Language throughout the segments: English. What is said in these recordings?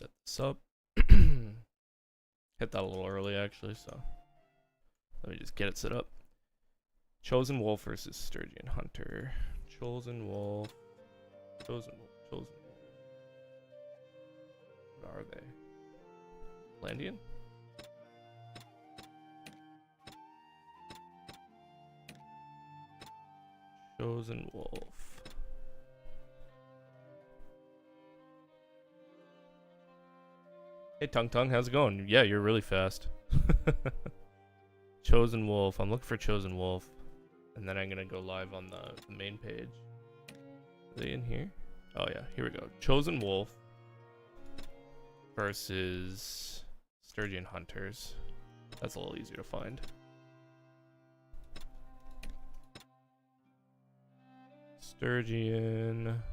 set this up. Hit that a little early actually, so let me just get it set up. Chosen Wolf versus Sturgeon Hunter. Chosen Wolf. Chosen Wolf. Chosen Wolf. What are they? Landian? Chosen Wolf. Hey Tung Tung, how's it going? Yeah, you're really fast. Chosen Wolf. I'm looking for Chosen Wolf. And then I'm gonna go live on the main page. Are they in here? Oh yeah, here we go. Chosen Wolf versus Sturgeon Hunters. That's a little easier to find. Sturgeon.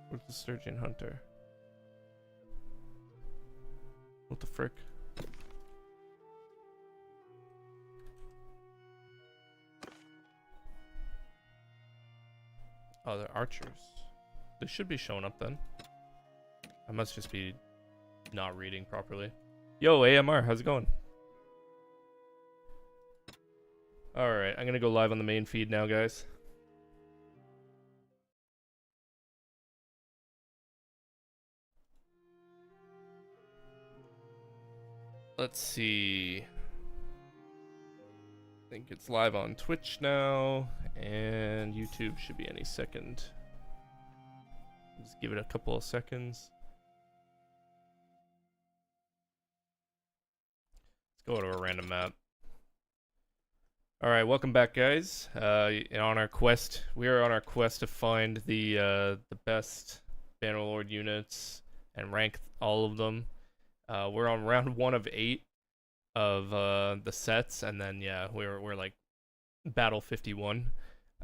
Where's the Sturgeon Hunter? What the frick? Oh, they're archers. They should be showing up then. I must just be not reading properly. Yo, AMR, how's it going? Alright, I'm gonna go live on the main feed now, guys. Let's see. I think it's live on Twitch now, and YouTube should be any second. Just give it a couple of seconds. Let's go to a random map. Alright, welcome back, guys. On our quest, we are on our quest to find the best Bannerlord units and rank all of them. We're on round 1 of 8 of the sets, and then yeah, we're like battle 51.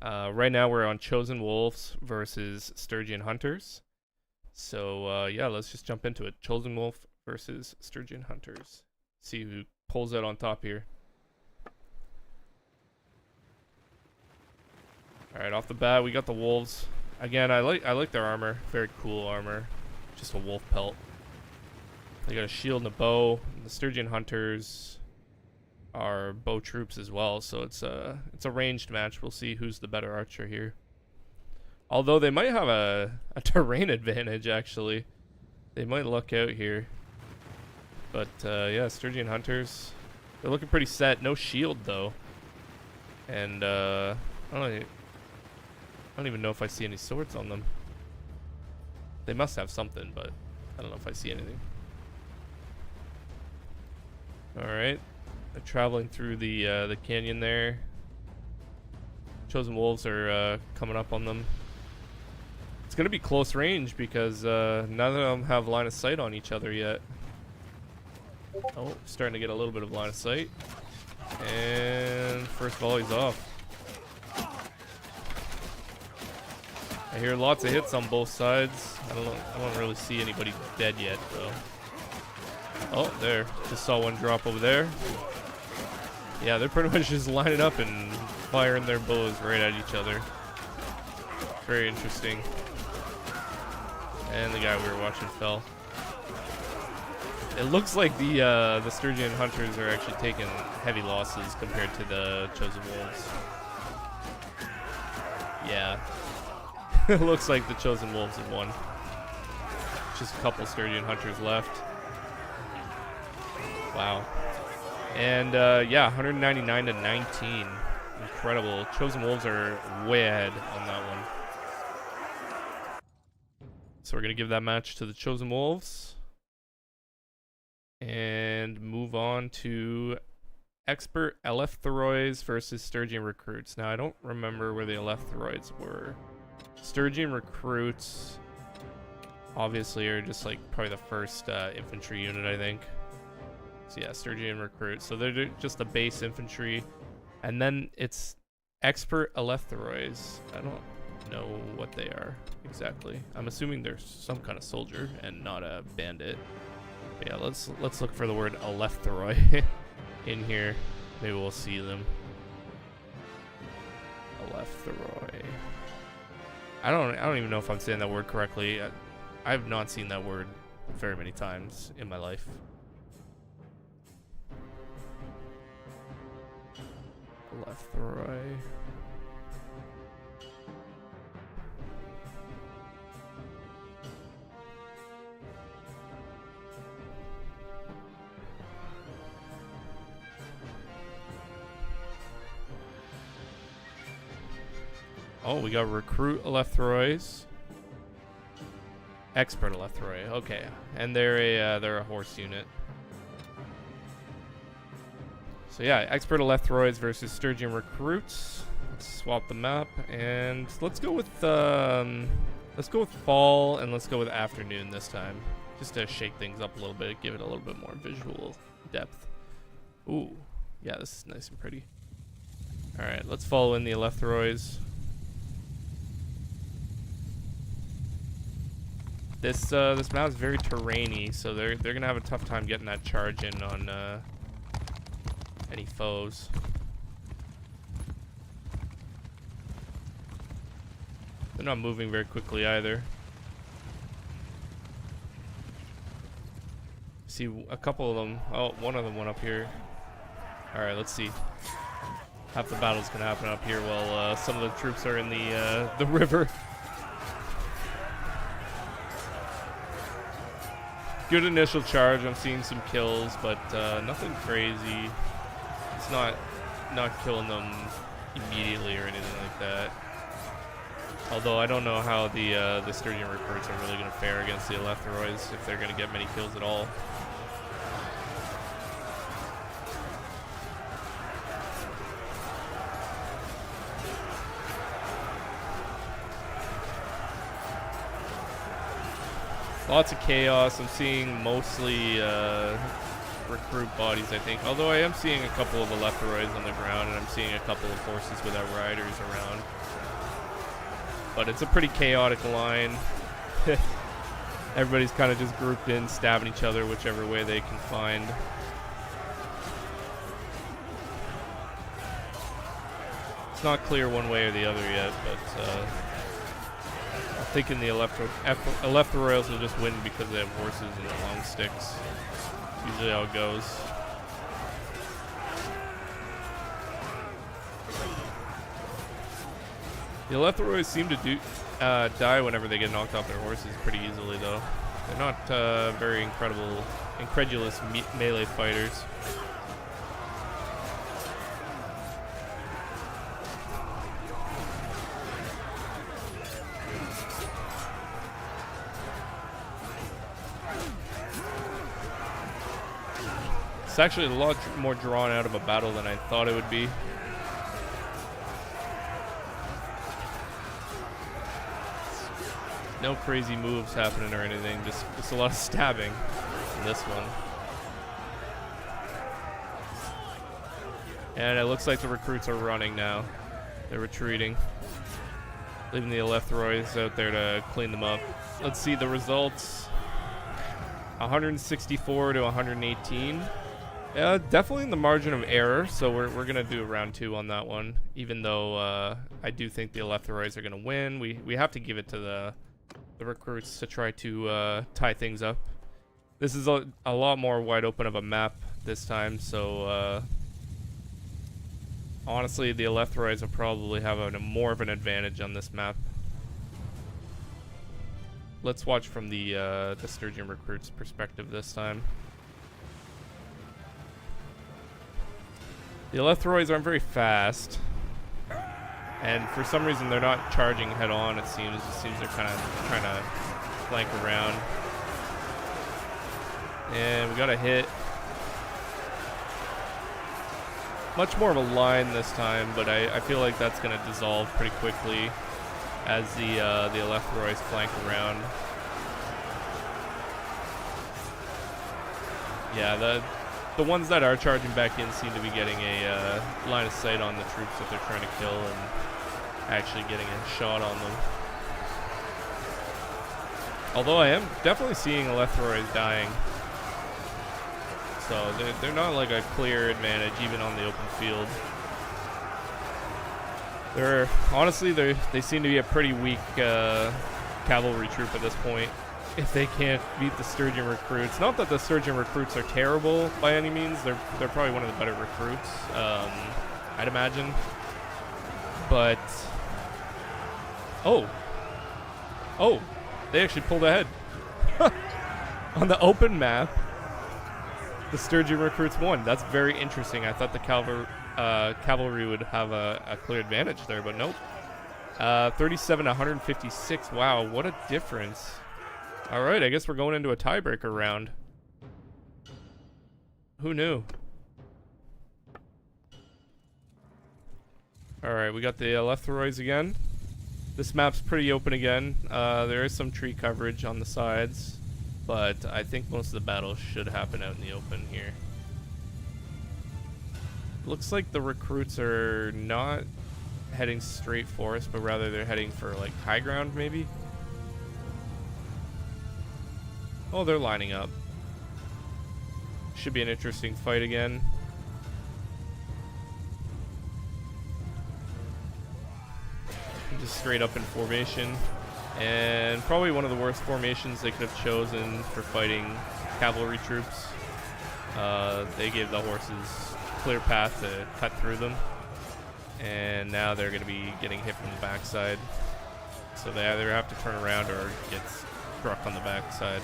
Right now we're on Chosen Wolves versus Sturgeon Hunters. So yeah, let's just jump into it. Chosen Wolf versus Sturgeon Hunters. See who pulls out on top here. All right, off the bat, we got the wolves. Again, I like their armor. Very cool armor. Just a wolf pelt. They got a shield and a bow. And the Sturgeon Hunters are bow troops as well, so it's a ranged match. We'll see who's the better archer here. Although they might have a terrain advantage, actually. They might luck out here. But yeah, Sturgeon Hunters, they're looking pretty set. No shield though, and I don't even know if I see any swords on them. They must have something, but I don't know if I see anything. Alright. They're traveling through the canyon there. Chosen Wolves are coming up on them. It's going to be close range because none of them have line of sight on each other yet. Oh, starting to get a little bit of line of sight. And first volley's off. I hear lots of hits on both sides. I don't really see anybody dead yet though. Oh, there. Just saw one drop over there. Yeah, they're pretty much just lining up and firing their bows right at each other. Very interesting. And the guy we were watching fell. It looks like the Sturgeon Hunters are actually taking heavy losses compared to the Chosen Wolves. Yeah. It looks like the Chosen Wolves have won. Just a couple Sturgeon Hunters left. Wow. And yeah, 199 to 19. Incredible. Chosen Wolves are way ahead on that one. So we're going to give that match to the Chosen Wolves. And move on to Expert Eleftheroids versus Sturgeon Recruits. Now, I don't remember where the Eleftheroids were. Sturgeon Recruits obviously are just like probably the first infantry unit, I think. So yeah, Sturgeon Recruits. So they're just the base infantry. And then it's Expert Eleftheroids. I don't know what they are exactly. I'm assuming they're some kind of soldier and not a bandit. But yeah, let's look for the word Eleftheroid in here. Maybe we'll see them. Eleftheroid. I don't even know if I'm saying that word correctly. I have not seen that word very many times in my life. Left Throi. Oh, we got recruit Eleftherois. Expert Eleftherois. Okay, and they're a horse unit. So yeah, expert Eleftherois versus Sturgian recruits. Let's swap the map and let's go with fall and let's go with afternoon this time, just to shake things up a little bit, give it a little bit more visual depth. Ooh, yeah, this is nice and pretty. All right, let's follow in the Eleftherois. This map is very terrainy, so they're gonna have a tough time getting that charge in on any foes. They're not moving very quickly either. See a couple of them. Oh, one of them went up here. All right, let's see. Half the battle's gonna happen up here while some of the troops are in the river. Good initial charge. I'm seeing some kills, but nothing crazy. It's not killing them immediately or anything like that. Although I don't know how the Sturgian recruits are really going to fare against the Eleftherois, if they're going to get many kills at all. Lots of chaos. I'm seeing mostly recruit bodies, I think. Although I am seeing a couple of Eleftherois on the ground, and I'm seeing a couple of horses without riders around. But it's a pretty chaotic line. Everybody's kind of just grouped in, stabbing each other whichever way they can find. It's not clear one way or the other yet, but I'm thinking the Eleftherois will just win because they have horses and long sticks. Usually how it goes. The Eleftherois seem to die whenever they get knocked off their horses pretty easily, though. They're not very incredulous melee fighters. It's actually a lot more drawn out of a battle than I thought it would be. No crazy moves happening or anything, just a lot of stabbing in this one. And it looks like the recruits are running now. They're retreating, leaving the Eleftherois out there to clean them up. Let's see the results. 164 to 118. Definitely in the margin of error, so we're gonna do a round 2 on that one. Even though I do think the Eleftherois are gonna win, we have to give it to the recruits to try to tie things up. This is a lot more wide open of a map this time, so honestly the Eleftherois will probably have more of an advantage on this map. Let's watch from the Sturgian recruits' perspective this time. The Eleftherois aren't very fast. And for some reason, they're not charging head on, it seems. It seems they're kind of trying to flank around. And we got a hit. Much more of a line this time, but I feel like that's going to dissolve pretty quickly as the Eleftherois flank around. Yeah, the ones that are charging back in seem to be getting a line of sight on the troops that they're trying to kill and actually getting a shot on them. Although I am definitely seeing Eleftherois dying. So they're not like a clear advantage even on the open field. They're honestly they seem to be a pretty weak cavalry troop at this point. If they can't beat the Sturgeon recruits, not that the Sturgeon recruits are terrible by any means, they're probably one of the better recruits, I'd imagine. But oh, they actually pulled ahead on the open map. The Sturgeon recruits won. That's very interesting. I thought the cavalry would have a clear advantage there, but nope. 37 to 156. Wow, what a difference. All right, I guess we're going into a tiebreaker round. Who knew? All right, we got the Eleftherois again. This map's pretty open again. There is some tree coverage on the sides, but I think most of the battle should happen out in the open here. Looks like the recruits are not heading straight for us, but rather they're heading for like high ground maybe. Oh, they're lining up. Should be an interesting fight again. Just straight up in formation. And probably one of the worst formations they could have chosen for fighting cavalry troops. They gave the horses clear path to cut through them. And now they're going to be getting hit from the backside. So they either have to turn around or get struck on the backside.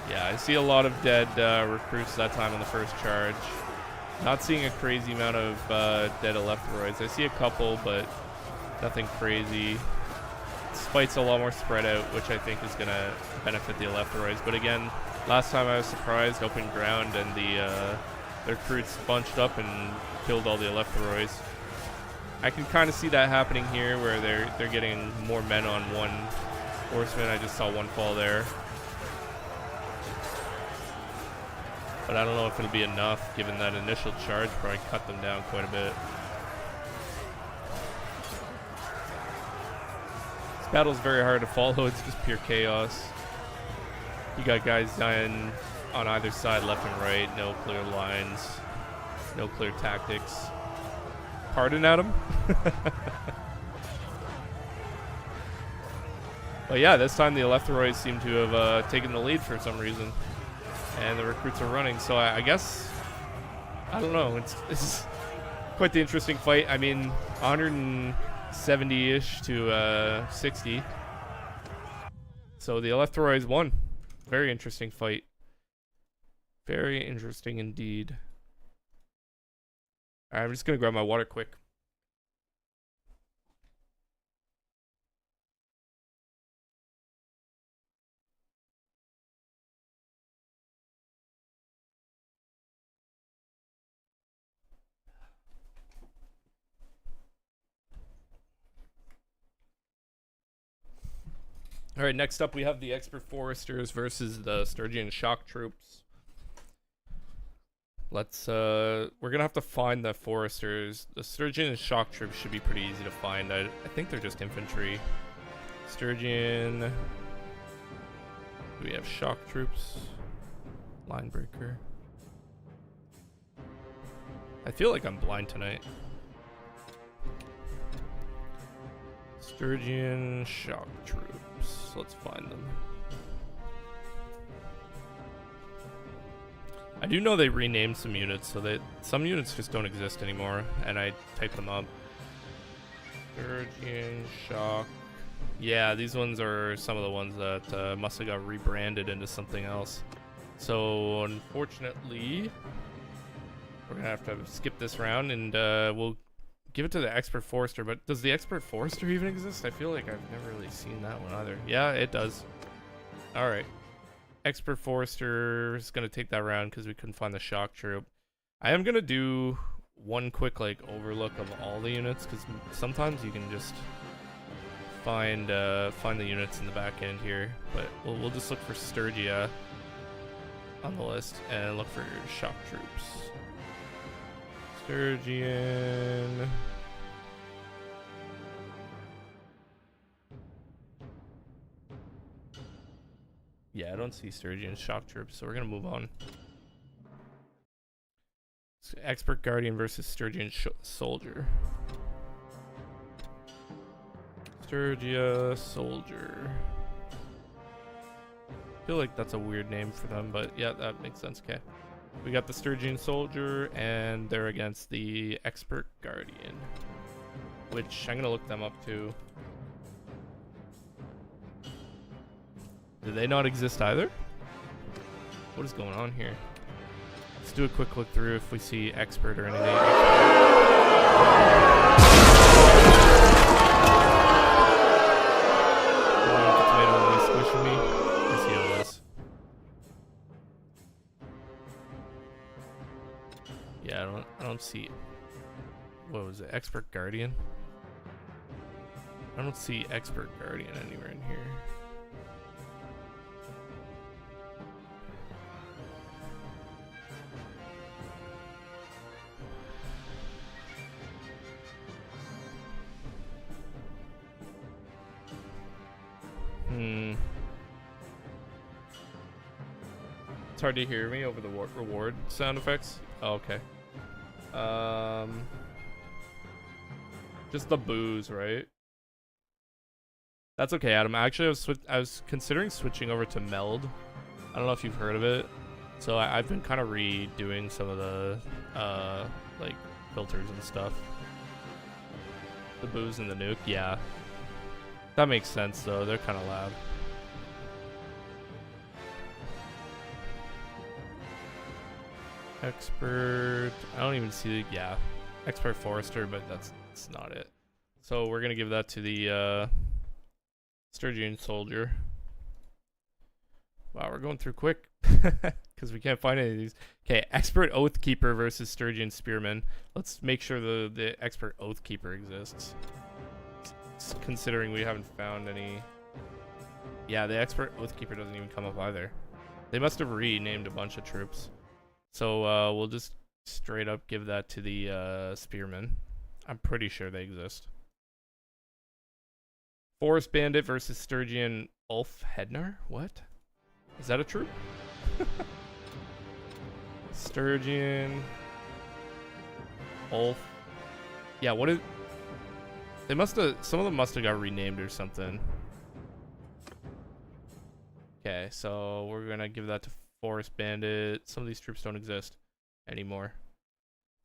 Yeah, I see a lot of dead recruits that time on the first charge. Not seeing a crazy amount of dead Eleftherois. I see a couple, but nothing crazy. This fight's a lot more spread out, which I think is going to benefit the Eleftherois. But again, last time I was surprised, open ground, and the recruits bunched up and killed all the Eleftherois. I can kind of see that happening here, where they're getting more men on one horseman. I just saw one fall there. But I don't know if it'll be enough, given that initial charge probably cut them down quite a bit. This battle's very hard to follow. It's just pure chaos. You got guys dying on either side, left and right. No clear lines. No clear tactics. Pardon, Adam? But yeah, this time the Eleftherois seem to have taken the lead for some reason. And the recruits are running, so I guess, I don't know, it's quite the interesting fight. I mean, 170-ish to 60. So the Eleftherois won. Very interesting fight. Very interesting indeed. All right, I'm just going to grab my water quick. All right, next up we have the Expert Foresters versus the Sturgeon Shock Troops. Let's, we're gonna have to find the Foresters. The Sturgeon and Shock Troops should be pretty easy to find. I think they're just infantry. Sturgeon. We have Shock Troops. Line Breaker. I feel like I'm blind tonight. Sturgeon Shock Troops. Let's find them. I do know they renamed some units, so that some units just don't exist anymore, and I typed them up. Sturgeon Shock. Yeah, these ones are some of the ones that must have got rebranded into something else. So unfortunately, we're gonna have to skip this round, and we'll give it to the Expert Forester. But does the Expert Forester even exist? I feel like I've never really seen that one either. Yeah, it does. All right. Expert Forester is going to take that round because we couldn't find the Shock Troop. I am going to do one quick like overlook of all the units, because sometimes you can just find the units in the back end here. But we'll just look for Sturgia on the list and look for Shock Troops. Sturgeon. Yeah, I don't see Sturgeon shock troops, so we're gonna move on. Expert Guardian versus Sturgeon Soldier. Sturgia Soldier. I feel like that's a weird name for them, but yeah, that makes sense. Okay. We got the Sturgeon Soldier, and they're against the Expert Guardian, which I'm gonna look them up too. Do they not exist either? What is going on here? Let's do a quick look through if we see Expert or anything. Squishing me. I see how it is. Yeah, I don't see. What was it? Expert Guardian? I don't see Expert Guardian anywhere in here. It's hard to hear me over the reward sound effects. Oh, okay. Just the boos, right? That's okay, Adam. Actually, I was considering switching over to Meld. I don't know if you've heard of it. So I've been kind of redoing some of the like filters and stuff. The boos and the nuke, yeah. That makes sense though. They're kind of loud. Expert. I don't even see. Yeah, Expert Forester, but that's not it. So we're gonna give that to the Sturgeon Soldier. Wow, we're going through quick because we can't find any of these. Okay, Expert Oathkeeper versus Sturgeon Spearman. Let's make sure the Expert Oathkeeper exists. Considering we haven't found any. Yeah, the Expert Oathkeeper doesn't even come up either. They must have renamed a bunch of troops. So we'll just straight up give that to the Spearman. I'm pretty sure they exist. Forest Bandit versus Sturgeon Ulf Hednar? What? Is that a troop? Sturgeon Ulf. Yeah, what is... They must have... Some of them must have got renamed or something. Okay, so we're gonna give that to Forest Bandit. Some of these troops don't exist anymore.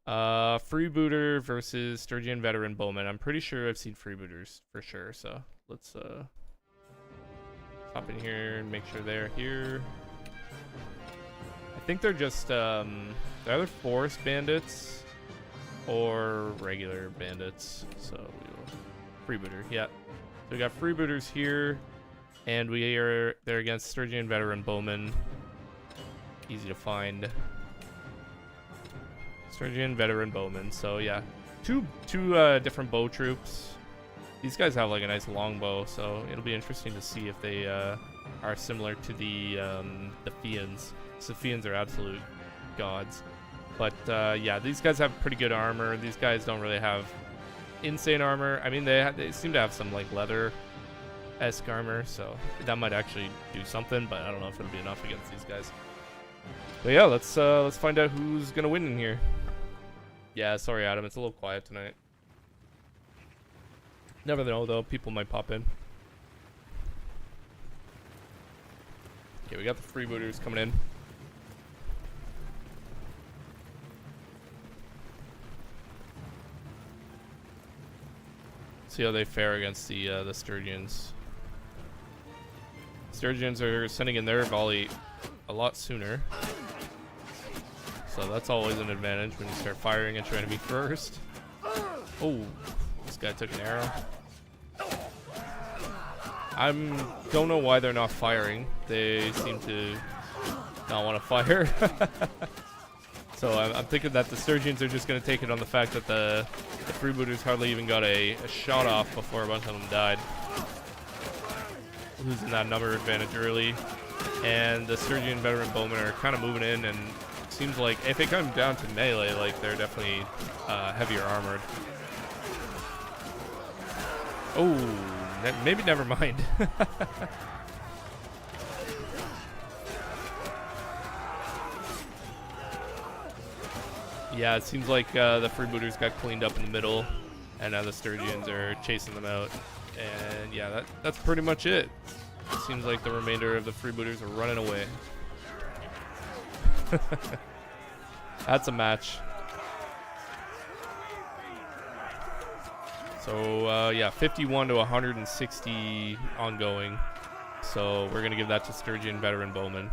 Freebooter versus Sturgeon Veteran Bowman. I'm pretty sure I've seen freebooters for sure, so let's hop in here and make sure they're here. I think they're just they're either Forest Bandits or regular bandits. So freebooter, yeah. So we got freebooters here, and they're against Sturgeon Veteran Bowman. Easy to find. Sturgeon Veteran Bowman. So yeah, two different bow troops. These guys have like a nice long bow, so it'll be interesting to see if they are similar to the Fians. So Fians are absolute gods. But yeah, these guys have pretty good armor. These guys don't really have insane armor. I mean, they seem to have some like leather-esque armor, so that might actually do something. But I don't know if it'll be enough against these guys. But yeah, let's find out who's gonna win in here. Yeah, sorry Adam, it's a little quiet tonight. Never know though, people might pop in. Okay, we got the freebooters coming in. See how they fare against the Sturgeons. Sturgeons are sending in their volley a lot sooner. So that's always an advantage when you start firing at your enemy first. Oh, this guy took an arrow. Don't know why they're not firing. They seem to not want to fire. So I'm thinking that the Sturgeons are just going to take it on the fact that the freebooters hardly even got a shot off before a bunch of them died. Losing that number advantage early. And the Sturgeon Veteran Bowmen are kind of moving in, and it seems like if it comes down to melee, like they're definitely heavier armored. Oh, maybe never mind. Yeah, it seems like the freebooters got cleaned up in the middle, and now the Sturgians are chasing them out. And yeah, that's pretty much it. It seems like the remainder of the freebooters are running away. That's a match. So yeah, 51 to 160 ongoing. So we're gonna give that to Sturgian veteran Bowman.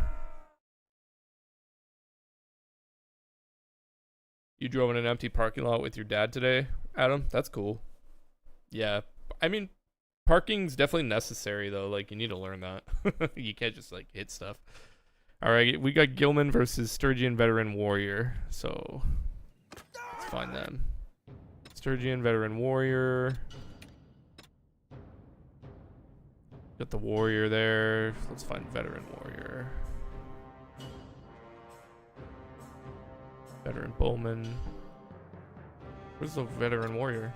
You drove in an empty parking lot with your dad today, Adam? That's cool. Yeah, I mean, parking's definitely necessary though. Like, you need to learn that. You can't just like hit stuff. All right, we got Gilman versus Sturgian veteran warrior. So let's find them. Sturgian veteran warrior. Got the warrior there. Let's find veteran warrior. Veteran Bowman. Where's the veteran warrior?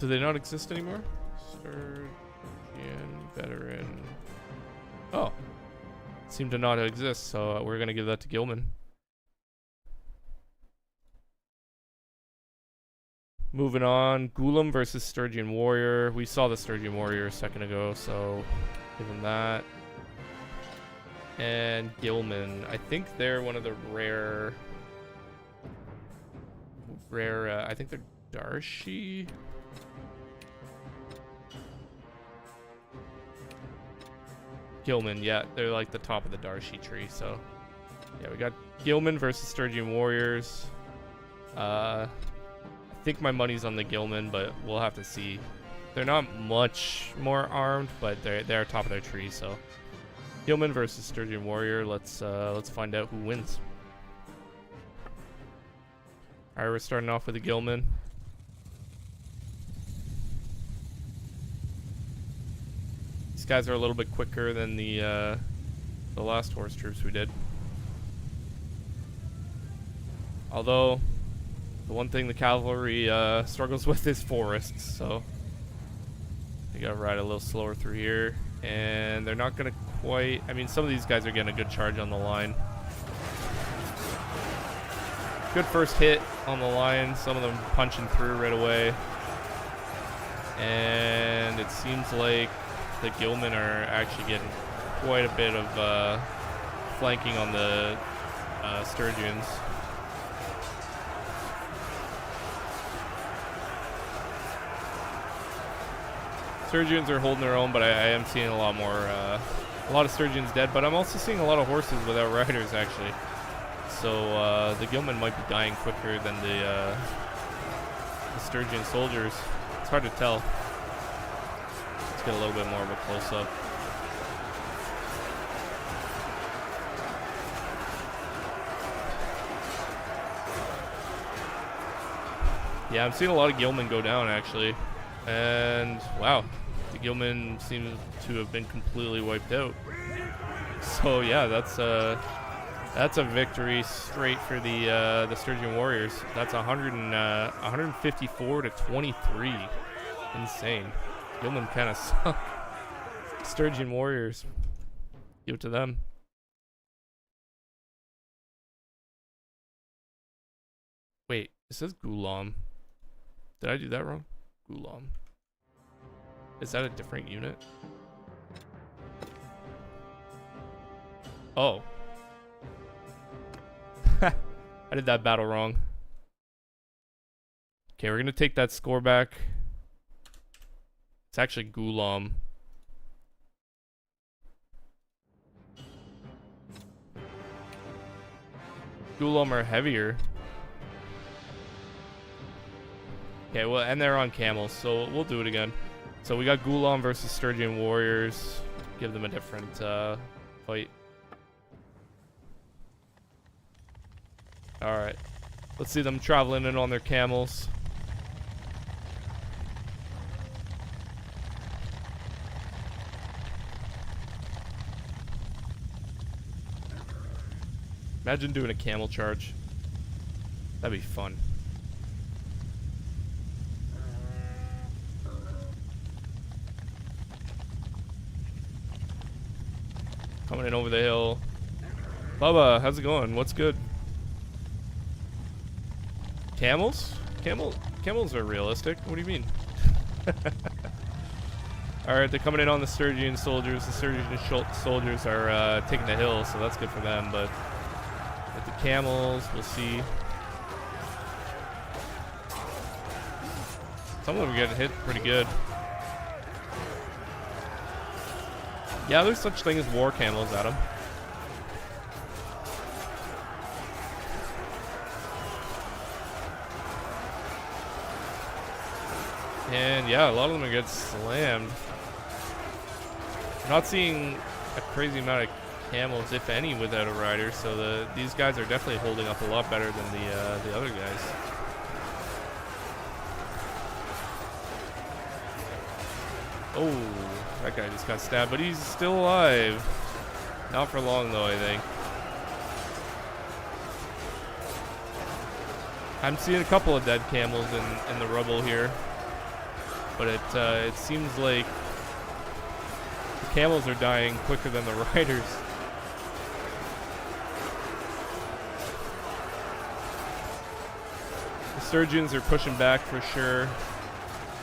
Do they not exist anymore? Sturgian veteran. Oh. Seem to not exist, so we're gonna give that to Gilman. Moving on, Gulam versus Sturgian warrior. We saw the Sturgian warrior a second ago, so give him that. And Gilman, I think they're one of the rare, I think they're Darshi. Gilman, yeah, they're like the top of the Darshi tree. So yeah, we got Gilman versus Sturgian warriors. I think my money's on the Gilman, but we'll have to see. They're not much more armed, but they're top of their tree. So Gilman versus Sturgian warrior. Let's find out who wins. All right, we're starting off with the Gilman. These guys are a little bit quicker than the last horse troops we did. Although the one thing the cavalry struggles with is forests, so you gotta ride a little slower through here. And they're not gonna quite. I mean, some of these guys are getting a good charge on the line. Good first hit on the line. Some of them punching through right away. And it seems like the Gilman are actually getting quite a bit of flanking on the Sturgians. Sturgians are holding their own, but I am seeing a lot of Sturgians dead. But I'm also seeing a lot of horses without riders, actually. So the Gilman might be dying quicker than the Sturgian soldiers. It's hard to tell. Let's get a little bit more of a close-up. Yeah, I'm seeing a lot of Gilman go down, actually. And, wow, the Gilman seems to have been completely wiped out. So, yeah, that's a victory straight for the Sturgian Warriors. That's 154 to 23. Insane. Gilman kind of suck. Sturgian Warriors. Give it to them. Wait, it says Gulam. Did I do that wrong? Gulam. Is that a different unit? Oh. I did that battle wrong. Okay, we're gonna take that score back. It's actually Gulam. Gulam are heavier. Okay, well, and they're on camels, so we'll do it again. So we got Gulam versus Sturgian Warriors. Give them a different fight. Alright. Let's see them traveling in on their camels. Imagine doing a camel charge. That'd be fun. coming in over the hill. Bubba, how's it going? What's good? Camels? Camels are realistic. What do you mean? Alright, they're coming in on the Sturgian soldiers. The Sturgian soldiers are taking the hill, so that's good for them. But with the camels, we'll see. Some of them are getting hit pretty good. Yeah, there's such thing as war camels, Adam. And yeah, a lot of them are getting slammed. I'm not seeing a crazy amount of camels, if any, without a rider. So these guys are definitely holding up a lot better than the other guys. Oh, that guy just got stabbed, but he's still alive. Not for long, though, I think. I'm seeing a couple of dead camels in the rubble here. But it seems like the camels are dying quicker than the riders. The Sturgians are pushing back for sure.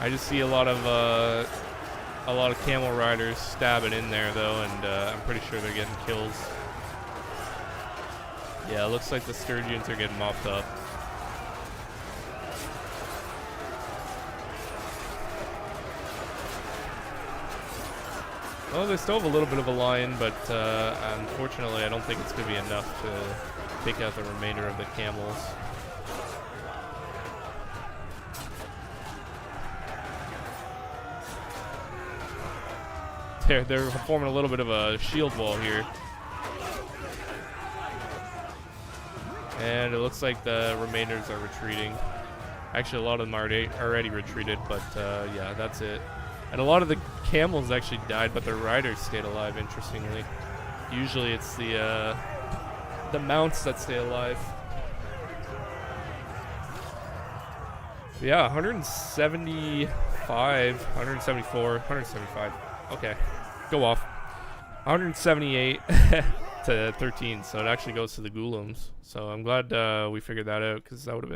I just see a lot of camel riders stabbing in there though, and I'm pretty sure they're getting kills. Yeah, it looks like the Sturgians are getting mopped up. Well, they still have a little bit of a line, but unfortunately I don't think it's going to be enough to take out the remainder of the camels. They're forming a little bit of a shield wall here. And it looks like the remainders are retreating. Actually, a lot of them are already retreated, but yeah, that's it. And a lot of the camels actually died, but their riders stayed alive, interestingly. Usually it's the mounts that stay alive. Yeah, 175, 174, 175. Okay, go off. 178 to 13, so it actually goes to the Ghoulims. So I'm glad we figured that out, because that would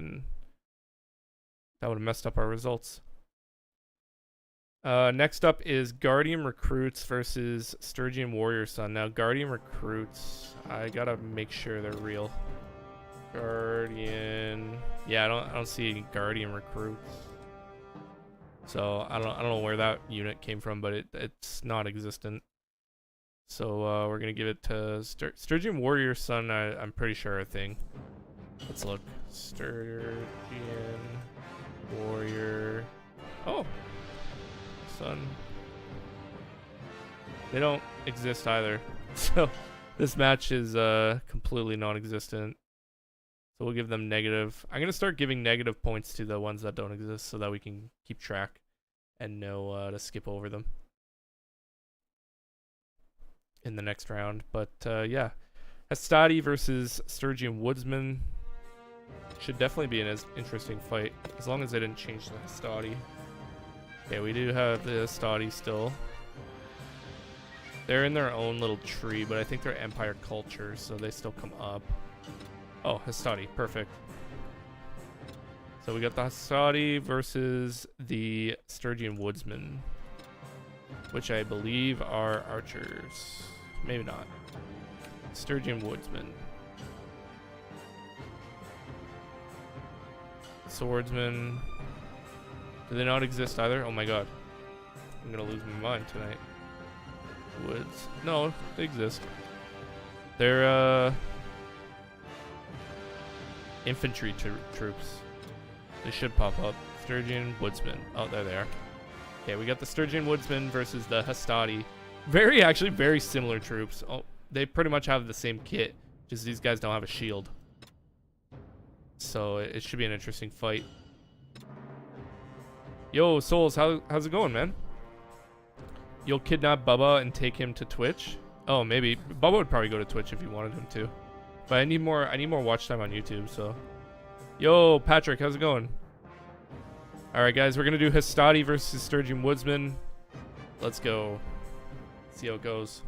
have messed up our results. Next up is Guardian Recruits versus Sturgian Warrior Son. Now, Guardian Recruits, I gotta make sure they're real. Guardian, yeah, I don't see any Guardian Recruits. So I don't know where that unit came from, but it's not existent. So we're gonna give it to Sturgian Warrior Son. I'm pretty sure a thing. Let's look. Sturgian Warrior. Oh. Son. They don't exist either. So this match is completely non-existent. So we'll give them negative. I'm going to start giving negative points to the ones that don't exist so that we can keep track and know to skip over them in the next round. But yeah, Hastati versus Sturgian Woodsman should definitely be an interesting fight, as long as they didn't change the Hastati. Okay, we do have the Hastati still. They're in their own little tree, but I think they're Empire culture, so they still come up. Oh, Hastati, perfect. So we got the Hastati versus the Sturgian Woodsman, which I believe are archers. Maybe not. Sturgian Woodsman. Swordsman. Do they not exist either? Oh my god. I'm gonna lose my mind tonight. Woods. No, they exist. They're infantry troops. They should pop up. Sturgian Woodsman. Oh, there they are. Okay, we got the Sturgian Woodsman versus the Hastati. Actually very similar troops. Oh, they pretty much have the same kit, just these guys don't have a shield. So it should be an interesting fight. Yo, Souls, how's it going, man? You'll kidnap Bubba and take him to Twitch? Oh, maybe. Bubba would probably go to Twitch if you wanted him to. But I need more watch time on YouTube, so. Yo, Patrick, how's it going? Alright, guys, we're gonna do Hastati versus Sturgian Woodsman. Let's go. See how it goes.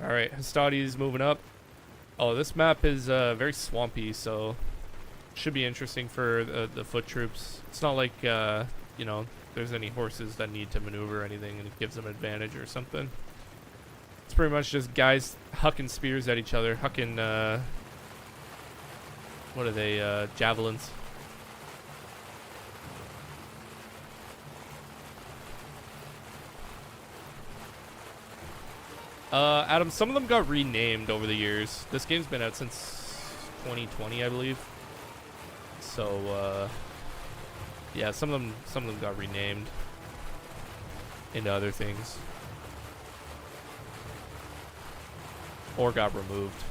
Alright, Hastati's moving up. Oh, this map is very swampy, so should be interesting for the foot troops. It's not like, you know, there's any horses that need to maneuver or anything and it gives them advantage or something. It's pretty much just guys hucking spears at each other, hucking, what are they, javelins. Adam, some of them got renamed over the years. This game's been out since 2020, I believe. So, yeah, some of them got renamed into other things. Or got removed.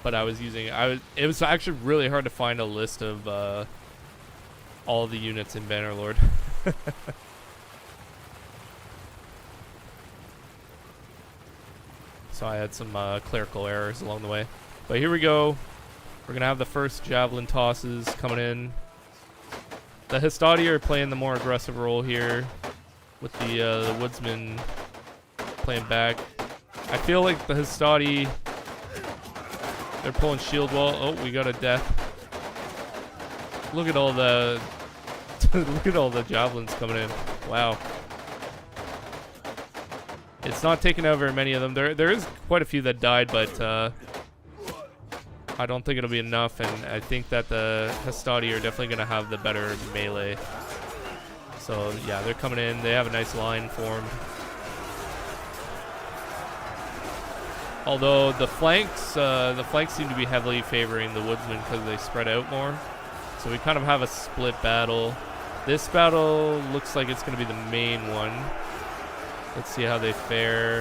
But it was actually really hard to find a list of, all the units in Bannerlord. So I had some clerical errors along the way. But here we go. We're going to have the first javelin tosses coming in. The Hastati are playing the more aggressive role here, with the woodsman playing back. I feel like the Hastati, they're pulling shield wall. Oh, we got a death. Look at all the look at all the javelins coming in. Wow. It's not taking out very many of them. There is quite a few that died, but I don't think it'll be enough, and I think that the Hastati are definitely going to have the better melee. So, yeah, they're coming in. They have a nice line formed. Although the flanks seem to be heavily favoring the woodsmen because they spread out more. So we kind of have a split battle. This battle looks like it's going to be the main one. Let's see how they fare.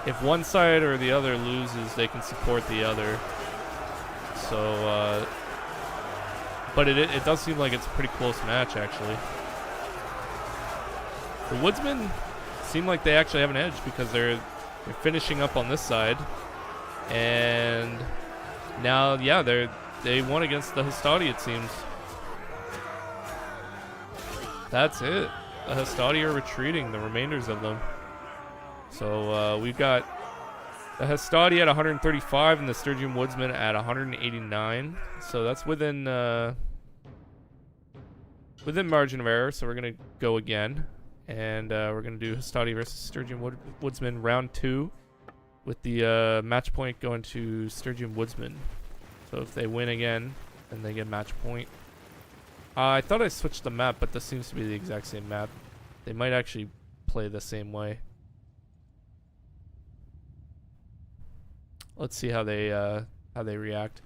If one side or the other loses, they can support the other. So, but it does seem like it's a pretty close match, actually. The woodsmen seem like they actually have an edge because they're finishing up on this side, and now, yeah, they won against the Hastati, it seems. That's it. The Hastati are retreating, the remainders of them. So we've got the Hastati at 135 and the Sturgian Woodsman at 189. So that's within margin of error. So we're gonna go again, and we're gonna do Hastati versus Sturgian Woodsman round 2, with the match point going to Sturgian Woodsman. So if they win again, then they get match point. I thought I switched the map, but this seems to be the exact same map. They might actually play the same way. Let's see how they react.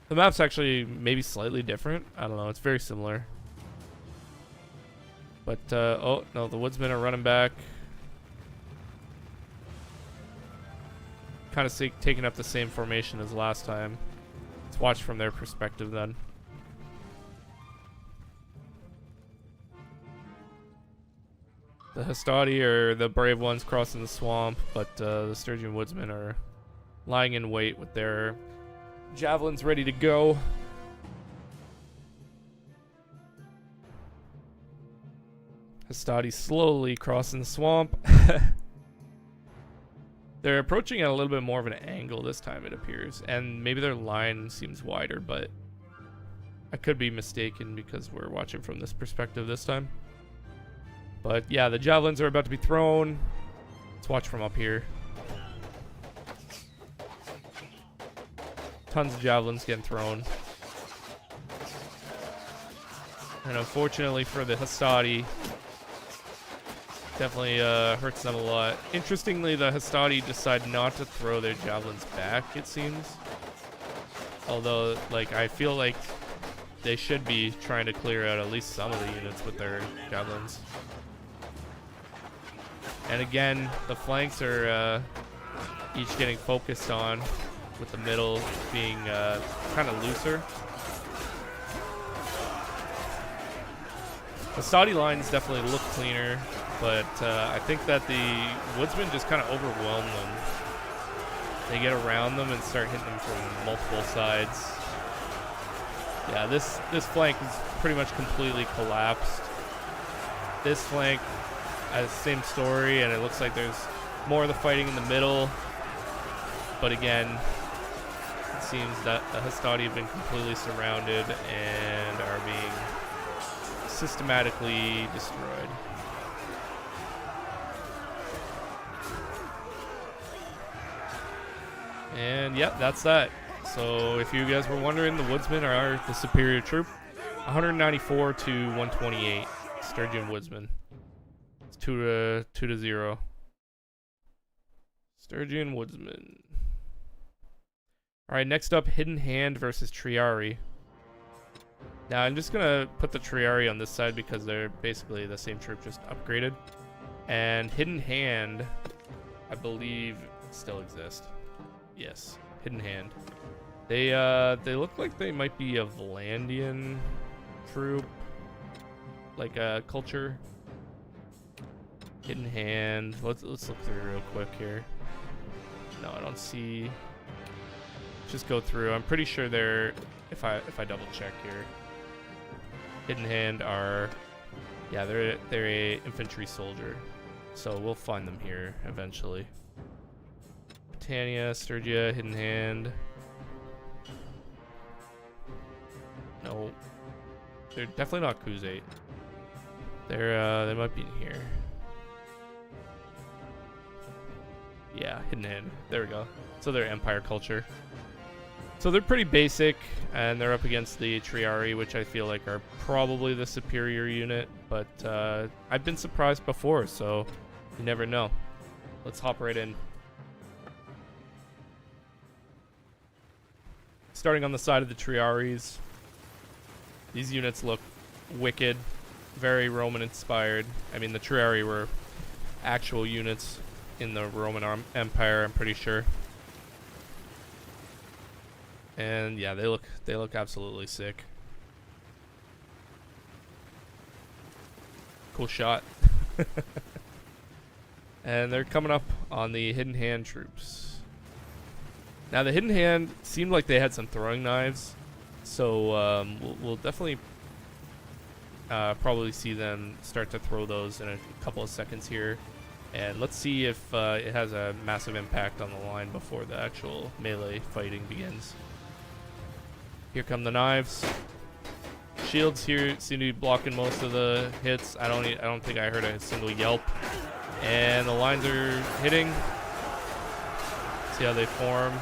The map's actually maybe slightly different. I don't know. It's very similar. But oh no, the woodsmen are running back. Kind of taking up the same formation as last time. Let's watch from their perspective then. The Hastati are the brave ones crossing the swamp, but the Sturgian Woodsmen are lying in wait with their javelins ready to go. Hastati slowly crossing the swamp. They're approaching at a little bit more of an angle this time, it appears, and maybe their line seems wider, but I could be mistaken because we're watching from this perspective this time. But yeah, the javelins are about to be thrown. Let's watch from up here. Tons of javelins getting thrown. And unfortunately for the Hastati, definitely hurts them a lot. Interestingly, the Hastati decide not to throw their javelins back, it seems. Although, like, I feel like they should be trying to clear out at least some of the units with their javelins. And again, the flanks are each getting focused on, with the middle being kind of looser. The Hastati lines definitely look cleaner, but I think that the woodsmen just kind of overwhelm them. They get around them and start hitting them from multiple sides. Yeah, this flank is pretty much completely collapsed. This flank has the same story, and it looks like there's more of the fighting in the middle. But again, it seems that the Hastati have been completely surrounded and are being systematically destroyed. And yep, that's that. So if you guys were wondering, the Woodsmen are the superior troop. 194 to 128. Sturgeon Woodsman. It's 2 to 0. Sturgeon Woodsman. Alright, next up, Hidden Hand versus Triari. Now I'm just gonna put the Triari on this side because they're basically the same troop, just upgraded. And Hidden Hand, I believe, still exist. Yes, Hidden Hand. They look like they might be a Vlandian troop, like a culture. Hidden Hand. Let's look through real quick here. No, I don't see. Just go through. I'm pretty sure they're. If I double check here, Hidden Hand are. Yeah, they're a infantry soldier, so we'll find them here eventually. Britannia, Sturgia, Hidden Hand. No, they're definitely not Khuzait. They might be in here. Yeah, Hidden Hand. There we go. So they're Empire culture. So they're pretty basic, and they're up against the Triari, which I feel like are probably the superior unit. But I've been surprised before, so you never know. Let's hop right in. Starting on the side of the Triaris. These units look wicked, very Roman inspired. I mean, the Triari were actual units in the Roman Empire, I'm pretty sure. And yeah, they look absolutely sick. Cool shot. And they're coming up on the Hidden Hand troops. Now the Hidden Hand seemed like they had some throwing knives, so we'll definitely probably see them start to throw those in a couple of seconds here. And let's see if it has a massive impact on the line before the actual melee fighting begins. Here come the knives. Shields here seem to be blocking most of the hits. I don't think I heard a single yelp. And the lines are hitting. See how they form.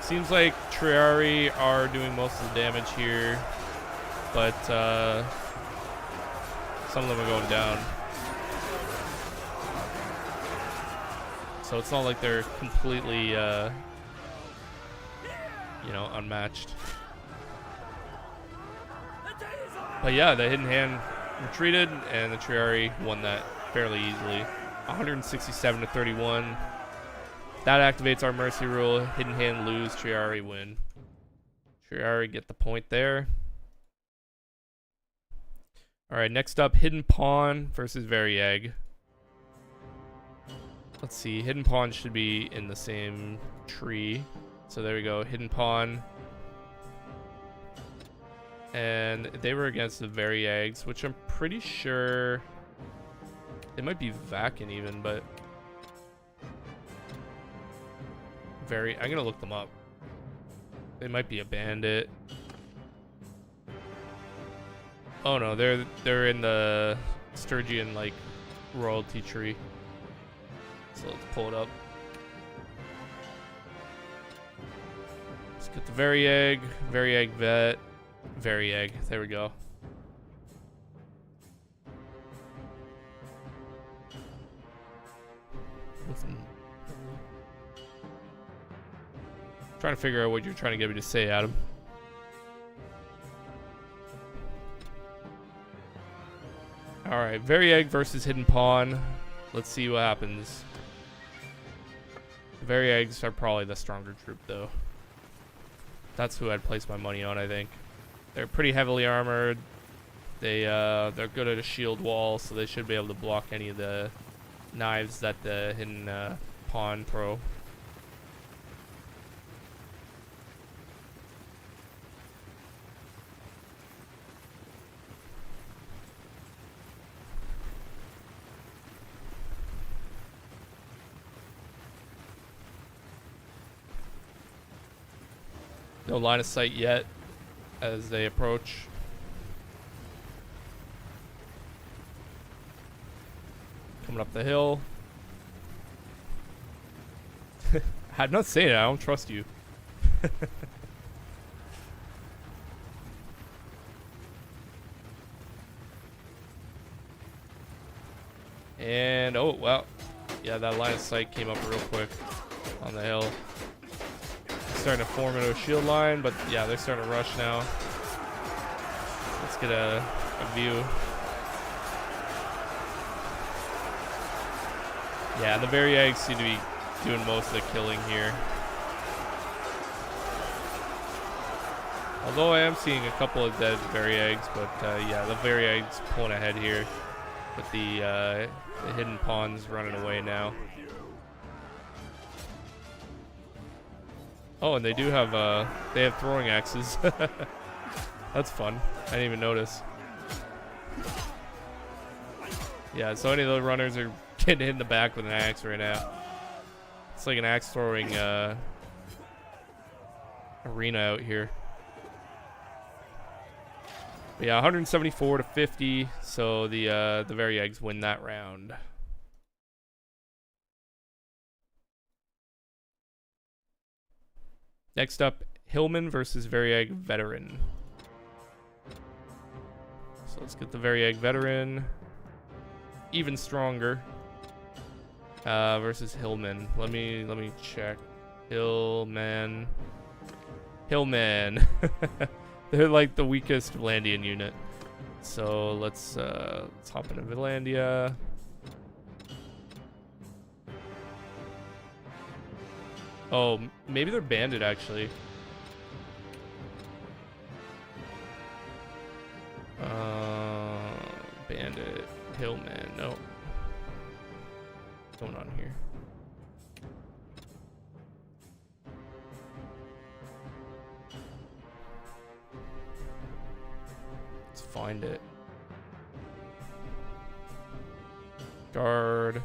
Seems like Triari are doing most of the damage here, but some of them are going down. So it's not like they're completely, unmatched. But yeah, the Hidden Hand retreated, and the Triari won that fairly easily. 167 to 31. That activates our mercy rule. Hidden Hand lose, Triari win. Triari get the point there. Alright, next up, Hidden Pawn versus Varieg. Let's see, Hidden Pawn should be in the same tree. So there we go, Hidden Pawn. And they were against the Variegs, which I'm pretty sure they might be Vacan even, but I'm gonna look them up. They might be a bandit. Oh no, they're in the Sturgian like royalty tree. So let's pull it up. Let's get the Varieg vet, Varieg. There we go. Trying to figure out what you're trying to get me to say, Adam. Alright, Varieg versus Hidden Pawn. Let's see what happens. The Variegs are probably the stronger troop, though. That's who I'd place my money on, I think. They're pretty heavily armored. They're good at a shield wall, so they should be able to block any of the knives that the Hidden Pawn throw. No line of sight yet as they approach. Coming up the hill. I'm not saying it, I don't trust you. And, oh, well. Yeah, that line of sight came up real quick on the hill. Starting to form into a shield line, but yeah, they're starting to rush now. Let's get a view. Yeah, the very eggs seem to be doing most of the killing here. Although I am seeing a couple of dead very eggs, but yeah, the very eggs pulling ahead here with the hidden pawns running away now. Oh, and they do have they have throwing axes. That's fun. I didn't even notice. Yeah, so any of the runners are getting hit in the back with an axe right now. It's like an axe throwing arena out here. But yeah, 174 to 50. So the very eggs win that round. Next up, Hillman versus Very Egg Veteran. So let's get the Very Egg Veteran. Even stronger. Versus Hillman. Let me check. Hillman. They're like the weakest Vanlandian unit. So let's hop into Vanlandia. Oh, maybe they're banded actually. Bandit, Hillman, no. What's going on here? Let's find it. Guard.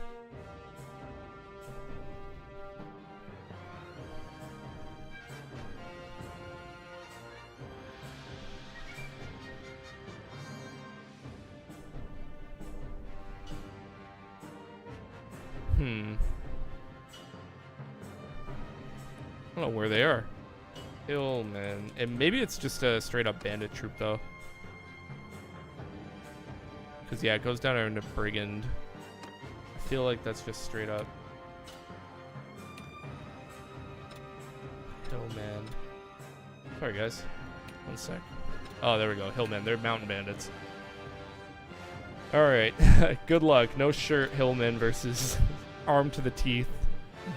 I don't know where they are. Hillman. And maybe it's just a straight up bandit troop though. Because yeah, it goes down into Brigand. I feel like that's just straight up. Hillman. Sorry guys. One sec. Oh, there we go. Hillman. They're mountain bandits. Alright. Good luck. No shirt Hillman versus armed to the teeth.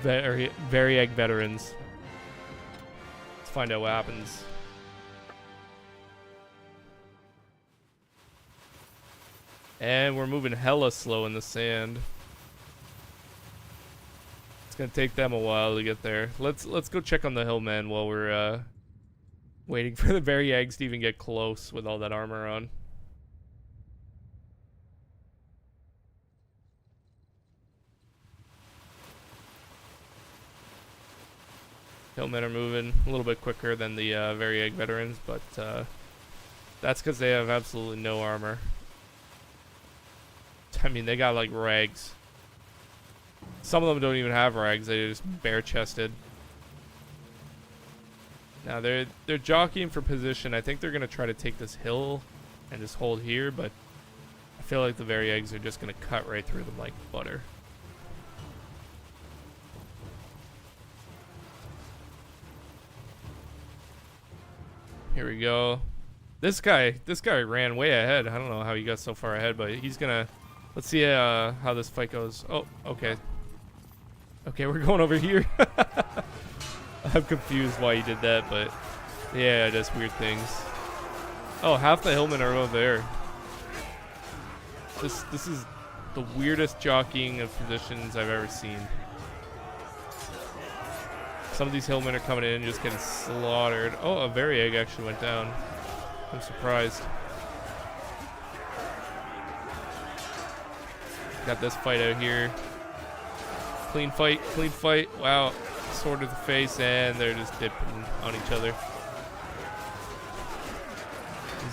Very egg veterans. Let's find out what happens. And we're moving hella slow in the sand. It's gonna take them a while to get there. Let's go check on the Hillman while we're waiting for the very eggs to even get close with all that armor on. Hillmen are moving a little bit quicker than the very egg veterans, but that's because they have absolutely no armor. I mean, they got like rags. Some of them don't even have rags; they're just bare-chested. Now they're jockeying for position. I think they're gonna try to take this hill and just hold here, but I feel like the very eggs are just gonna cut right through them like butter. Here we go. This guy ran way ahead. I don't know how he got so far ahead, but he's gonna. Let's see how this fight goes. Oh, okay. Okay, we're going over here. I'm confused why he did that, but yeah, that's weird things. Oh, half the Hillmen are over there. This is the weirdest jockeying of positions I've ever seen. Some of these Hillmen are coming in and just getting slaughtered. Oh, a very egg actually went down. I'm surprised. Got this fight out here. Clean fight, clean fight. Wow. Sword to the face, and they're just dipping on each other.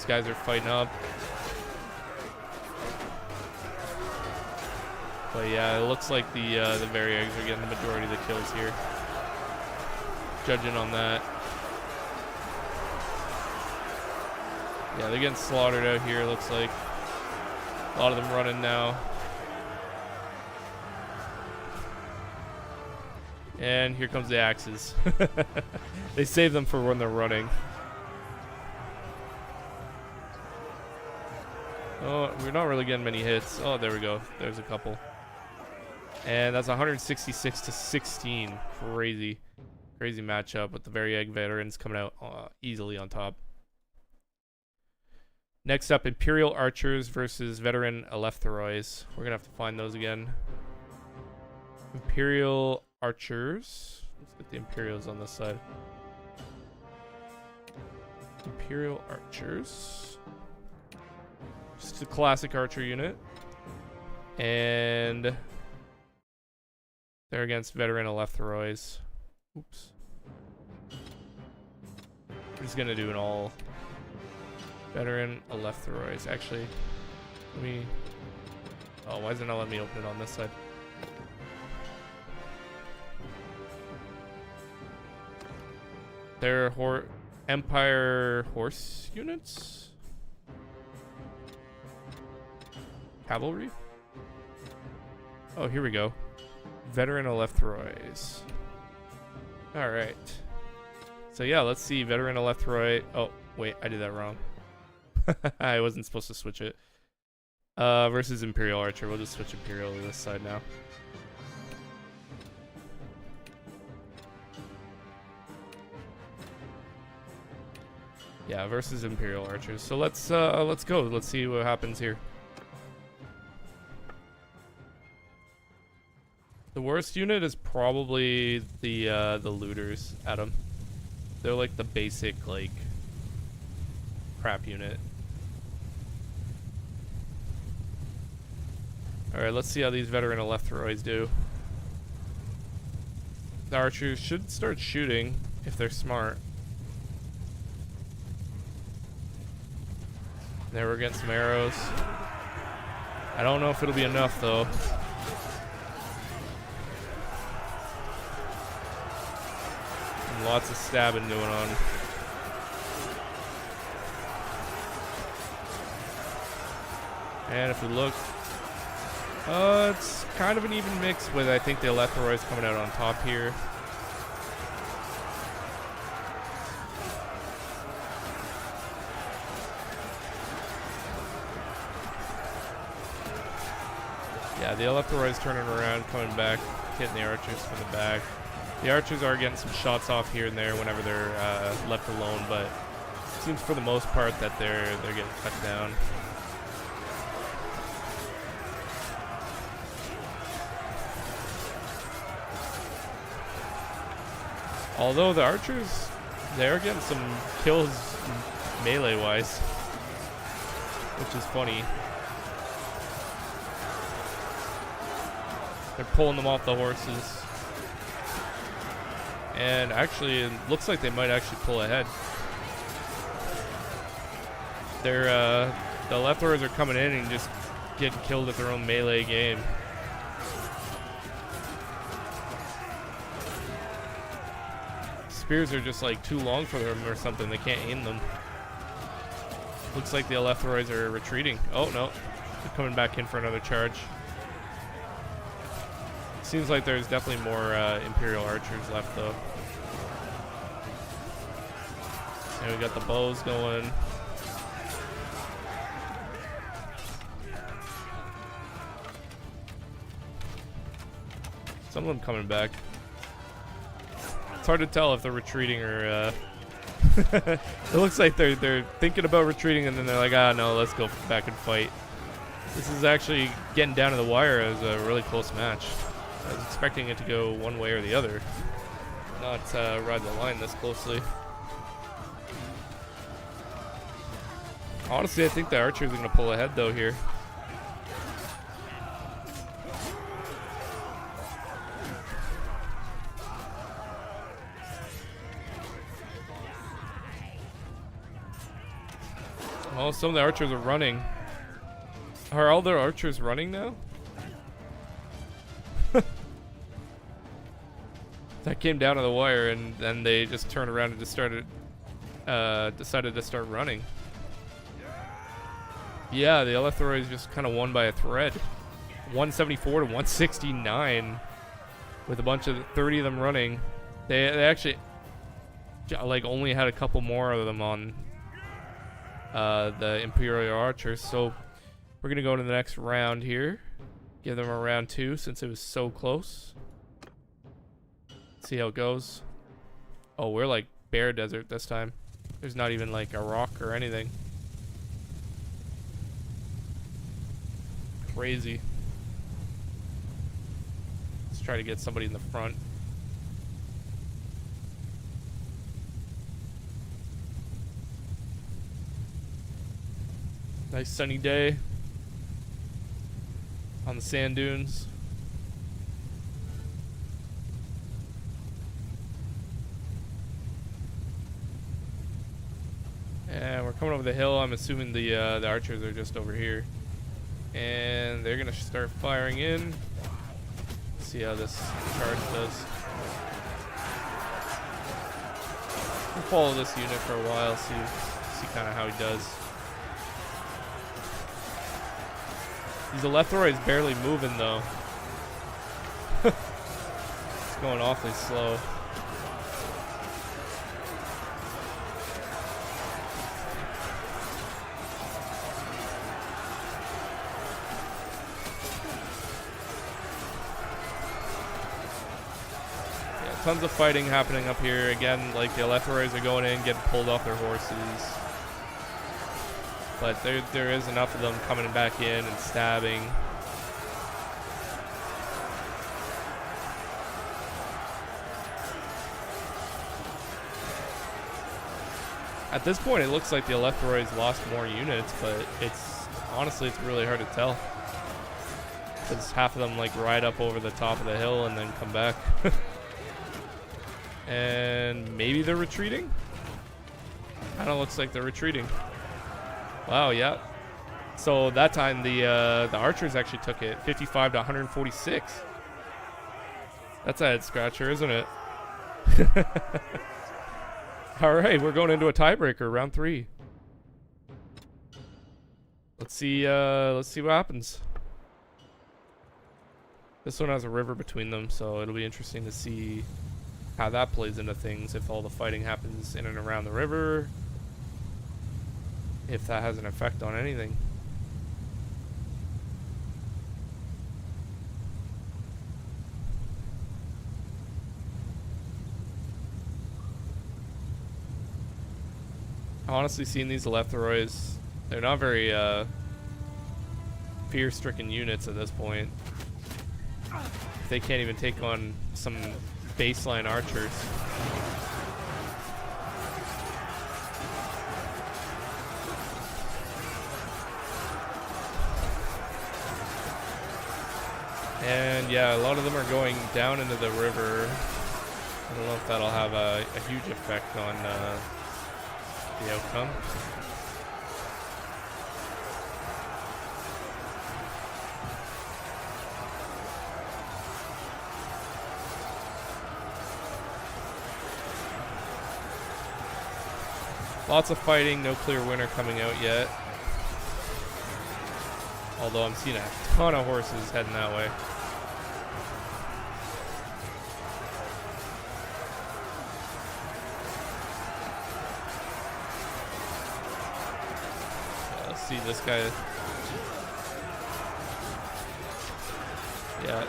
These guys are fighting up. But yeah, it looks like the very eggs are getting the majority of the kills here. Judging on that. Yeah, they're getting slaughtered out here, looks like. A lot of them running now. And here comes the axes. They save them for when they're running. Oh, we're not really getting many hits. Oh, there we go. There's a couple. And that's 166 to 16. Crazy. Crazy matchup with the very egg veterans coming out easily on top. Next up, Imperial Archers versus veteran Eleftherois. We're going to have to find those again. Imperial Archers. Let's get the Imperials on this side. Imperial Archers. Just a classic archer unit. And they're against veteran Eleftherois. Oops. We're just going to do an all veteran Eleftherois. Actually, let me... Oh, why is it not letting me open it on this side? They're Empire horse units? Cavalry? Oh, here we go. Veteran Eleftherois. Alright. So yeah, let's see veteran Eleftherois. Oh, wait, I did that wrong. I wasn't supposed to switch it. Versus Imperial Archer. We'll just switch Imperial to this side now. Yeah, versus Imperial Archers. So let's go. Let's see what happens here. The worst unit is probably the looters, Adam. They're like the basic like crap unit. Alright, let's see how these veteran Eleftherois do. The archers should start shooting if they're smart. There, we're getting some arrows. I don't know if it'll be enough though. And lots of stabbing going on. And if we look, it's kind of an even mix with, I think, the Eleftherois coming out on top here. Yeah, the Eleftherois turning around, coming back, hitting the archers from the back. The archers are getting some shots off here and there whenever they're left alone, but it seems for the most part that they're getting cut down. Although the archers, they're getting some kills melee-wise, which is funny. They're pulling them off the horses. And actually, it looks like they might actually pull ahead. They're, the Eleftherois are coming in and just getting killed at their own melee game. Spears are just like too long for them or something. They can't aim them. Looks like the Eleftherois are retreating. Oh no, they're coming back in for another charge. Seems like there's definitely more Imperial archers left though. And we got the bows going. Some of them coming back. It's hard to tell if they're retreating or it looks like they're thinking about retreating and then they're like, ah no, let's go back and fight. This is actually getting down to the wire as a really close match. I was expecting it to go one way or the other, not ride the line this closely. Honestly, I think the archers are going to pull ahead though here. Oh, some of the archers are running. Are all their archers running now? That came down to the wire, and then they just turned around and just started, decided to start running. Yeah, the Elethoroids just kind of won by a thread. 174 to 169, with a bunch of 30 of them running. They actually like only had a couple more of them on the Imperial archers. So we're gonna go to the next round here. Give them a round 2 since it was so close. See how it goes. Oh, we're like bare desert this time. There's not even like a rock or anything. Crazy. Let's try to get somebody in the front. Nice sunny day on the sand dunes. And we're coming over the hill. I'm assuming the archers are just over here. And they're gonna start firing in. See how this charge does. We'll follow this unit for a while, see kind of how he does. These Elethoroids barely moving though. It's going awfully slow. Tons of fighting happening up here. Again, like the Elethoroids are going in, getting pulled off their horses. But there is enough of them coming back in and stabbing. At this point, it looks like the Elethoroids lost more units, but honestly, it's really hard to tell. Because half of them like ride up over the top of the hill and then come back. And maybe they're retreating? Kind of looks like they're retreating. Wow, yeah. So that time the archers actually took it, 55 to 146. That's a head scratcher, isn't it? All right, we're going into a tiebreaker, round 3. Let's see what happens. This one has a river between them, so it'll be interesting to see how that plays into things, if all the fighting happens in and around the river, if that has an effect on anything. Honestly, seeing these Elethoroids, they're not very fear-stricken units at this point. They can't even take on some baseline archers. And yeah, a lot of them are going down into the river. I don't know if that'll have a huge effect on the outcome. Lots of fighting, no clear winner coming out yet. Although I'm seeing a ton of horses heading that way. Let's see this guy. Yeah.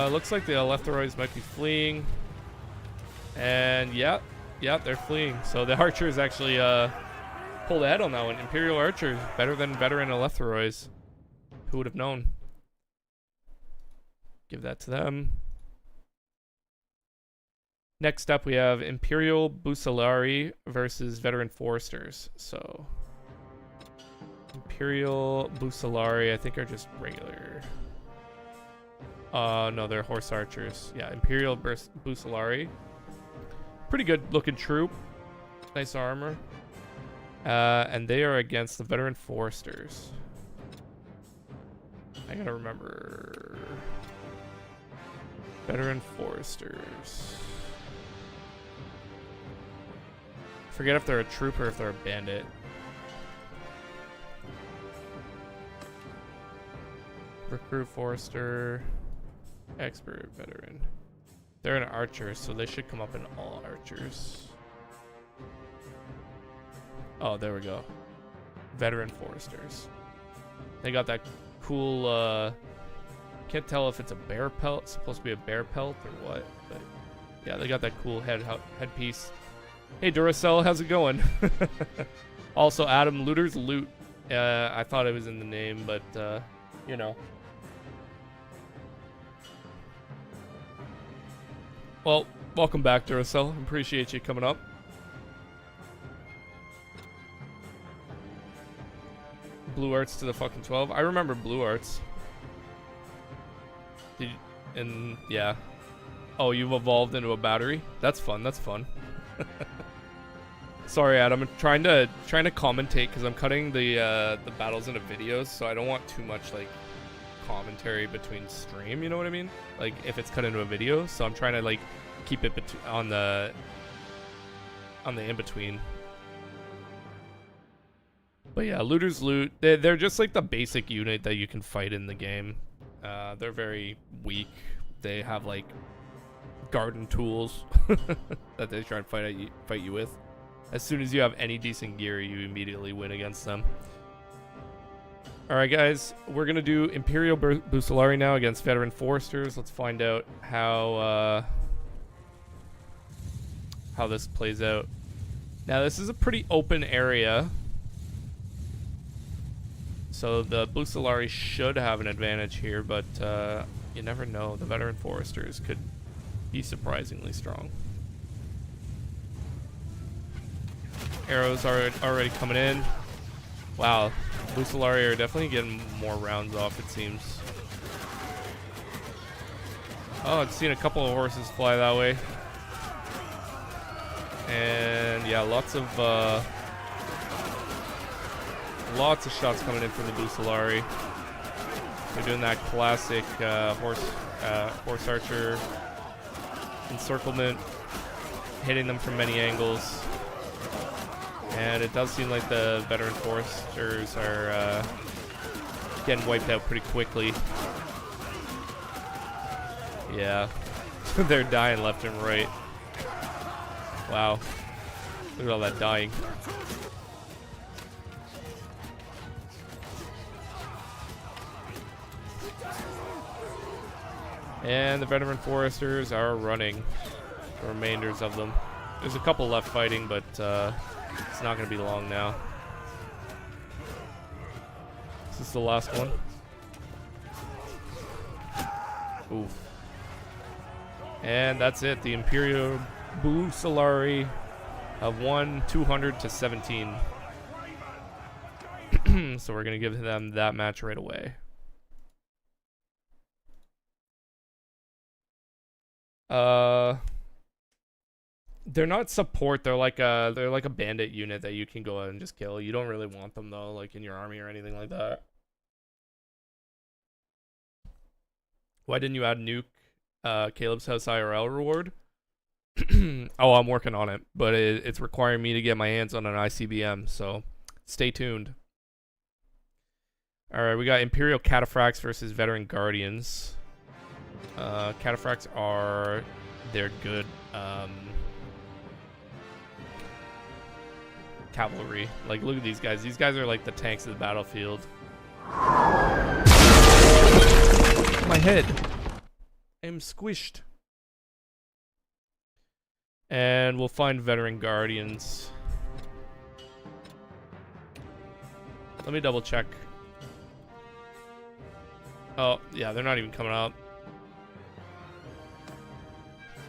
Looks like the Elethoroids might be fleeing. And yeah, they're fleeing. So the archers actually pulled ahead on that one. Imperial archers, better than veteran Elethoroids. Who would have known? Give that to them. Next up, we have Imperial Bucellari versus veteran Foresters. So Imperial Bucellari, I think, are just regular. No, they're horse archers. Yeah, Imperial Bucellari. Pretty good looking troop. Nice armor. And they are against the veteran foresters. I gotta remember. Veteran foresters. Forget if they're a trooper or if they're a bandit. Recruit forester. Expert veteran. They're an archer, so they should come up in all archers. Oh, there we go. Veteran foresters. They got that cool, can't tell if it's a bear pelt. It's supposed to be a bear pelt or what. But yeah, they got that cool headpiece. Hey, Duracell, how's it going? Also, Adam, Looter's Loot. I thought it was in the name, but, you know. Well, welcome back, Duracell. Appreciate you coming up. Blue Arts to the fucking 12. I remember Blue Arts. And yeah. Oh, you've evolved into a battery? That's fun. That's fun. Sorry, Adam. I'm trying to commentate because I'm cutting the battles into videos, so I don't want too much like commentary between stream. You know what I mean? Like if it's cut into a video, so I'm trying to like keep it on the in between. But yeah, Looter's Loot. They're just like the basic unit that you can fight in the game. They're very weak. They have like garden tools that they try and fight you with. As soon as you have any decent gear, you immediately win against them. Alright guys, we're gonna do Imperial Bucellari now against Veteran Foresters. Let's find out how this plays out. Now this is a pretty open area, so the Bucellari should have an advantage here, but you never know. The Veteran Foresters could be surprisingly strong. Arrows are already coming in. Wow, Bucellari are definitely getting more rounds off, it seems. Oh, I've seen a couple of horses fly that way. And yeah, lots of shots coming in from the Bucellari. They're doing that classic horse archer encirclement, hitting them from many angles. And it does seem like the Veteran Foresters are getting wiped out pretty quickly. Yeah, they're dying left and right. Wow, look at all that dying. And the Veteran Foresters are running, the remainders of them. There's a couple left fighting, but it's not going to be long now. This is the last one. Oof. And that's it. The Imperial Bucellari have won 200 to 17. So we're going to give them that match right away. They're not support. They're like a bandit unit that you can go out and just kill. You don't really want them though, like in your army or anything like that. Why didn't you add nuke Caleb's House IRL reward? Oh, I'm working on it, but it's requiring me to get my hands on an ICBM, so stay tuned. All right, we got Imperial Cataphracts versus Veteran Guardians. Cataphracts they're good cavalry. Like, look at these guys. These guys are like the tanks of the battlefield. My head. I'm squished. And we'll find Veteran Guardians. Let me double check. Oh, yeah, they're not even coming up.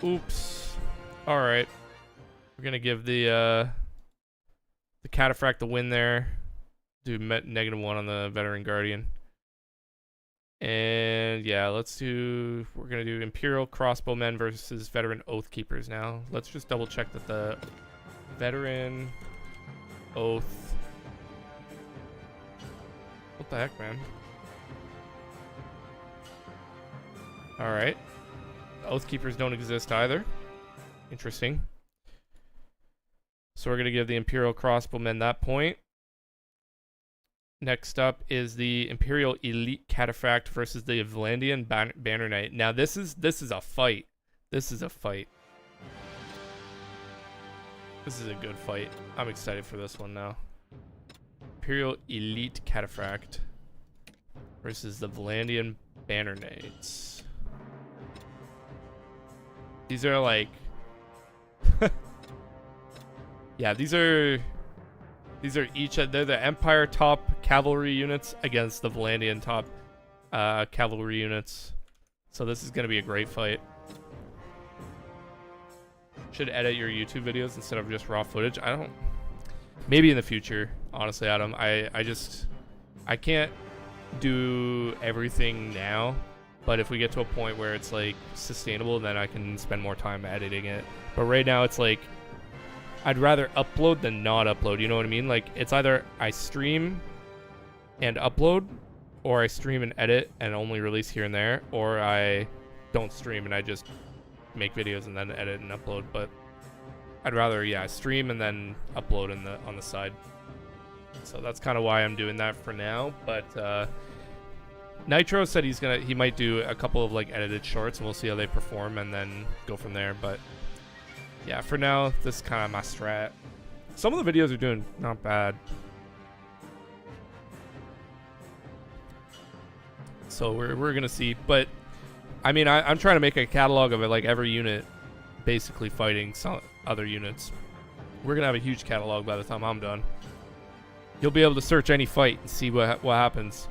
Oops. Alright. We're gonna give the Cataphract the win there. Do -1 on the Veteran Guardian. And yeah, we're gonna do Imperial Crossbowmen versus Veteran Oathkeepers now. Let's just double check that the Veteran. Oath. What the heck, man? Alright. Oath Keepers don't exist either. Interesting. So we're going to give the Imperial Crossbowmen that point. Next up is the Imperial Elite Cataphract versus the Vlandian Banner Knight. Now this is a fight. This is a fight. This is a good fight. I'm excited for this one now. Imperial Elite Cataphract versus the Vlandian Banner Knights. These are like... yeah, these are each... They're the Empire top cavalry units against the Vlandian top cavalry units. So this is going to be a great fight. Should edit your YouTube videos instead of just raw footage. I don't... Maybe in the future, honestly, Adam. I can't do everything now. But if we get to a point where it's like sustainable, then I can spend more time editing it. But right now it's like, I'd rather upload than not upload. You know what I mean? Like, it's either I stream and upload, or I stream and edit and only release here and there, or I don't stream and I just make videos and then edit and upload. But I'd rather, yeah, stream and then upload on the side. So that's kind of why I'm doing that for now. But Nitro said he might do a couple of like edited shorts, and we'll see how they perform and then go from there. But yeah, for now, this is kind of my strat. Some of the videos are doing not bad. So we're gonna see. But I mean, I'm trying to make a catalog of it, like every unit basically fighting some other units. We're gonna have a huge catalog by the time I'm done. You'll be able to search any fight and see what happens.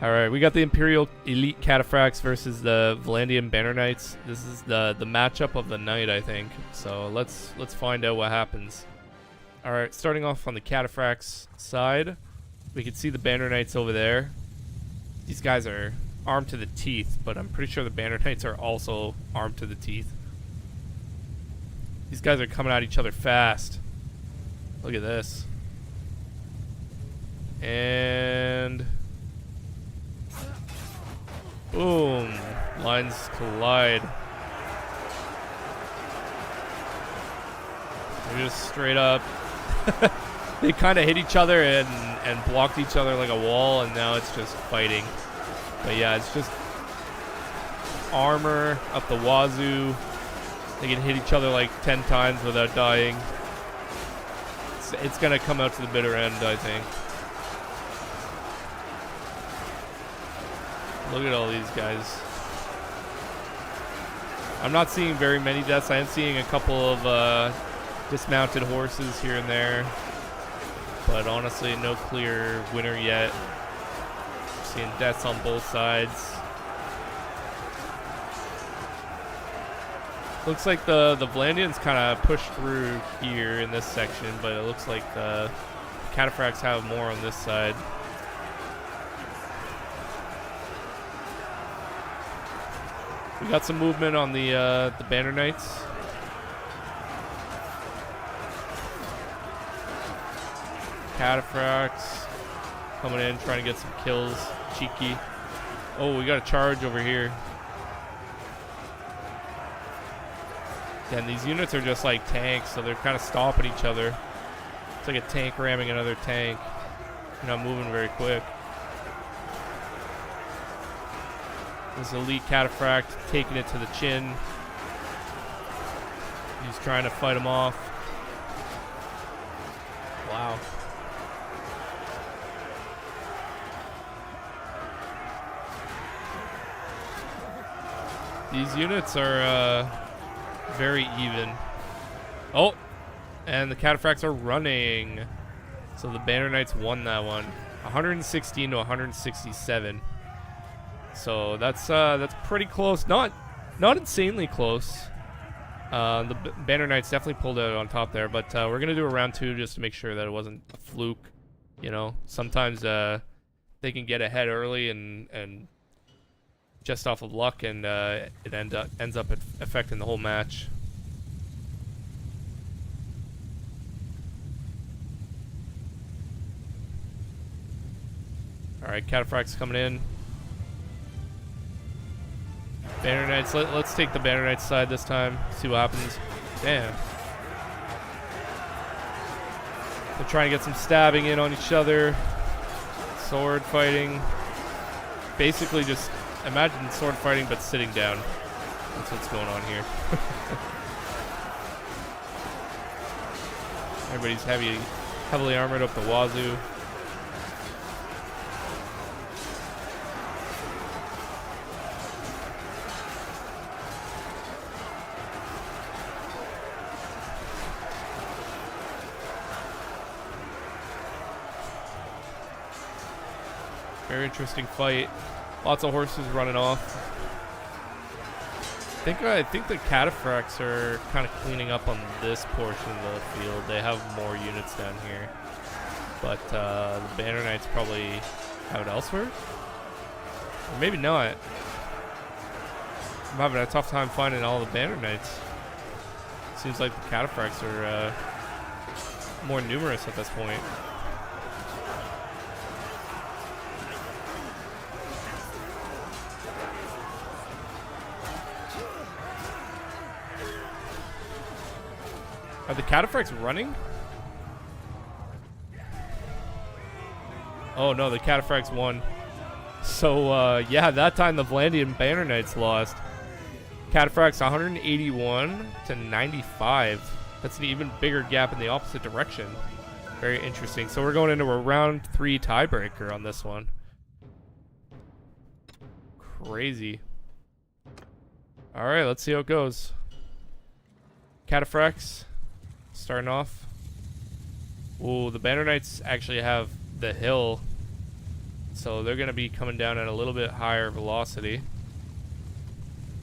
Alright, we got the Imperial Elite Cataphracts versus the Vlandian Banner Knights. This is the matchup of the night, I think. So let's find out what happens. Alright, starting off on the Cataphracts side, we can see the Banner Knights over there. These guys are armed to the teeth, but I'm pretty sure the Banner Knights are also armed to the teeth. These guys are coming at each other fast. Look at this. And... boom. Lines collide. They're just straight up. They kind of hit each other and blocked each other like a wall, and now it's just fighting. But yeah, it's just armor up the wazoo. They can hit each other like 10 times without dying. It's going to come out to the bitter end, I think. Look at all these guys. I'm not seeing very many deaths. I am seeing a couple of dismounted horses here and there. But honestly, no clear winner yet. Seeing deaths on both sides. Looks like the Vlandians kind of pushed through here in this section, but it looks like the Cataphracts have more on this side. We got some movement on the Banner Knights. Cataphracts coming in, trying to get some kills. Cheeky. Oh, we got a charge over here. Yeah, and these units are just like tanks, so they're kind of stopping each other. It's like a tank ramming another tank. You're not moving very quick. This elite Cataphract taking it to the chin. He's trying to fight him off. Wow. These units are very even. Oh! And the Cataphracts are running. So the Banner Knights won that one. 116 to 167. So that's pretty close. Not insanely close. The Banner Knights definitely pulled out on top there, but we're gonna do a round 2 just to make sure that it wasn't a fluke. You know, sometimes they can get ahead early and just off of luck, and it ends up affecting the whole match. Alright, Cataphracts coming in. Banner Knights, let's take the Banner Knights side this time. See what happens. Damn. They're trying to get some stabbing in on each other. Sword fighting. Basically just imagine sword fighting but sitting down. That's what's going on here. Everybody's heavily armored up the wazoo. Very interesting fight. Lots of horses running off. I think the Cataphracts are kind of cleaning up on this portion of the field. They have more units down here. But the Banner Knights probably have it elsewhere? Or maybe not. I'm having a tough time finding all the Banner Knights. Seems like the Cataphracts are more numerous at this point. Are the Cataphracts running? Oh no, the Cataphracts won. So yeah, that time the Vlandian Banner Knights lost. Cataphracts 181 to 95. That's an even bigger gap in the opposite direction. Very interesting. So we're going into a round 3 tiebreaker on this one. Crazy. Alright, let's see how it goes. Cataphracts starting off. Ooh, the Banner Knights actually have the hill, so they're going to be coming down at a little bit higher velocity.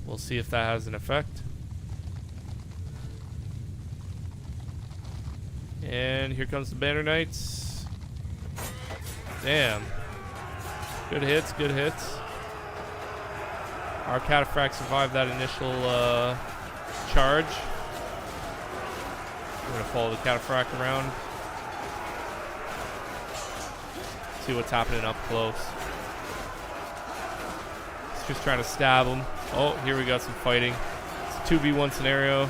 We'll see if that has an effect. And here comes the Banner Knights. Damn. Good hits, good hits. Our Cataphracts survived that initial charge. We're going to follow the Cataphract around. See what's happening up close. It's just trying to stab him. Oh, here we got some fighting. It's a 2v1 scenario.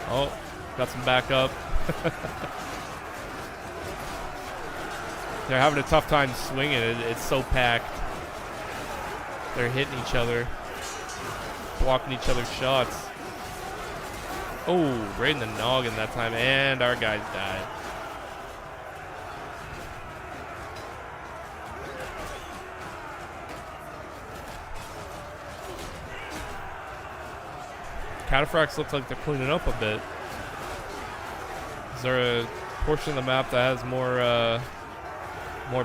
Oh, got some backup. They're having a tough time swinging it. It's so packed. They're hitting each other. Blocking each other's shots. Oh, right in the noggin that time, and our guys died. Cataphracts look like they're cleaning up a bit. Is there a portion of the map that has more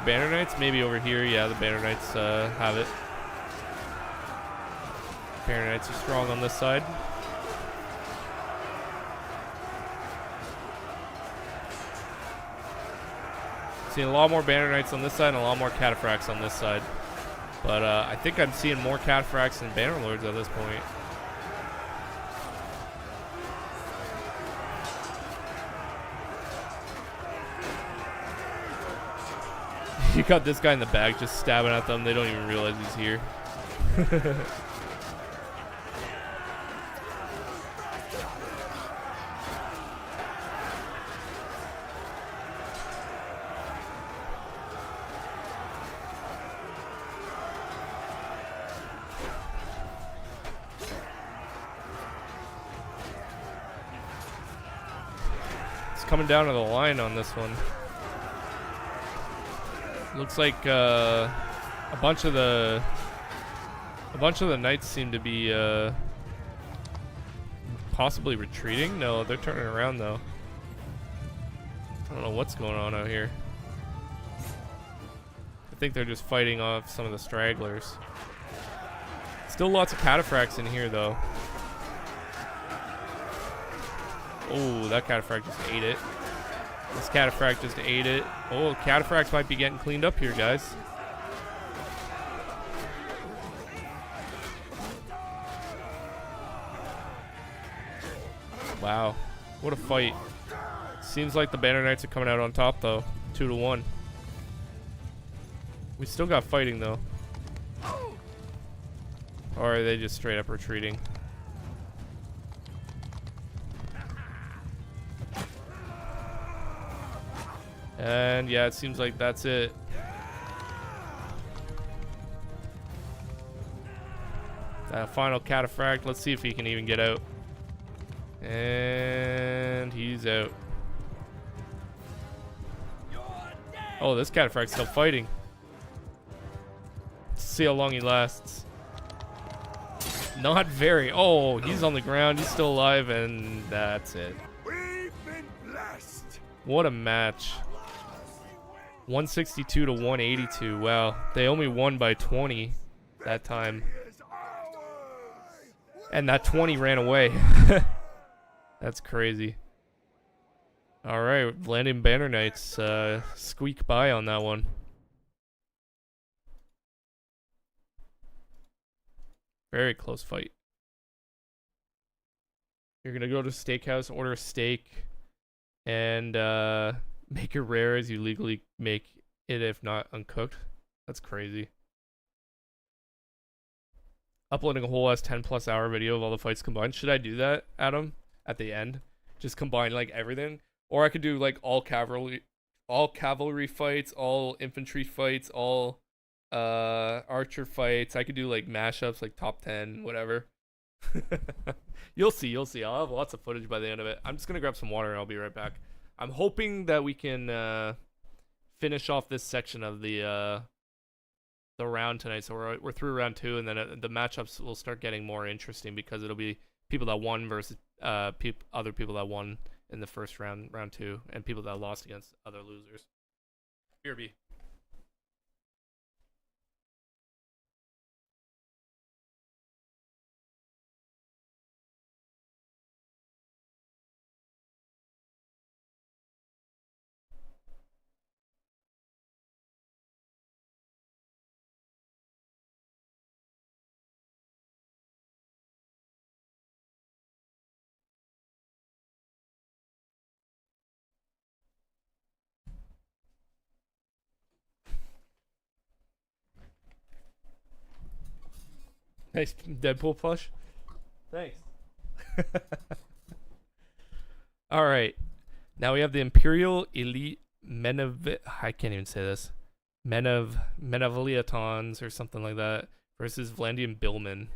Banner Knights? Maybe over here. Yeah, the Banner Knights have it. Banner Knights are strong on this side. Seeing a lot more Banner Knights on this side and a lot more Cataphracts on this side. But I think I'm seeing more Cataphracts than Bannerlords at this point. You got this guy in the back just stabbing at them. They don't even realize he's here. Coming down to the line on this one. Looks like a bunch of the knights seem to be possibly retreating. No, they're turning around though. I don't know what's going on out here. I think they're just fighting off some of the stragglers. Still lots of Cataphracts in here though. Oh, that Cataphract just ate it. This Cataphract just ate it. Oh, Cataphracts might be getting cleaned up here, guys. Wow. What a fight. Seems like the Banner Knights are coming out on top, though. 2-1. We still got fighting though. Or are they just straight up retreating? And yeah, it seems like that's it. Final cataphract. Let's see if he can even get out. And he's out. Oh, this cataphract's still fighting. Let's see how long he lasts. Not very. Oh, he's on the ground. He's still alive, and that's it. We've been blessed. What a match. 162 to 182. Wow. They only won by 20 that time. And that 20 ran away. That's crazy. Alright, landing Banner Knights. Squeak by on that one. Very close fight. You're gonna go to steakhouse, order a steak, and make it rare as you legally make it, if not uncooked. That's crazy. Uploading a whole 10+ hour video of all the fights combined. Should I do that, Adam? At the end, just combine like everything, or I could do like all cavalry fights, all infantry fights, all archer fights. I could do like mashups, like top 10, whatever. You'll see. I'll have lots of footage by the end of it. I'm just gonna grab some water and I'll be right back. I'm hoping that we can finish off this section of the round tonight. So we're through round 2, and then the matchups will start getting more interesting because it'll be people that won versus other people that won in the first round 2, and people that lost against other losers. BRB. Nice Deadpool plush. Thanks. All right. Now we have the Imperial Elite I can't even say this. Menaviliatons or something like that versus Vlandian Billman.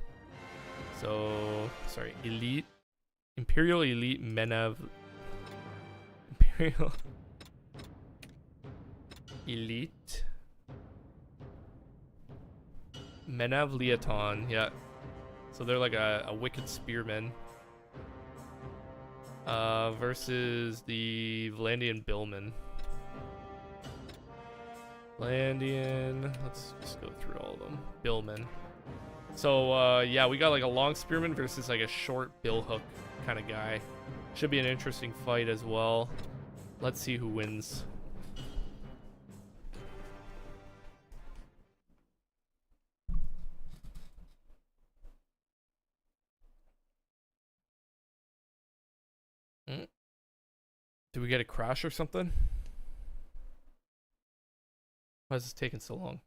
So, sorry, Imperial Elite Imperial Elite Menavliaton, yeah. So they're like a wicked spearman. Versus the Vlandian Billman. Vlandian, let's just go through all of them. Billman. So yeah, we got like a long spearman versus like a short billhook kind of guy. Should be an interesting fight as well. Let's see who wins. Did we get a crash or something? Why is this taking so long?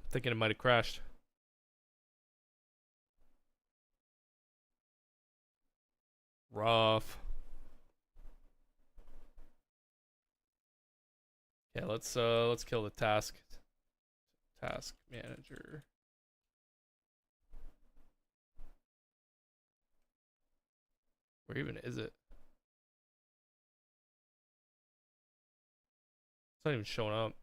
Thinking it might have crashed. Rough. Yeah, let's kill the task manager. Where even is it? It's not even showing up.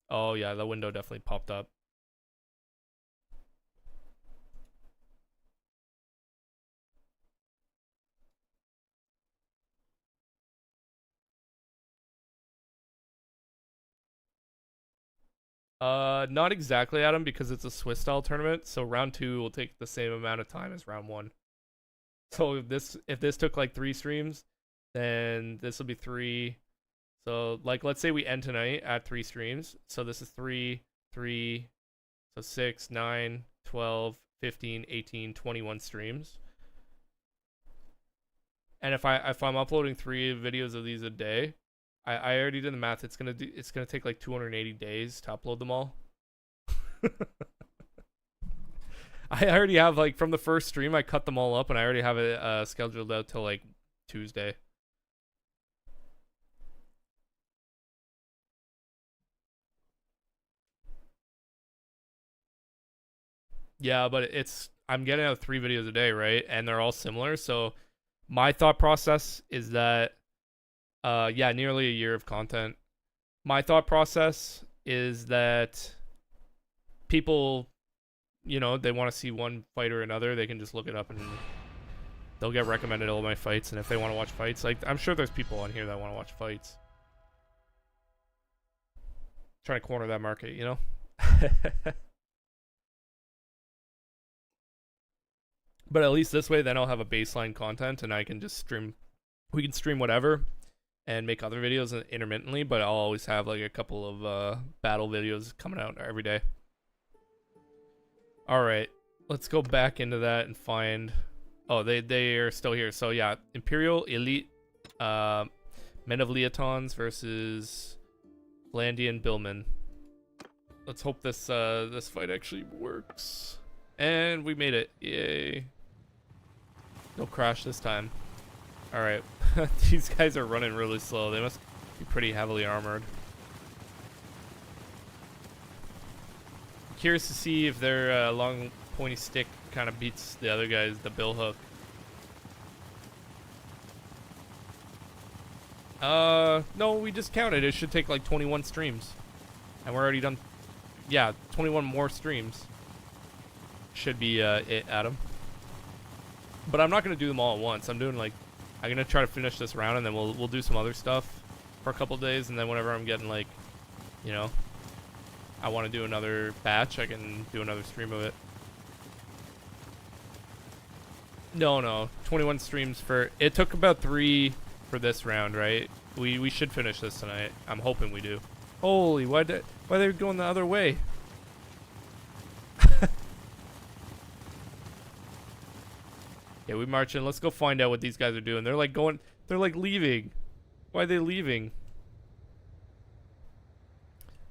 Oh yeah, the window definitely popped up. Not exactly, Adam, because it's a Swiss style tournament. So round 2 will take the same amount of time as round 1. So if this took like 3 streams, then this will be 3. So like let's say we end tonight at 3 streams. So this is 3, so 6, 9, 12, 15, 18, 21 streams. And if I'm uploading 3 videos of these a day, I already did the math. It's gonna take like 280 days to upload them all. I already have, like, from the first stream I cut them all up, and I already have it scheduled out till like Tuesday. Yeah, but I'm getting out 3 videos a day, right? And they're all similar. So my thought process is that yeah, nearly a year of content. My thought process is that people, you know, they want to see one fight or another, they can just look it up and they'll get recommended all my fights. And if they want to watch fights, like, I'm sure there's people on here that want to watch fights. Trying to corner that market, you know? But at least this way, then I'll have a baseline content and I can just stream. We can stream whatever and make other videos intermittently, but I'll always have like a couple of battle videos coming out every day. Alright, let's go back into that and find... Oh, they are still here. So yeah, Imperial Elite Men of Leotons versus Landian Billman. Let's hope this this fight actually works. And we made it. Yay. No crash this time. Alright. These guys are running really slow. They must be pretty heavily armored. I'm curious to see if their long pointy stick kind of beats the other guys, the bill hook. No, we just counted. It should take like 21 streams. And we're already done. Yeah, 21 more streams. Should be it, Adam. But I'm not gonna do them all at once. I'm gonna try to finish this round, and then we'll do some other stuff for a couple days, and then whenever I'm getting, like, you know, I want to do another batch, I can do another stream of it. No, 21 streams for... It took about 3 for this round, right? We should finish this tonight. I'm hoping we do. Holy, why they going the other way? Yeah, we march in. Let's go find out what these guys are doing. They're like leaving. Why are they leaving?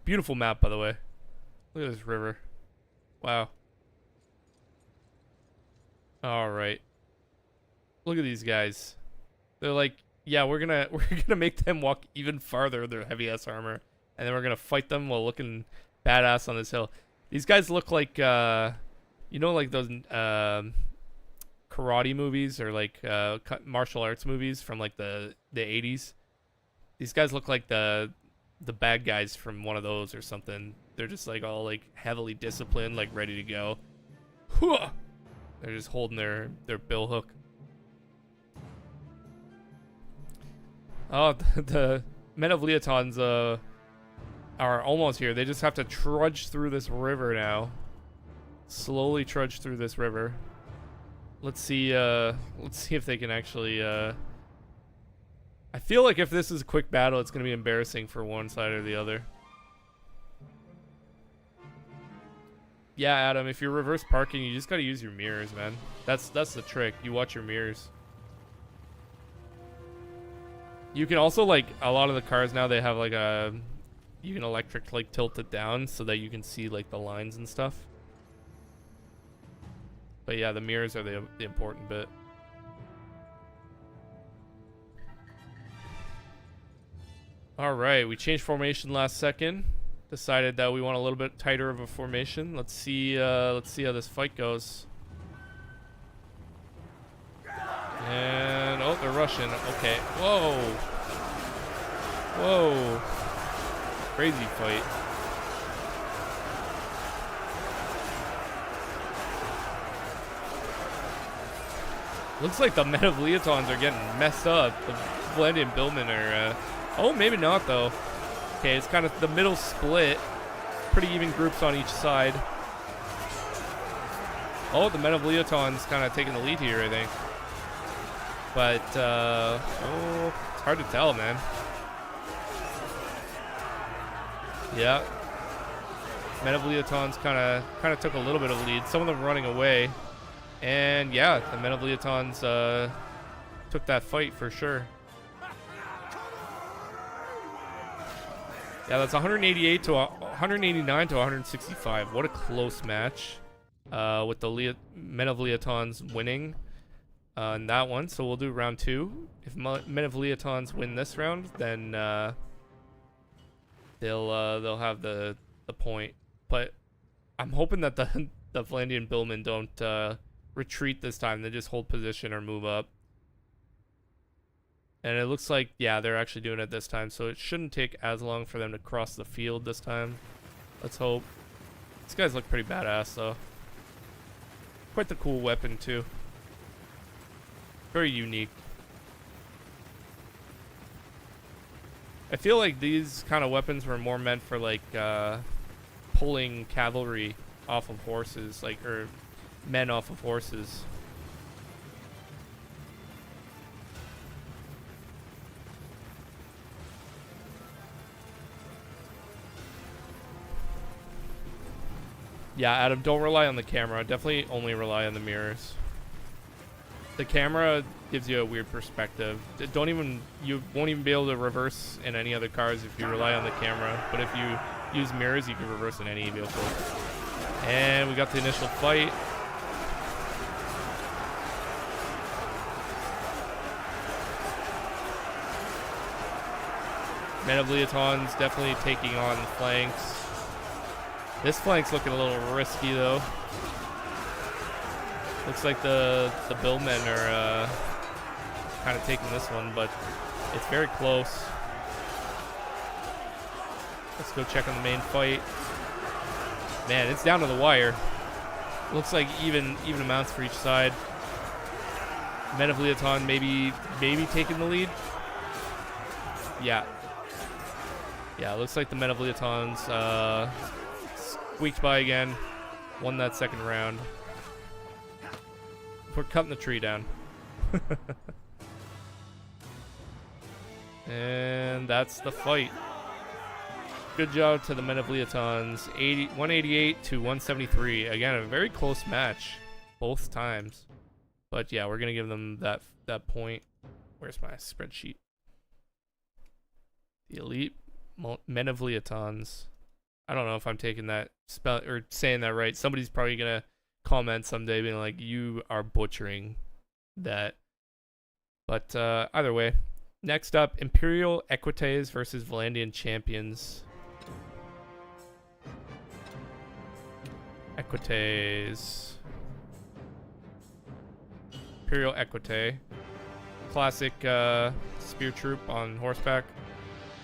Beautiful map, by the way. Look at this river. Wow. Alright. Look at these guys. They're like, yeah, we're gonna make them walk even farther with their heavy ass armor. And then we're gonna fight them while looking badass on this hill. These guys look like you know, like those karate movies or like martial arts movies from like the 80s. These guys look like the bad guys from one of those or something. They're just like all like heavily disciplined, like ready to go. They're just holding their bill hook. Oh, the Men of Leotons are almost here. They just have to trudge through this river now. Slowly trudge through this river. Let's see if they can actually I feel like if this is a quick battle, it's gonna be embarrassing for one side or the other. Yeah, Adam, if you're reverse parking, you just gotta use your mirrors, man. That's the trick. You watch your mirrors. You can also, like, a lot of the cars now, they have like you can electric like tilt it down so that you can see like the lines and stuff. But yeah, the mirrors are the important bit. All right, we changed formation last second. Decided that we want a little bit tighter of a formation. Let's see how this fight goes. And oh, they're rushing. Okay. Whoa. Whoa. Crazy fight. Looks like the Men of Leotons are getting messed up. The Landian Billmen are oh, maybe not though. Okay, it's kind of the middle split. Pretty even groups on each side. Oh, the Men of Leotons kind of taking the lead here, I think. But oh, it's hard to tell, man. Yeah. Men of Leotons kind of took a little bit of lead. Some of them running away. And yeah, the Men of Leotons took that fight for sure. Yeah, that's 188 to 189 to 165. What a close match. With the Men of Leotons winning in that one. So we'll do round 2. If Men of Leotons win this round, then they'll have the point. But I'm hoping that the Vlandian Billmen don't retreat this time. They just hold position or move up. And it looks like, yeah, they're actually doing it this time. So it shouldn't take as long for them to cross the field this time. Let's hope. These guys look pretty badass, though. Quite the cool weapon, too. Very unique. I feel like these kind of weapons were more meant for, like, pulling cavalry off of horses, like, or men off of horses. Yeah, Adam, don't rely on the camera. Definitely only rely on the mirrors. The camera gives you a weird perspective. You won't even be able to reverse in any other cars if you rely on the camera. But if you use mirrors, you can reverse in any vehicle. And we got the initial fight. Men of Leotons definitely taking on the flanks. This flank's looking a little risky, though. Looks like the Billmen are kind of taking this one, but it's very close. Let's go check on the main fight. Man, it's down to the wire. Looks like even amounts for each side. Men of Leoton maybe taking the lead. Yeah. Yeah, it looks like the Men of Leotons squeaked by again. Won that second round. We're cutting the tree down. And that's the fight. Good job to the Men of Leotons. 188 to 173. Again, a very close match both times. But yeah, we're gonna give them that point. Where's my spreadsheet? The elite Men of Leotons. I don't know if I'm taking that spell or saying that right. Somebody's probably gonna comment someday being like, you are butchering that. But either way. Next up, Imperial Equites versus Vlandian Champions. Equites. Imperial Equite. Classic spear troop on horseback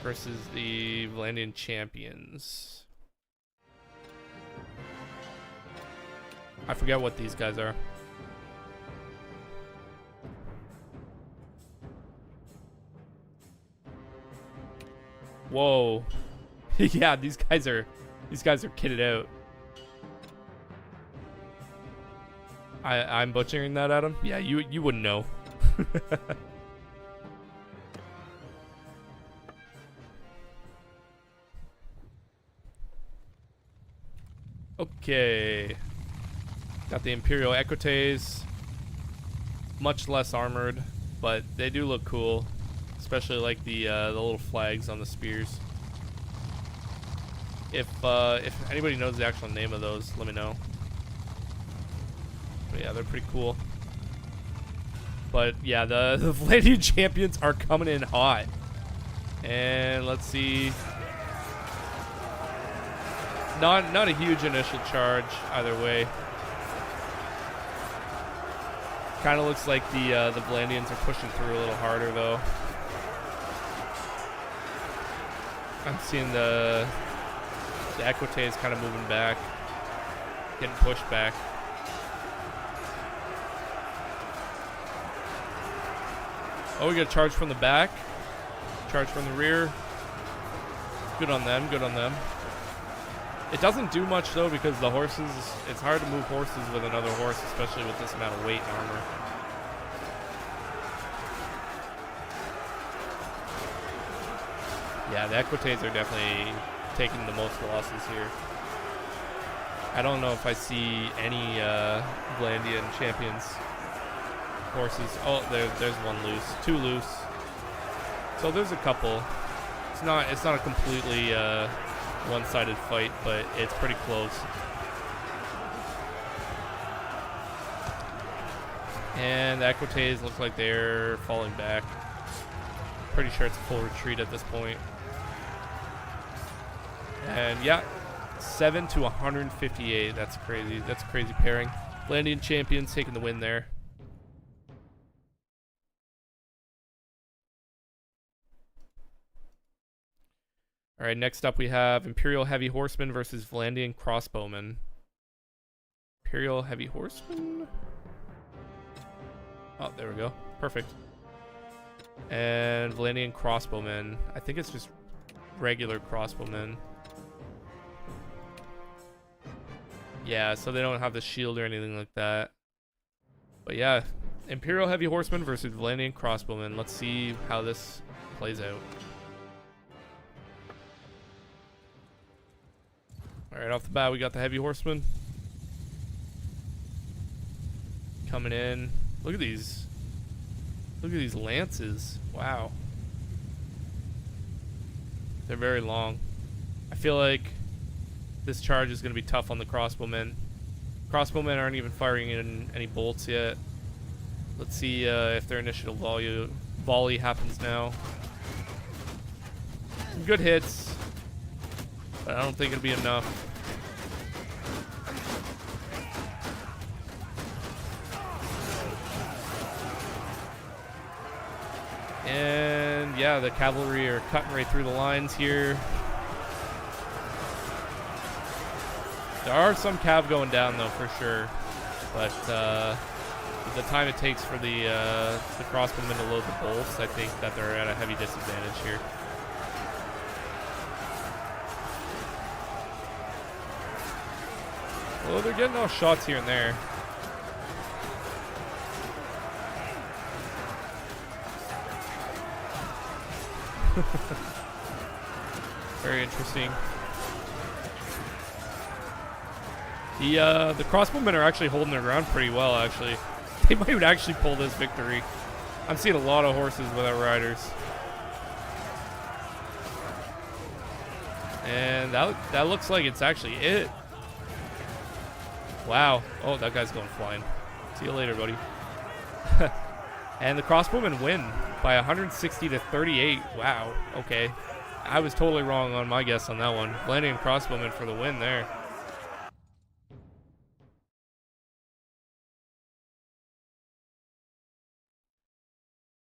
versus the Vlandian Champions. I forget what these guys are. Whoa. Yeah, these guys are kitted out. I'm butchering that, Adam? Yeah, you wouldn't know. Okay. Got the Imperial Equites. Much less armored, but they do look cool. Especially like the little flags on the spears. If anybody knows the actual name of those, let me know. But yeah, they're pretty cool. But yeah, the Vlandian Champions are coming in hot. And let's see. Not a huge initial charge either way. Kind of looks like the Vlandians are pushing through a little harder though. I'm seeing the Equites kind of moving back, getting pushed back. Oh, we got a charge from the back, charge from the rear. Good on them, good on them. It doesn't do much though because the horses, it's hard to move horses with another horse, especially with this amount of weight and armor. Yeah, the Equites are definitely taking the most losses here. I don't know if I see any Vlandian champions horses. Oh, there's one loose. Two loose. So there's a couple. It's not a completely one-sided fight, but it's pretty close. And the Equites look like they're falling back. Pretty sure it's a full retreat at this point. And yeah, 7 to 158. That's crazy. That's a crazy pairing. Vlandian champions taking the win there. All right, next up we have Imperial Heavy Horsemen versus Vlandian Crossbowmen. Imperial Heavy Horsemen? Oh, there we go. Perfect. And Vlandian Crossbowmen. I think it's just regular crossbowmen. Yeah, so they don't have the shield or anything like that. But yeah, Imperial Heavy Horsemen versus Vlandian Crossbowmen. Let's see how this plays out. Alright, off the bat, we got the Heavy Horsemen. Coming in. Look at these. Look at these lances. Wow. They're very long. I feel like this charge is going to be tough on the crossbowmen. Crossbowmen aren't even firing in any bolts yet. Let's see if their initial volley happens now. Some good hits, but I don't think it'll be enough. And yeah, the cavalry are cutting right through the lines here. There are some cav going down though, for sure. But the time it takes for the crossbowmen to load the bolts, I think that they're at a heavy disadvantage here. Well, they're getting all shots here and there. Very interesting. The crossbowmen are actually holding their ground pretty well, actually. They might actually pull this victory. I'm seeing a lot of horses without riders. And that looks like it's actually it. Wow. Oh, that guy's going flying. See you later, buddy. And the crossbowmen win by 160 to 38. Wow. Okay. I was totally wrong on my guess on that one. Vlandian crossbowmen for the win there.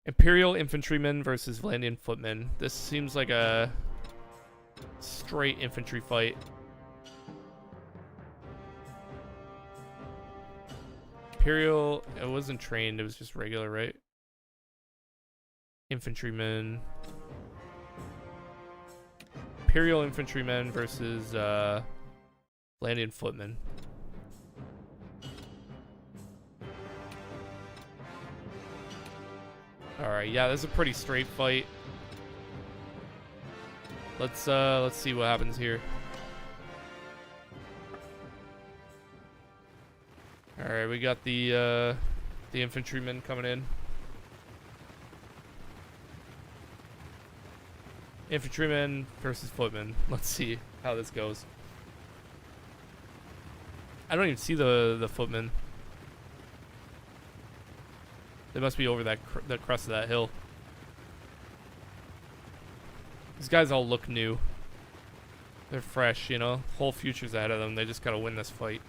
Imperial infantrymen versus Vlandian footmen. This seems like a straight infantry fight. Imperial, it wasn't trained, it was just regular, right? Infantrymen. Imperial infantrymen versus Vlandian footmen. Alright, yeah, this is a pretty straight fight. Let's see what happens here. Alright, we got the infantrymen coming in. Infantrymen versus footmen. Let's see how this goes. I don't even see the footmen. They must be over that the crest of that hill. These guys all look new. They're fresh, you know. Whole future's ahead of them. They just gotta win this fight.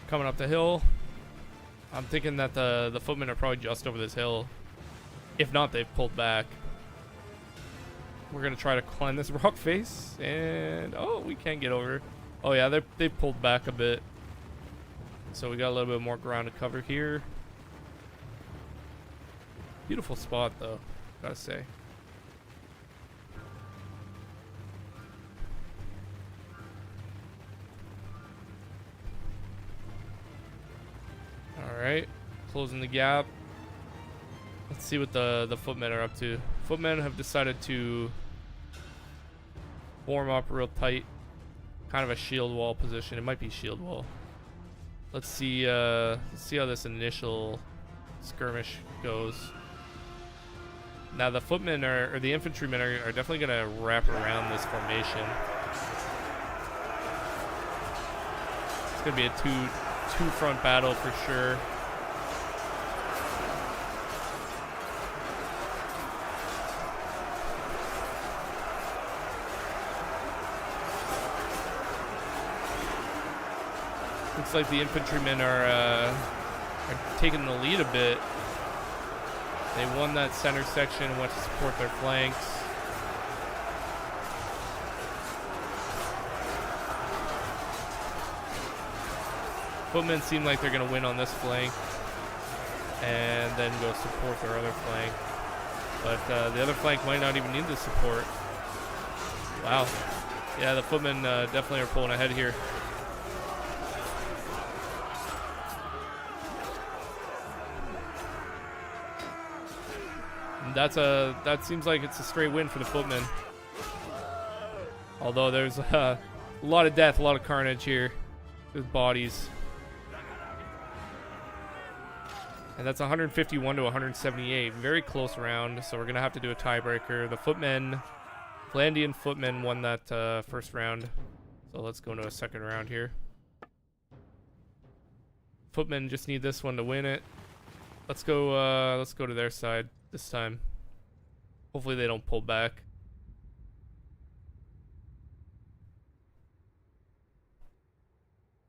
Coming up the hill. I'm thinking that the footmen are probably just over this hill. If not, they've pulled back. We're gonna try to climb this rock face, and oh, we can't get over. Oh yeah, they pulled back a bit, so we got a little bit more ground to cover here. Beautiful spot though, gotta say. All right, closing the gap. Let's Let's see what the footmen are up to. Footmen have decided to form up real tight. Kind of a shield wall position. It might be shield wall. Let's see how this initial skirmish goes. Now the footmen or the infantrymen are definitely gonna wrap around this formation. It's gonna be a two front battle for sure. Looks like the infantrymen are taking the lead a bit. They won that center section and went to support their flanks. Footmen seem like they're going to win on this flank and then go support their other flank. But the other flank might not even need the support. Wow. Yeah, the footmen definitely are pulling ahead here. That seems like it's a straight win for the footmen. Although there's a lot of death, a lot of carnage here with bodies. And that's 151 to 178. Very close round, so we're going to have to do a tiebreaker. The footmen, Vlandian footmen won that first round. So let's go into a second round here. Footmen just need this one to win it. Let's go to their side this time. Hopefully they don't pull back.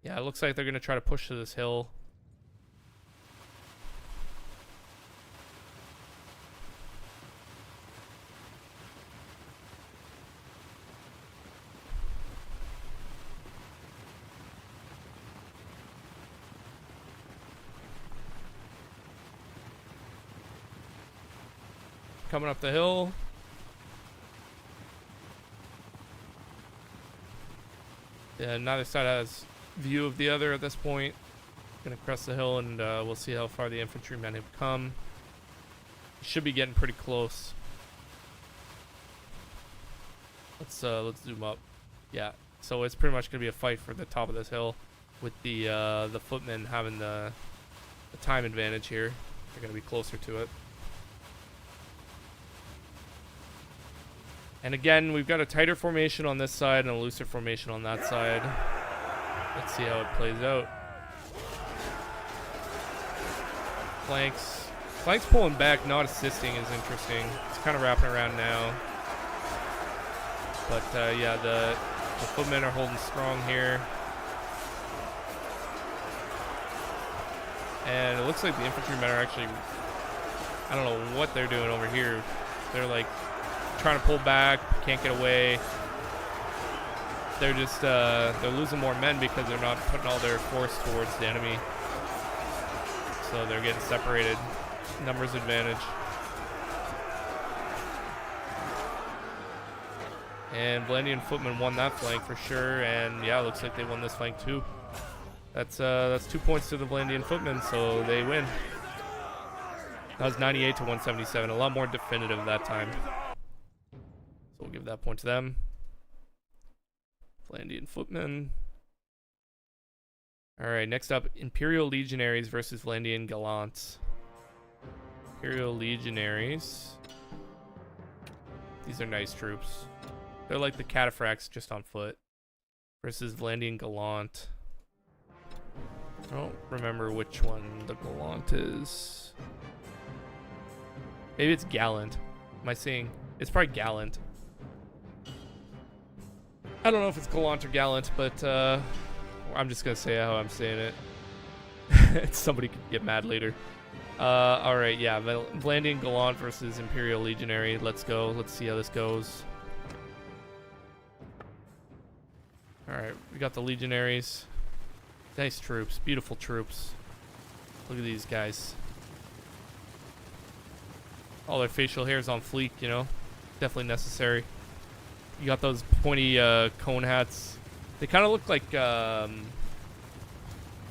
Yeah, it looks like they're gonna try to push to this hill. Coming up the hill. Yeah, neither side has view of the other at this point. Gonna crest the hill and we'll see how far the infantrymen have come. Should be getting pretty close. Let's zoom up. Yeah, so it's pretty much gonna be a fight for the top of this hill, with the footmen having the time advantage here. They're gonna be closer to it. And again, we've got a tighter formation on this side and a looser formation on that side. Let's see how it plays out. Flanks pulling back, not assisting is interesting. It's kind of wrapping around now. But yeah, the footmen are holding strong here. And it looks like the infantrymen are actually, I don't know what they're doing over here. They're like trying to pull back, can't get away. They're just they're losing more men because they're not putting all their force towards the enemy, so they're getting separated. Numbers advantage. And Vlandian footmen won that flank for sure, and yeah, looks like they won this flank too. That's 2 points to the Vlandian footmen, so they win. That was 98 to 177, a lot more definitive that time. So we'll give that point to them. Vlandian footmen. Alright, next up, Imperial Legionaries versus Vlandian Gallants. Imperial Legionaries. These are nice troops. They're like the cataphracts, just on foot. Versus Vlandian Gallant. I don't remember which one the Gallant is. Maybe it's Gallant. Am I saying? It's probably Gallant. I don't know if it's Gallant or Gallant, but I'm just gonna say how I'm saying it. Somebody could get mad later. Alright, yeah, Vlandian Gallant versus Imperial Legionary. Let's go. Let's see how this goes. Alright, we got the Legionaries. Nice troops. Beautiful troops. Look at these guys. All their facial hair is on fleek, you know? Definitely necessary. You got those pointy cone hats. They kind of look like, I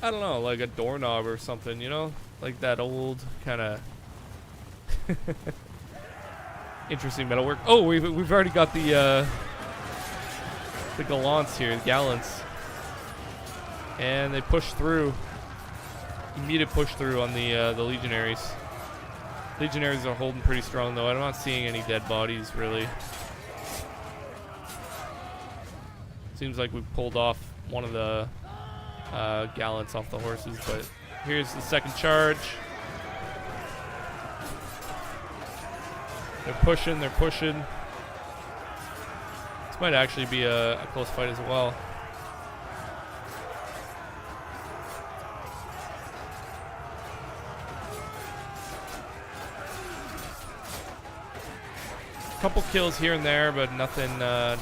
don't know, like a doorknob or something, you know? Like that old kind of Interesting metalwork. Oh, we've already got the gallants here, the gallants, and they push through. Immediate push through on the legionaries. Legionaries are holding pretty strong though. I'm not seeing any dead bodies really. Seems like we've pulled off one of the gallants off the horses, but here's the second charge. They're pushing, they're pushing. This might actually be a close fight as well. Couple kills here and there, but nothing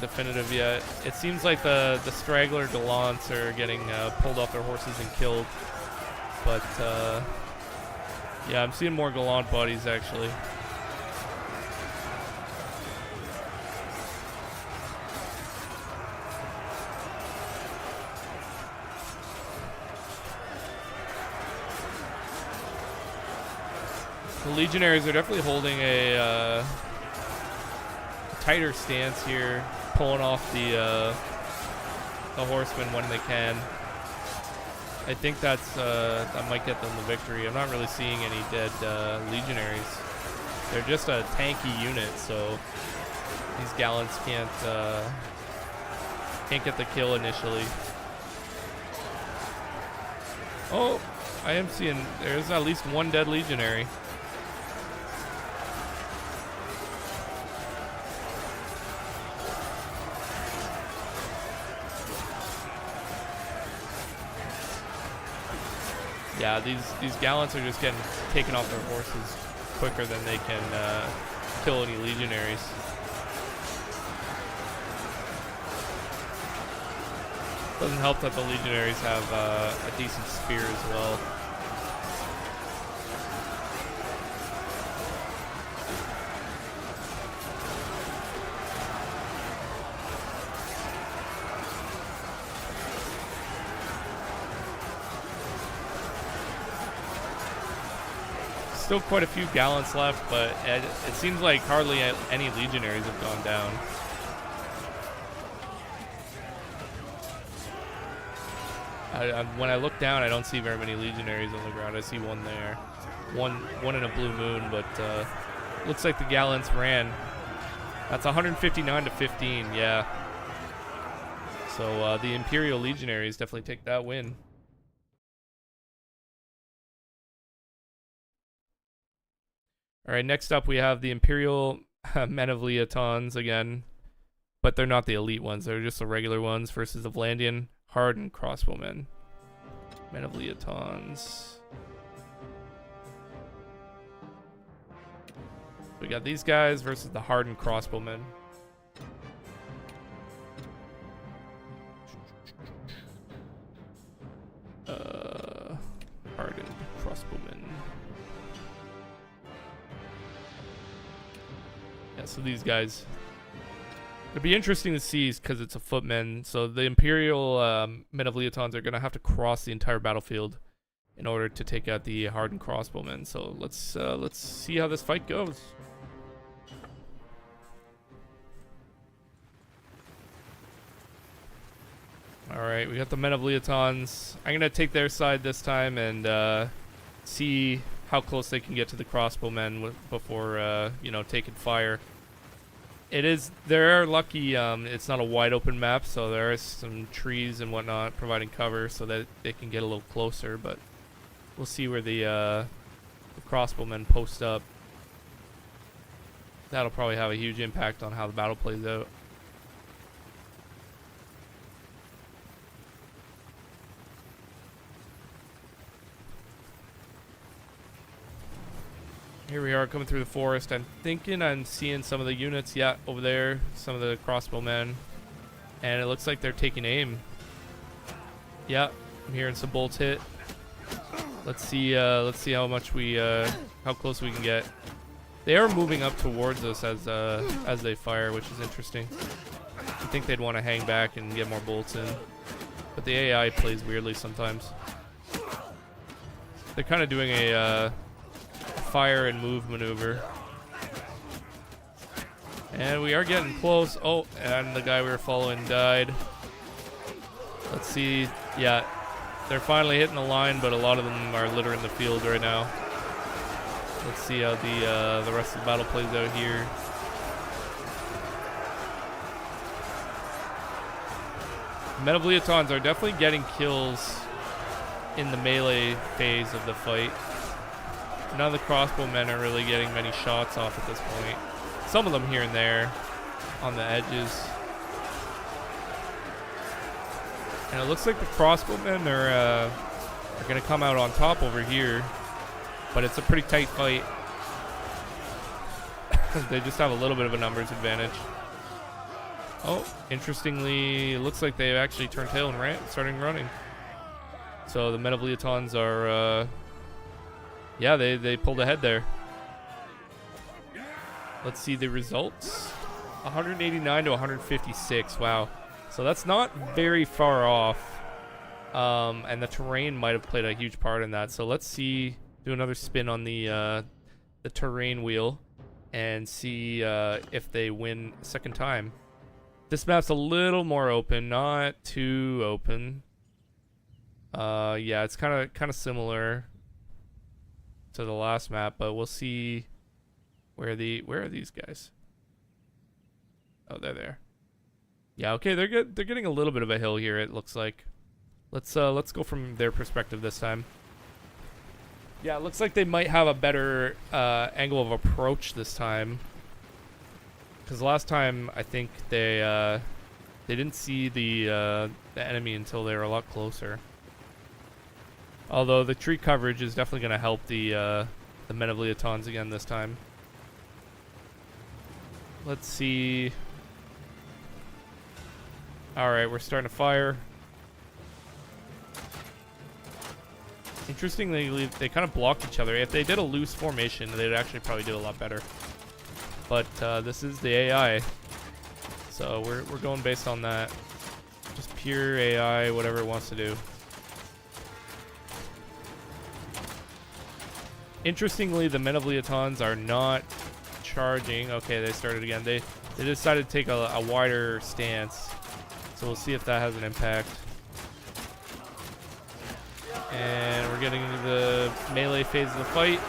definitive yet. It seems like the straggler gallants are getting pulled off their horses and killed. But yeah, I'm seeing more gallant bodies actually. The legionaries are definitely holding a tighter stance here, pulling off the horsemen when they can. I think that might get them the victory. I'm not really seeing any dead legionaries. They're just a tanky unit, so these gallants can't get the kill initially. Oh, I am seeing there's at least one dead legionary. Yeah, these gallants are just getting taken off their horses quicker than they can kill any legionaries. Doesn't help that the legionaries have a decent spear as well. Still quite a few gallants left, but it seems like hardly any legionaries have gone down. When I look down, I don't see very many legionaries on the ground. I see one there, one in a blue moon, but looks like the gallants ran. That's 159 to 15, yeah. So the Imperial legionaries definitely take that win. All right, next up we have the Imperial Men of Leotons again, but they're not the elite ones. They're just the regular ones versus the Vlandian hardened crossbowmen. Men of Leotons. We got these guys versus the hardened crossbowmen. Hardened crossbowmen. Yeah, so these guys, it'd be interesting to see because it's a footman. So the Imperial Men of Leotons are going to have to cross the entire battlefield in order to take out the hardened crossbowmen. So let's see how this fight goes. All right, we got the Men of Leotons. I'm gonna take their side this time and see how close they can get to the crossbowmen before taking fire. They're lucky. It's not a wide open map, so there is some trees and whatnot providing cover so that they can get a little closer. But we'll see where the crossbowmen post up. That'll probably have a huge impact on how the battle plays out. Here we are coming through the forest. I'm thinking I'm seeing some of the units, yeah, over there, some of the crossbowmen, and it looks like they're taking aim. Yeah, I'm hearing some bolts hit. Let's see how much how close we can get. They are moving up towards us as they fire, which is interesting. I think they'd want to hang back and get more bolts in, but the AI plays weirdly sometimes. They're kind of doing a fire and move maneuver. And we are getting close. Oh, and the guy we were following died. Let's see. Yeah, they're finally hitting the line, but a lot of them are littering the field right now. Let's see how the rest of the battle plays out here. Metal-Bleatons are definitely getting kills in the melee phase of the fight. None of the crossbowmen are really getting many shots off at this point. Some of them here and there on the edges. And it looks like the crossbowmen are going to come out on top over here. But it's a pretty tight fight. They just have a little bit of a numbers advantage. Oh, interestingly, it looks like they actually turned tail and starting running. So the Metal-Bleatons are, yeah, they pulled ahead there. Let's see the results. 189 to 156. Wow. So that's not very far off. And the terrain might have played a huge part in that. So let's see. Do another spin on the terrain wheel and see if they win a second time. This map's a little more open, not too open. Yeah, it's kind of similar to the last map, but we'll see where are these guys? Oh, they're there. Yeah, okay, they're getting a little bit of a hill here, it looks like. Let's go from their perspective this time. Yeah, it looks like they might have a better angle of approach this time. Because last time, I think they didn't see the enemy until they were a lot closer. Although the tree coverage is definitely going to help the Metal-Bleatons again this time. Let's see. Alright, we're starting to fire. Interestingly, they kind of blocked each other. If they did a loose formation, they'd actually probably do a lot better. But this is the AI. So we're going based on that. Just pure AI, whatever it wants to do. Interestingly, the Metal-Bleatons are not charging. Okay, they started again. They decided to take a wider stance. So we'll see if that has an impact. And we're getting into the melee phase of the fight.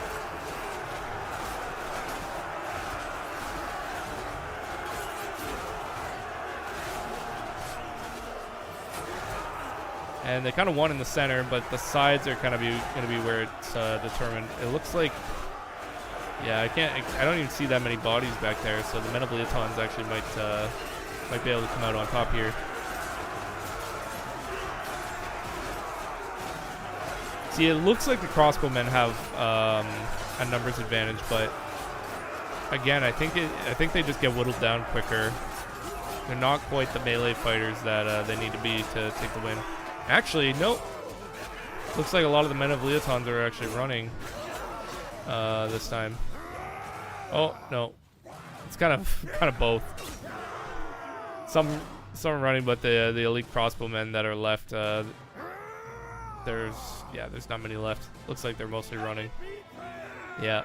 And they kind of won in the center, but the sides are kind of going to be where it's determined. It looks like, yeah, I don't even see that many bodies back there, so the Metal-Bleatons actually might be able to come out on top here. See, it looks like the crossbowmen have a numbers advantage, but again, I think they just get whittled down quicker. They're not quite the melee fighters that they need to be to take the win. Actually, nope. Looks like a lot of the Metal-Bleatons are actually running this time. Oh no, it's kind of both. Some are running, but the elite crossbowmen that are left, there's not many left. Looks like they're mostly running. Yeah.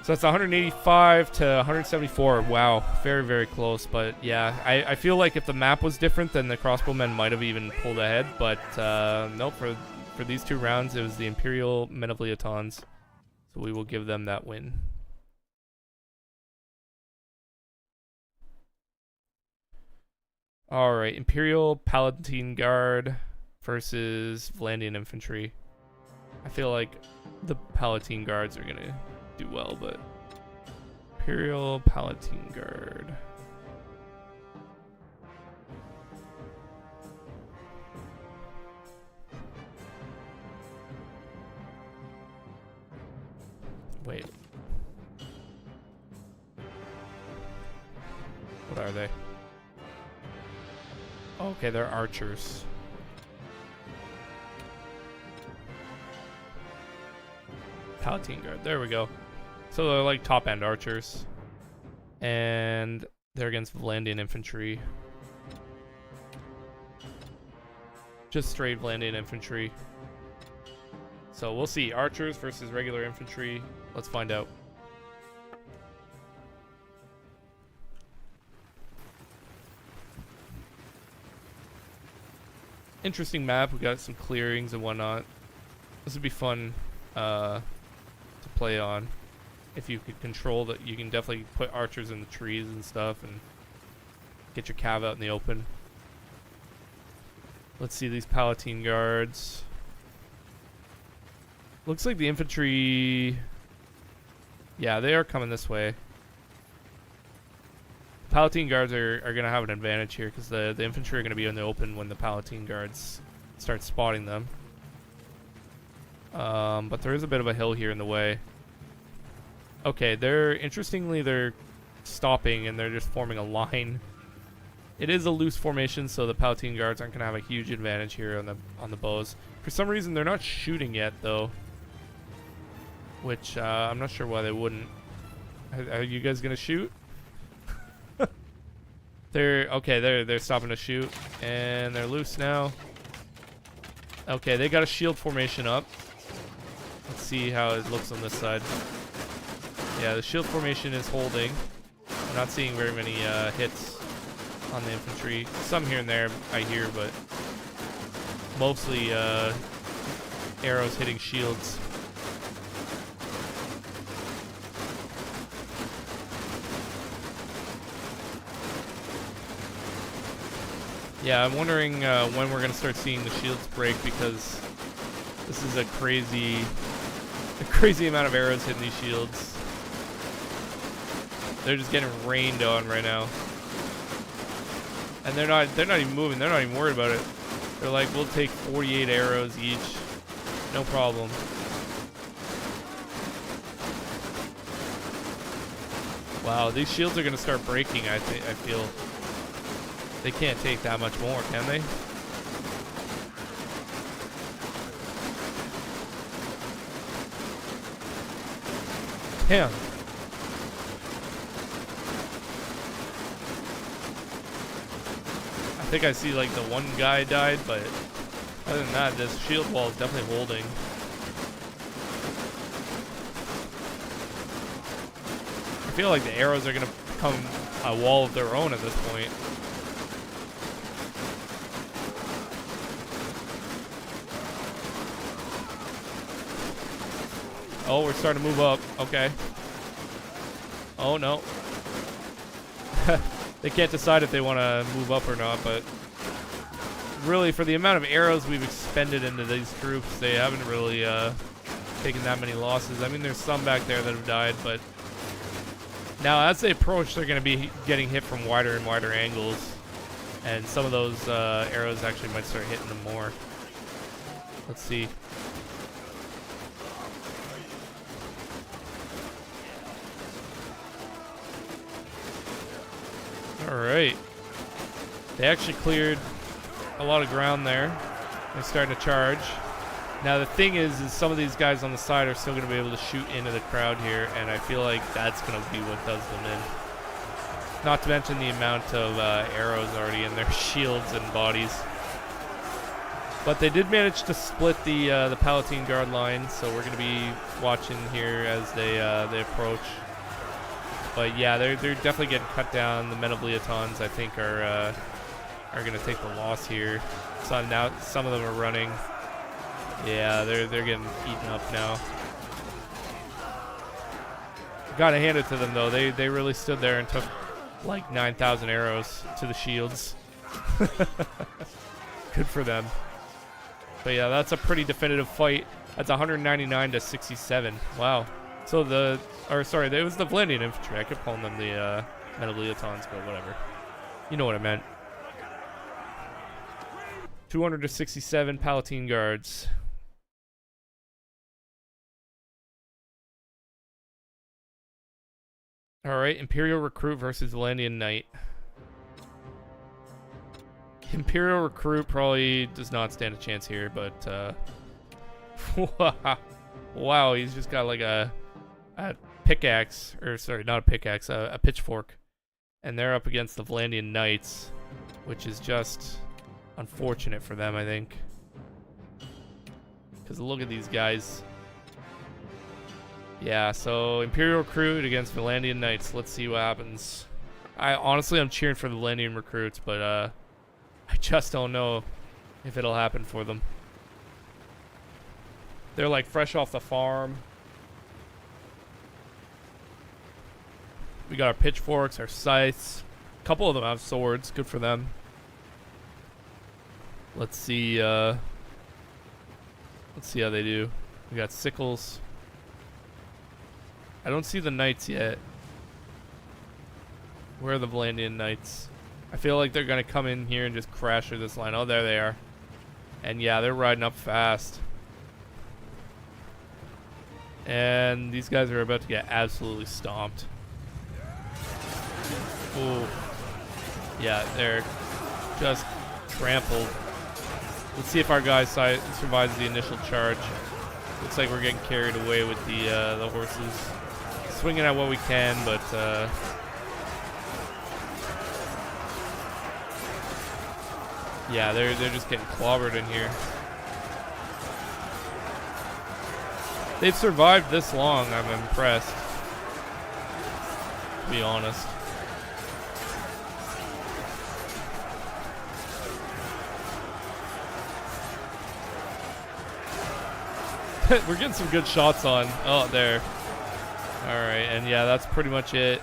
So it's 185 to 174. Wow, very, very close. But yeah, I feel like if the map was different, then the crossbowmen might have even pulled ahead. But nope, for these two rounds, it was the Imperial Metal-Bleatons. So we will give them that win. All right, Imperial Palatine Guard versus Vlandian Infantry. I feel like the Palatine Guards are gonna do well, but Imperial Palatine Guard. Wait. What are they? Okay, they're archers. Palatine Guard. There we go. So they're like top-end archers. And they're against Vlandian Infantry. Just straight Vlandian Infantry. So we'll see. Archers versus regular infantry. Let's find out. interesting map. We got some clearings and whatnot. This would be fun to play on. If you could control that, you can definitely put archers in the trees and stuff and get your cav out in the open. Let's see these Palatine guards. Looks like the infantry... Yeah, they are coming this way. Palatine guards are going to have an advantage here because the infantry are going to be in the open when the Palatine guards start spotting them. But there is a bit of a hill here in the way. Okay, interestingly, they're stopping and they're just forming a line. It is a loose formation, so the Palatine guards aren't going to have a huge advantage here on the bows. For some reason, they're not shooting yet, though. Which, I'm not sure why they wouldn't. Are you guys going to shoot? They're stopping to shoot. And they're loose now. Okay, they got a shield formation up. Let's see how it looks on this side. Yeah, the shield formation is holding. I'm not seeing very many hits on the infantry. Some here and there I hear, but mostly arrows hitting shields. Yeah, I'm wondering when we're going to start seeing the shields break, because this is a crazy amount of arrows hitting these shields. They're just getting rained on right now. And they're not even moving. They're not even worried about it. They're like, we'll take 48 arrows each. No problem. Wow, these shields are going to start breaking, I feel. They can't take that much more, can they? Damn. I think I see like the one guy died, but other than that, this shield wall is definitely holding. I feel like the arrows are going to become a wall of their own at this point. Oh, we're starting to move up. Okay. Oh, no. They can't decide if they want to move up or not, but really, for the amount of arrows we've expended into these troops, they haven't really taken that many losses. I mean, there's some back there that have died, but now as they approach, they're going to be getting hit from wider and wider angles, and some of those arrows actually might start hitting them more. Let's see. Alright. They actually cleared a lot of ground there. They're starting to charge. Now the thing is some of these guys on the side are still going to be able to shoot into the crowd here, and I feel like that's going to be what does them in. Not to mention the amount of arrows already in their shields and bodies. But they did manage to split the Palatine guard line, so we're going to be watching here as they approach. But yeah, they're definitely getting cut down. The men of Leotons, I think, are going to take the loss here. So now some of them are running. Yeah, they're getting eaten up now. Gotta hand it to them though. They really stood there and took like 9,000 arrows to the shields. Good for them. But yeah, that's a pretty definitive fight. That's 199 to 67. Wow. So it was the Valandian infantry. I kept calling them the men of Leotons, but whatever. You know what I meant. 200 to 67 Palatine guards. Alright, Imperial Recruit versus Valandian Knight. Imperial Recruit probably does not stand a chance here, but wow, he's just got like a pickaxe, or sorry, not a pickaxe, a pitchfork. And they're up against the Valandian Knights, which is just unfortunate for them, I think. Because look at these guys. Yeah, so Imperial Recruit against Valandian Knights. Let's see what happens. I'm cheering for the Valandian Recruits, but I just don't know if it'll happen for them. They're like fresh off the farm. We got our pitchforks, our scythes. A couple of them have swords. Good for them. Let's see how they do. We got sickles. I don't see the knights yet. Where are the Valandian knights? I feel like they're gonna come in here and just crash through this line. Oh, there they are. And yeah, they're riding up fast. And these guys are about to get absolutely stomped. Ooh. Yeah, they're just trampled. Let's see if our guy survives the initial charge. Looks like we're getting carried away with the horses. Swinging at what we can, but yeah, they're just getting clobbered in here. They've survived this long. I'm impressed, to be honest. We're getting some good shots on. Oh, there. All right, and yeah, that's pretty much it.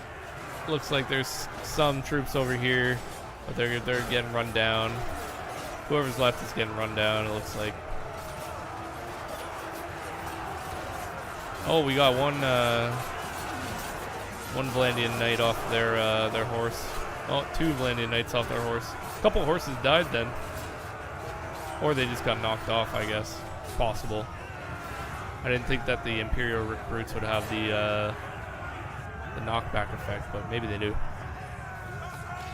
Looks like there's some troops over here, but they're getting run down. Whoever's left is getting run down, it looks like. Oh, we got one Valandian knight off their horse. Oh, two Valandian knights off their horse. A couple horses died then. Or they just got knocked off, I guess. Possible. I didn't think that the Imperial recruits would have the knockback effect, but maybe they do.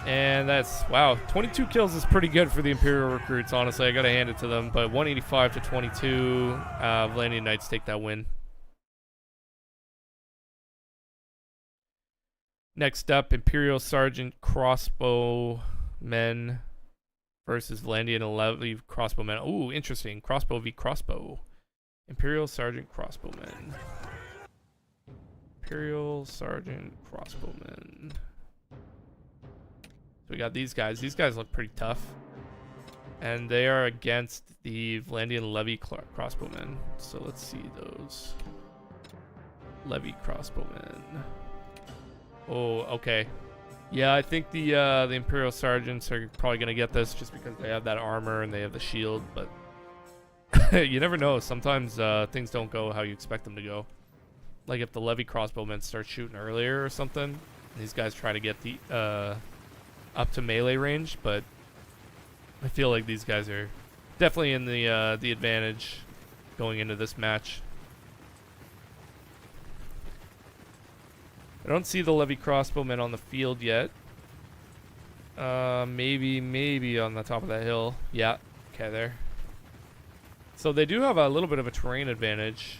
And that's, wow, 22 kills is pretty good for the Imperial recruits, honestly. I gotta hand it to them. But 185 to 22, Valandian Knights take that win. Next up, Imperial Sergeant Crossbowmen versus Valandian Levy Crossbowmen. Ooh, interesting. Crossbow v. Crossbow. Imperial Sergeant Crossbowmen. Imperial Sergeant Crossbowmen. So we got these guys. These guys look pretty tough. And they are against the Valandian Levy Crossbowmen. So let's see those. Levy Crossbowmen. Oh, okay. Yeah, I think the Imperial Sergeants are probably going to get this just because they have that armor and they have the shield, but you never know. Sometimes things don't go how you expect them to go. Like if the Levy Crossbowmen start shooting earlier or something, these guys try to get the up to melee range, but I feel like these guys are definitely in the advantage going into this match. I don't see the Levy Crossbowmen on the field yet. Maybe on the top of that hill. Yeah, okay, there. So they do have a little bit of a terrain advantage,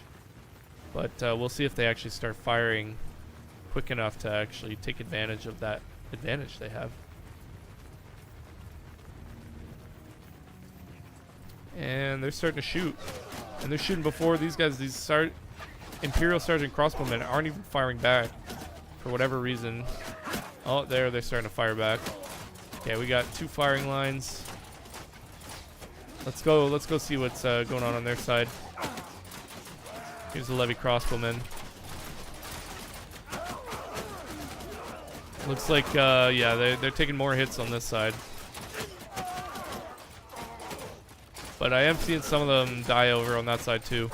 but we'll see if they actually start firing quick enough to actually take advantage of that advantage they have. And they're starting to shoot. And they're shooting before these guys, Imperial Sergeant Crossbowmen aren't even firing back for whatever reason. Oh, they're starting to fire back. Okay, we got two firing lines. Let's go see what's going on their side. Here's the Levy Crossbowmen. Looks like, yeah, they're taking more hits on this side. But I am seeing some of them die over on that side too.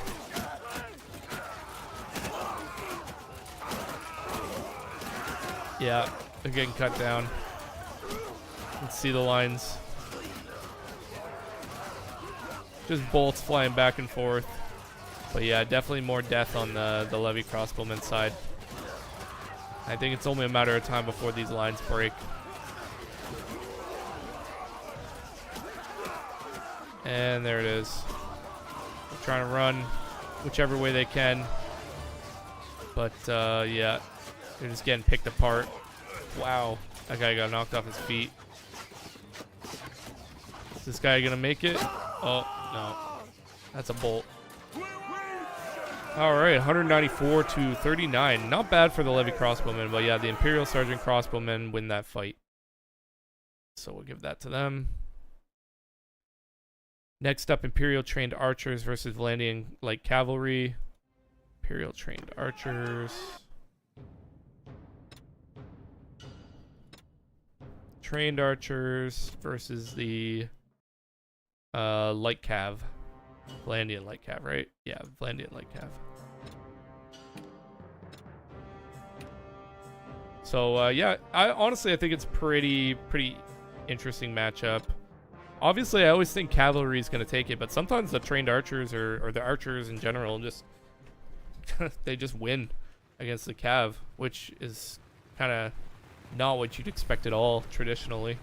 Yeah, they're getting cut down. Let's see the lines. Just bolts flying back and forth. But yeah, definitely more death on the Levy Crossbowman side. I think it's only a matter of time before these lines break. And there it is. They're trying to run whichever way they can. But yeah, they're just getting picked apart. Wow, that guy got knocked off his feet. Is this guy gonna make it? Oh, no. That's a bolt. Alright, 194 to 39. Not bad for the Levy Crossbowmen, but yeah, the Imperial Sergeant Crossbowmen win that fight. So we'll give that to them. Next up, Imperial trained archers versus Valandian light cavalry. Imperial trained archers. Trained archers versus the light cav. Valandian light cav, right? Yeah, Valandian light cav. So yeah, I think it's pretty interesting matchup. Obviously, I always think cavalry is going to take it, but sometimes the trained archers or the archers in general just they just win against the cav, which is kind of not what you'd expect at all traditionally.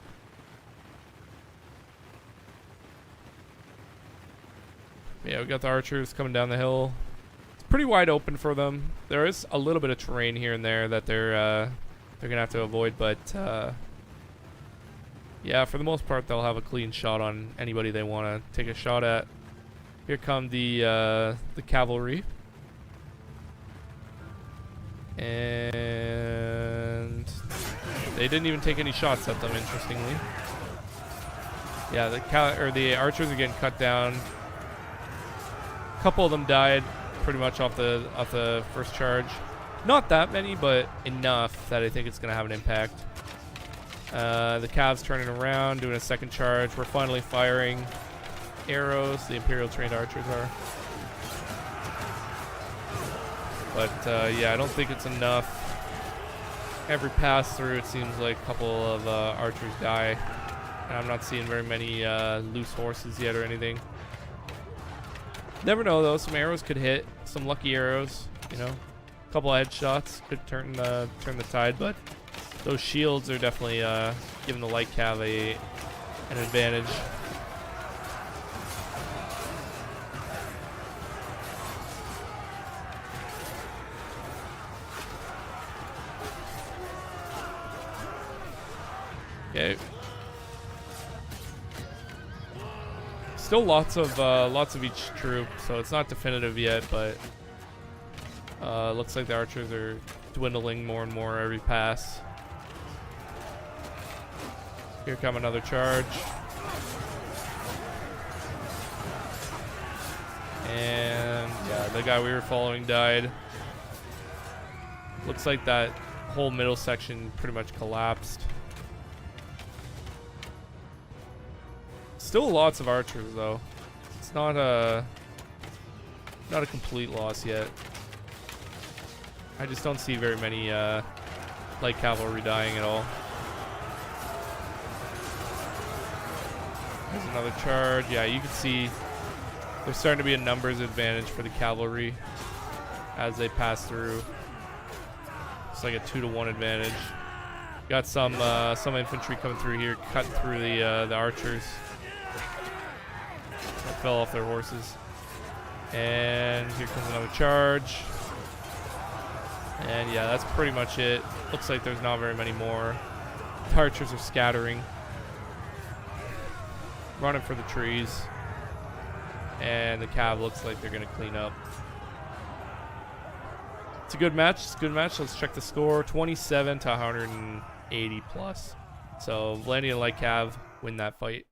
Yeah, we got the archers coming down the hill. It's pretty wide open for them. There is a little bit of terrain here and there that they're gonna have to avoid, but yeah, for the most part, they'll have a clean shot on anybody they want to take a shot at. Here come the cavalry, and they didn't even take any shots at them. Interestingly, yeah, the archers are getting cut down. A couple of them died pretty much off the first charge. Not that many, but enough that I think it's gonna have an impact. The Cavs turning around, doing a second charge. We're finally firing arrows. The Imperial trained archers are. But yeah, I don't think it's enough. Every pass through, it seems like a couple of archers die. And I'm not seeing very many loose horses yet or anything. Never know though, some arrows could hit. Some lucky arrows, you know. A couple of headshots could turn the tide, but those shields are definitely giving the light cav an advantage. Okay. Still lots of each troop, so it's not definitive yet, but looks like the archers are dwindling more and more every pass. Here come another charge. And yeah, the guy we were following died. Looks like that whole middle section pretty much collapsed. Still lots of archers though. It's not a complete loss yet. I just don't see very many light cavalry dying at all. There's another charge. Yeah, you can see there's starting to be a numbers advantage for the cavalry as they pass through. It's like a 2-to-1 advantage. Got some infantry coming through here, cut through the archers. That fell off their horses. And here comes another charge. And yeah, that's pretty much it. Looks like there's not very many more. The archers are scattering. Running for the trees. And the cav looks like they're going to clean up. It's a good match. It's a good match. Let's check the score. 27 to 180 plus. So Valandian light cav win that fight.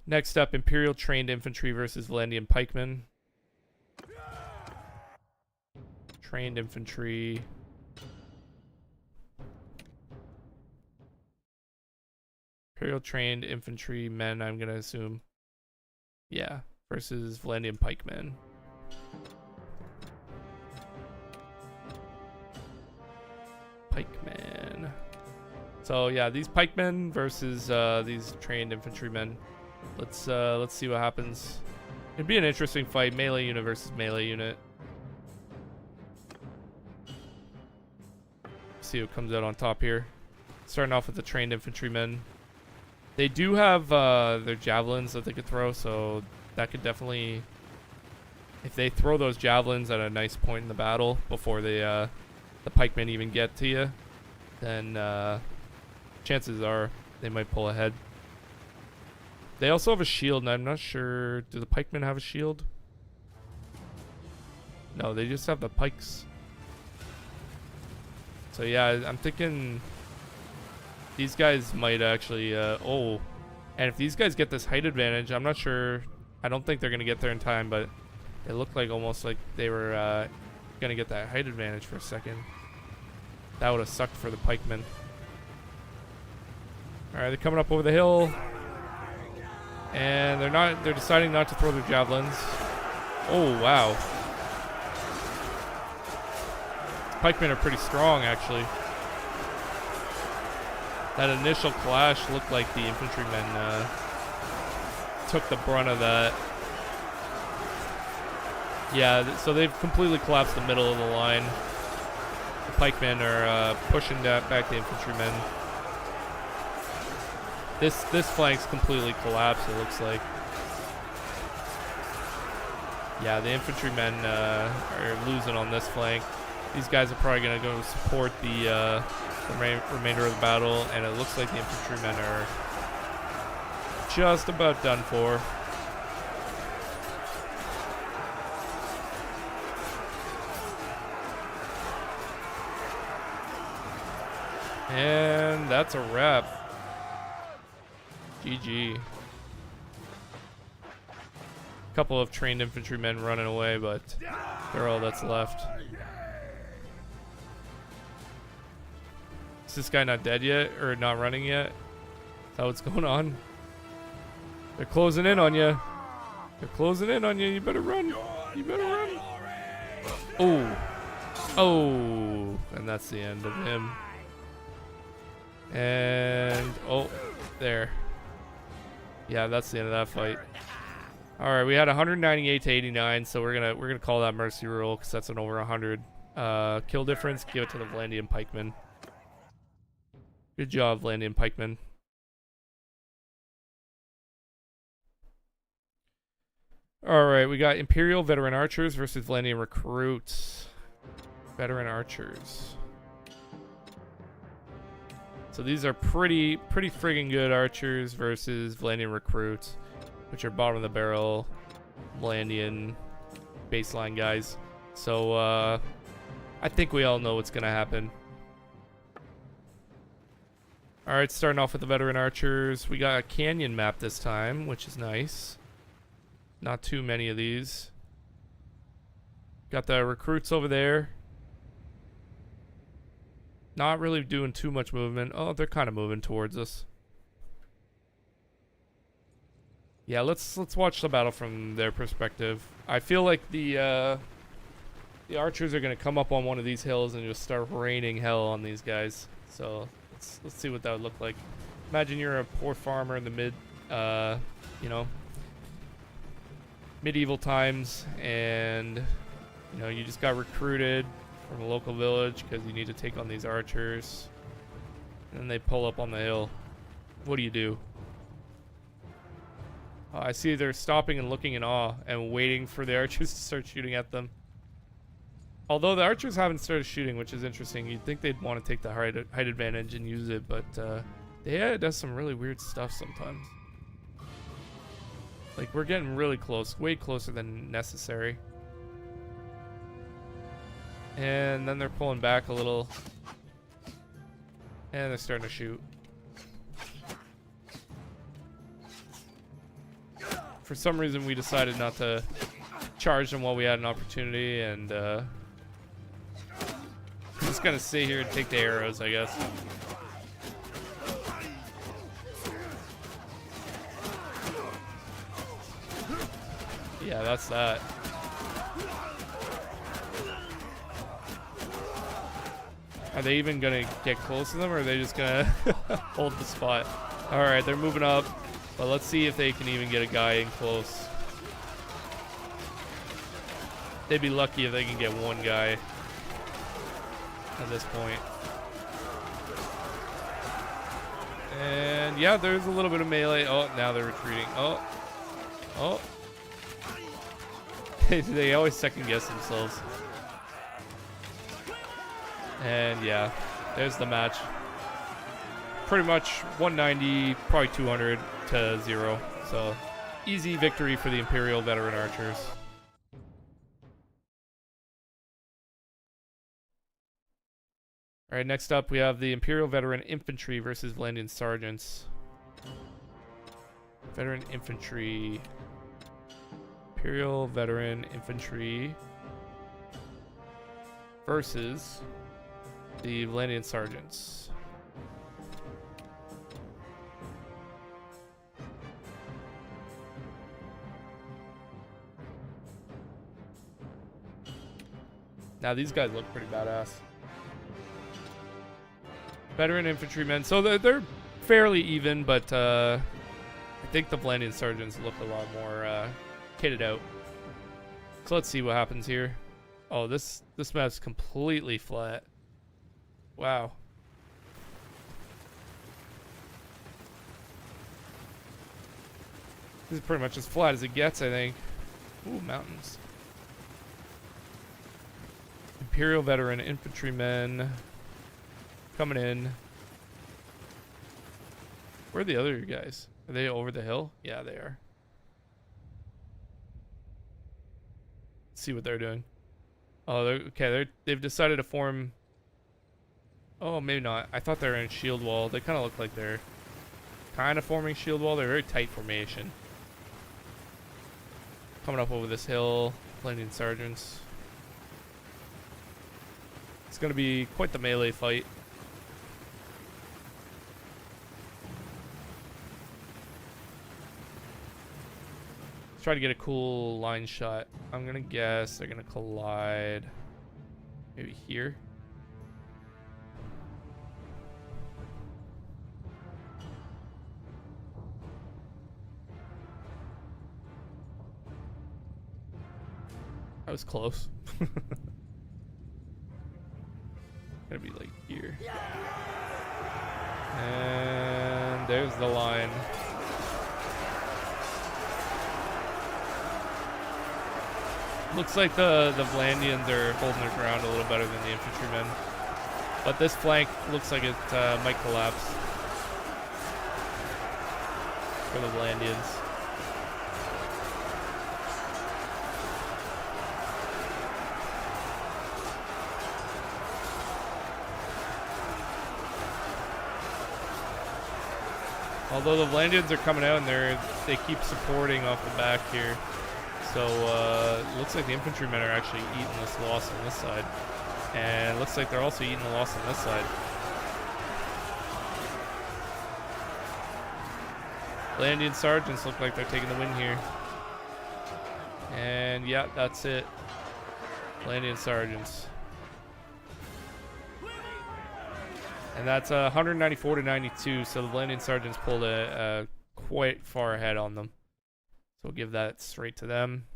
Next up, Imperial trained infantry versus Valandian pikemen. Trained infantry. Imperial trained infantry men, I'm gonna assume. Yeah, versus Valandian pikemen. Pikemen. So yeah, these pikemen versus these trained infantrymen. Let's see what happens. It'd be an interesting fight, melee unit versus melee unit. See what comes out on top here. Starting off with the trained infantrymen. They do have their javelins that they could throw, so that could definitely, if they throw those javelins at a nice point in the battle before the pikemen even get to you, then chances are they might pull ahead. They also have a shield, and I'm not sure, do the pikemen have a shield? No, they just have the pikes. So yeah, I'm thinking These guys might actually, oh. And if these guys get this height advantage, I'm not sure. I don't think they're going to get there in time, but it looked like almost like they were going to get that height advantage for a second. That would have sucked for the pikemen. Alright, they're coming up over the hill. And they're deciding not to throw their javelins. Oh, wow. Pikemen are pretty strong, actually. That initial clash looked like the infantrymen took the brunt of that. Yeah, so they've completely collapsed the middle of the line. The pikemen are pushing back the infantrymen. This flank's completely collapsed, it looks like. Yeah, the infantrymen are losing on this flank. These guys are probably going to go support the remainder of the battle, and it looks like the infantrymen are just about done for. And that's a wrap. GG. Couple of trained infantrymen running away, but they're all that's left. Is this guy not dead yet? Or not running yet? Is that what's going on? They're closing in on you. They're closing in on you. You better run. You better run. Oh. Oh. And that's the end of him. And oh, there. Yeah, that's the end of that fight. All right, we had 198 to 89, so we're gonna call that mercy roll because that's an over 100 kill difference. Give it to the Vlandian pikemen. Good job, Vlandian pikemen. All right, we got Imperial veteran archers versus Vlandian recruits. Veteran archers. So these are pretty friggin' good archers versus Vlandian recruits, which are bottom of the barrel Vlandian baseline guys. So I think we all know what's gonna happen. All right, starting off with the veteran archers. We got a canyon map this time, which is nice. Not too many of these. Got the recruits over there. Not really doing too much movement. Oh, they're kind of moving towards us. Yeah, let's watch the battle from their perspective. I feel like the archers are gonna come up on one of these hills and just start raining hell on these guys. So let's see what that would look like. Imagine you're a poor farmer in the medieval times, and you just got recruited from a local village because you need to take on these archers, and then they pull up on the hill. What do you do? I see they're stopping and looking in awe and waiting for the archers to start shooting at them. Although the archers haven't started shooting, which is interesting. You'd think they'd want to take the height advantage and use it, but it does some really weird stuff sometimes. Like, we're getting really close, way closer than necessary. And then they're pulling back a little. And they're starting to shoot. For some reason, we decided not to charge them while we had an opportunity, and I'm just gonna stay here and take the arrows, I guess. Yeah, that's that. Are they even gonna get close to them, or are they just gonna hold the spot? All right, they're moving up, but let's see if they can even get a guy in close. They'd be lucky if they can get one guy at this point. And yeah, there's a little bit of melee. Oh, now they're retreating. Oh. They always second guess themselves. And yeah, there's the match. Pretty much 190, probably 200 to 0. So easy victory for the Imperial veteran archers. All right, next up we have the Imperial Veteran Infantry versus Valandian Sergeants. Veteran Infantry. Imperial Veteran Infantry versus the Valandian Sergeants. Now these guys look pretty badass. Veteran infantrymen, so they're fairly even, but I think the Valandian Sergeants look a lot more kitted out. So let's see what happens here. Oh, this map's completely flat. Wow. This is pretty much as flat as it gets, I think. Ooh, mountains. Imperial Veteran Infantrymen coming in. Where are the other guys? Are they over the hill? Yeah, they are. Let's see what they're doing. Oh, they've decided to form. Oh, maybe not. I thought they were in shield wall. They kind of look like they're kind of forming shield wall. They're very tight formation. Coming up over this hill, Valandian Sergeants. It's going to be quite the melee fight. Let's try to get a cool line shot. I'm going to guess they're going to collide maybe here. That was close. Gonna be like here. And there's the line. Looks like the Valandians are holding their ground a little better than the infantrymen. But this flank looks like it might collapse for the Valandians. Although the Valandians are coming out and they keep supporting off the back here. So it looks like the infantrymen are actually eating this loss on this side. And it looks like they're also eating the loss on this side. Valandian Sergeants look like they're taking the win here. And yeah, that's it. Valandian Sergeants. And that's 194 to 92, so the Valandian Sergeants pulled quite far ahead on them. So we'll give that straight to them.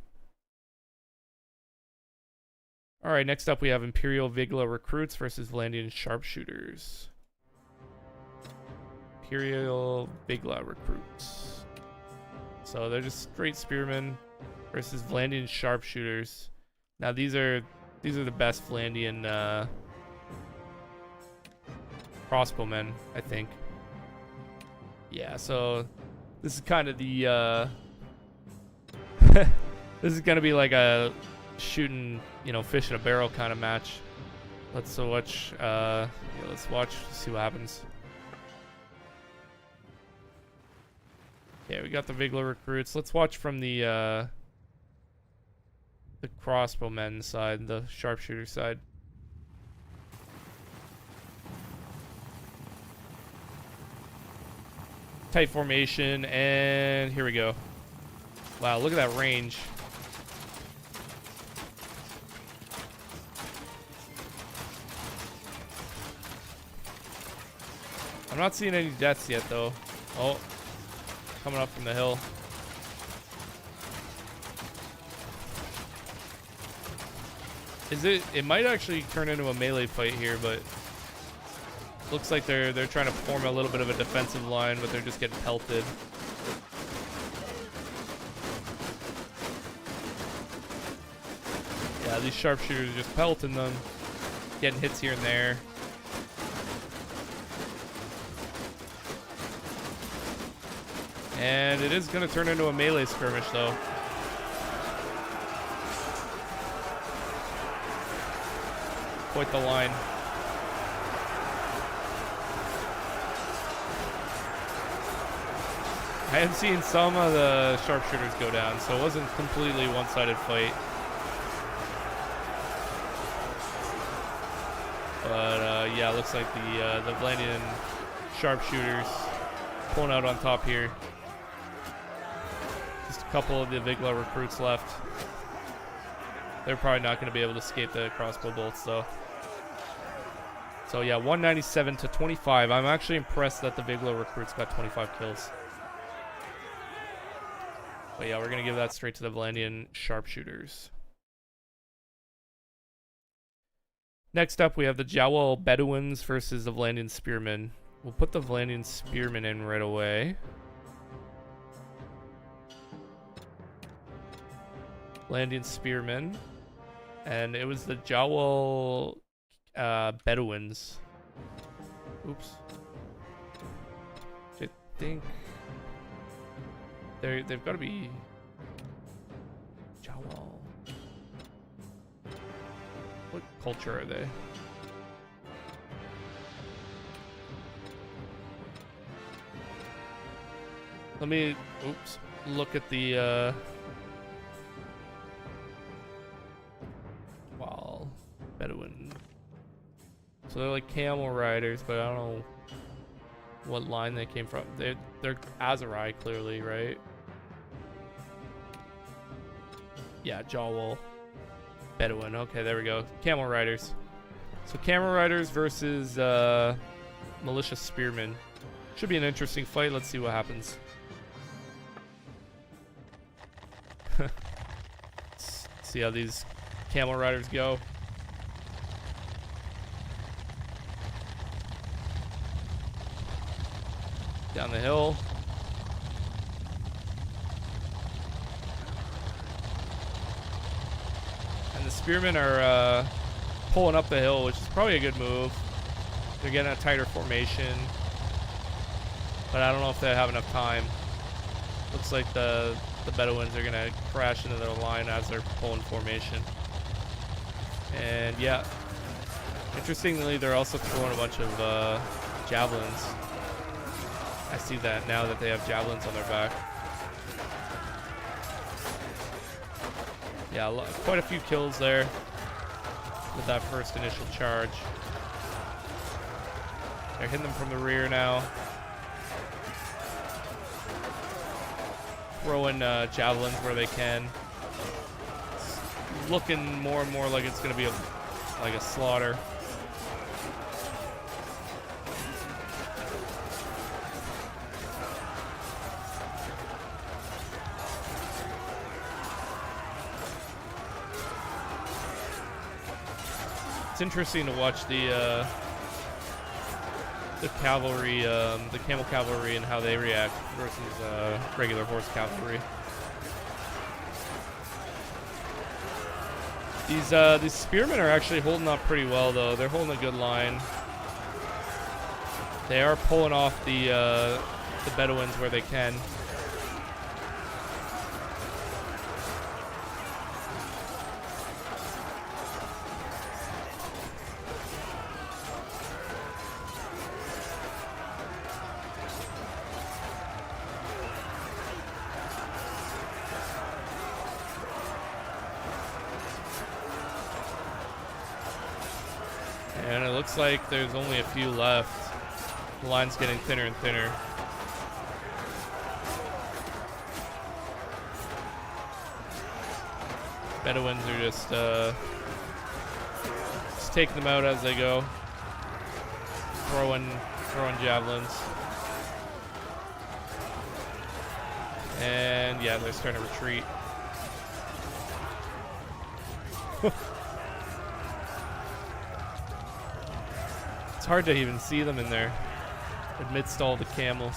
Alright, next up we have Imperial Vigla Recruits versus Valandian Sharpshooters. Imperial Vigla Recruits. So they're just straight spearmen versus Valandian Sharpshooters. Now these are the best Valandian crossbowmen, I think. Yeah, so this is kind of the this is gonna be like a shooting, fish in a barrel kind of match. Let's watch. Let's watch. See what happens. Yeah, we got the Vigla recruits. Let's watch from the crossbowmen side, the sharpshooter side. Tight formation, and here we go. Wow, look at that range. I'm not seeing any deaths yet, though. Oh, coming up from the hill. It might actually turn into a melee fight here, but looks like they're trying to form a little bit of a defensive line, but they're just getting pelted. Yeah, these sharpshooters are just pelting them, getting hits here and there. And it is going to turn into a melee skirmish, though. Quite the line. I have seen some of the sharpshooters go down, so it wasn't completely one-sided fight. But yeah, it looks like the Vlandian sharpshooters pulling out on top here. Just a couple of the Vigla recruits left. They're probably not going to be able to escape the crossbow bolts, though. So yeah, 197 to 25. I'm actually impressed that the Vigla recruits got 25 kills. But yeah, we're going to give that straight to the Vlandian sharpshooters. Next up, we have the Jowl Bedouins versus the Vlandian spearmen. We'll put the Vlandian spearmen in right away. Vlandian spearmen. And it was the Jowl Bedouins. Oops. I think they've got to be Jowl. What culture are they? Let me look at the wow, Bedouin. So they're like camel riders, but I don't know what line they came from. They're Azurai clearly, right? Yeah, Jowl Bedouin. Okay, there we go. Camel riders. So camel riders versus militia spearmen. Should be an interesting fight. Let's see what happens. Let's see how these camel riders go. Down the hill. And the spearmen are pulling up the hill, which is probably a good move. They're getting a tighter formation. But I don't know if they have enough time. Looks like the Bedouins are going to crash into their line as they're pulling formation. And yeah. Interestingly, they're also throwing a bunch of javelins. I see that now that they have javelins on their back. Yeah, quite a few kills there with that first initial charge. They're hitting them from the rear now. Throwing javelins where they can. It's looking more and more like it's going to be like a slaughter. It's interesting to watch the cavalry, the camel cavalry, and how they react versus regular horse cavalry. These spearmen are actually holding up pretty well, though. They're holding a good line. They are pulling off the Bedouins where they can. And it looks like there's only a few left. The line's getting thinner and thinner. Bedouins are just taking them out as they go. Throwing javelins. And yeah, they're starting to retreat. It's hard to even see them in there amidst all the camels.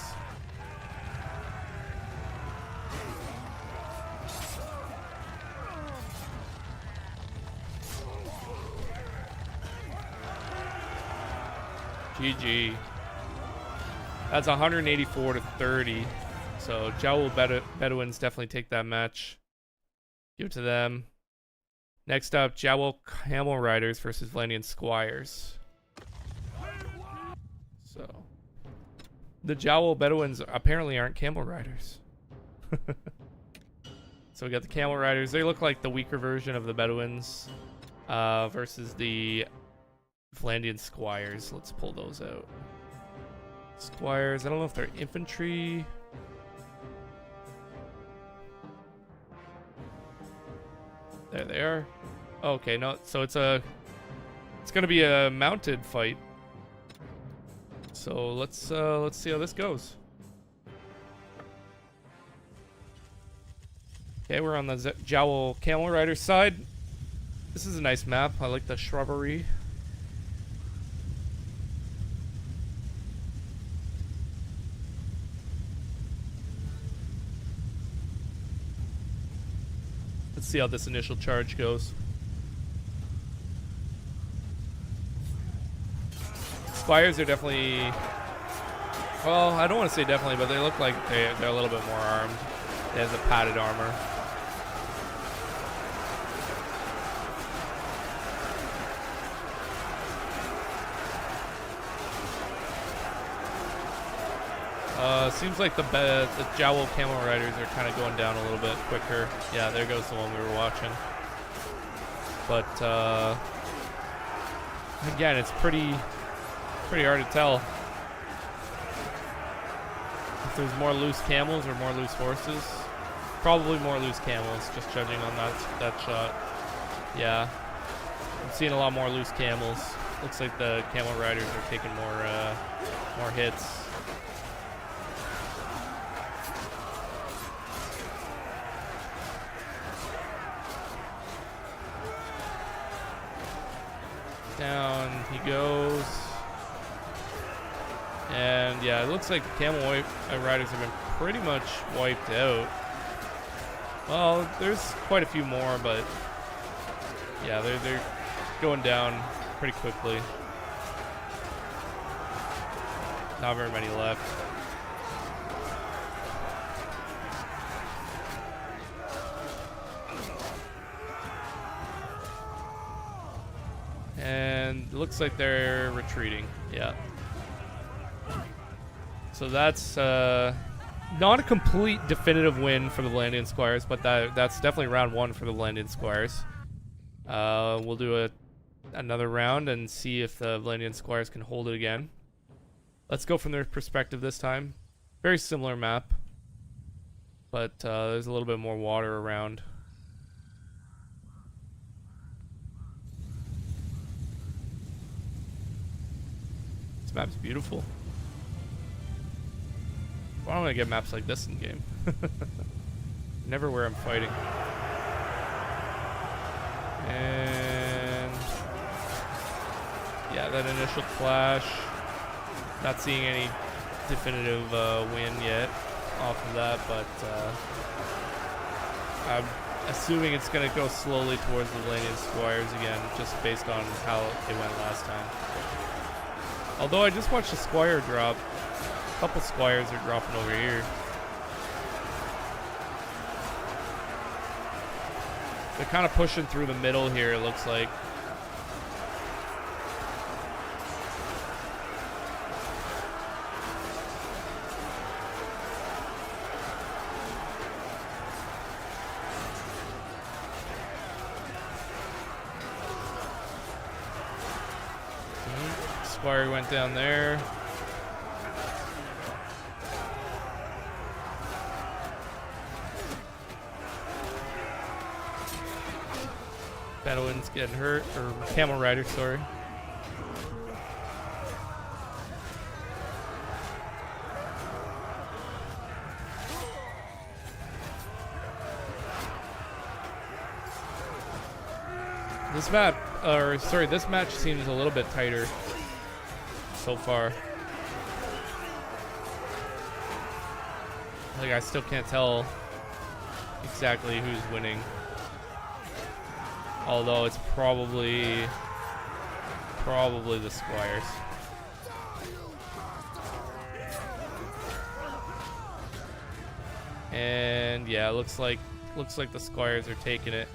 GG. That's 184 to 30. So Jowl Bedouins definitely take that match. Give it to them. Next up, Jowl Camel Riders versus Vlandian Squires. So the Jowl Bedouins apparently aren't camel riders. So we got the camel riders. They look like the weaker version of the Bedouins versus the Vlandian squires. Let's pull those out. Squires, I don't know if they're infantry. There they are. Okay, no, so it's gonna be a mounted fight. So let's see how this goes. Okay, we're on the Jowl Camel Rider side. This is a nice map. I like the shrubbery. Let's see how this initial charge goes. Squires are definitely, well, I don't want to say definitely, but they look like they're a little bit more armed. They have the padded armor. Seems like the Jowl Camel Riders are kind of going down a little bit quicker. Yeah, there goes the one we were watching. But again, it's pretty hard to tell if there's more loose camels or more loose horses. Probably more loose camels, just judging on that shot. Yeah, I'm seeing a lot more loose camels. Looks like the camel riders are taking more hits. Down he goes. And yeah, it looks like the camel riders have been pretty much wiped out. Well, there's quite a few more, but yeah, they're going down pretty quickly. Not very many left. And it looks like they're retreating. Yeah. So that's not a complete definitive win for the Vlandian Squires, but that's definitely round one for the Vlandian Squires. We'll do another round and see if the Vlandian Squires can hold it again. Let's go from their perspective this time. Very similar map, but there's a little bit more water around. This map's beautiful. Why don't I get maps like this in game? Never where I'm fighting. And yeah, that initial clash. Not seeing any definitive win yet off of that, but I'm assuming it's going to go slowly towards the Vlandian Squires again, just based on how it went last time. Although I just watched a Squire drop. A couple Squires are dropping over here. They're kind of pushing through the middle here, it looks like. Squire went down there. Bedouin's getting hurt, or camel rider, sorry. This map, or sorry, this match seems a little bit tighter so far. Like, I still can't tell exactly who's winning. Although it's probably the Squires. And yeah, looks like the Squires are taking it.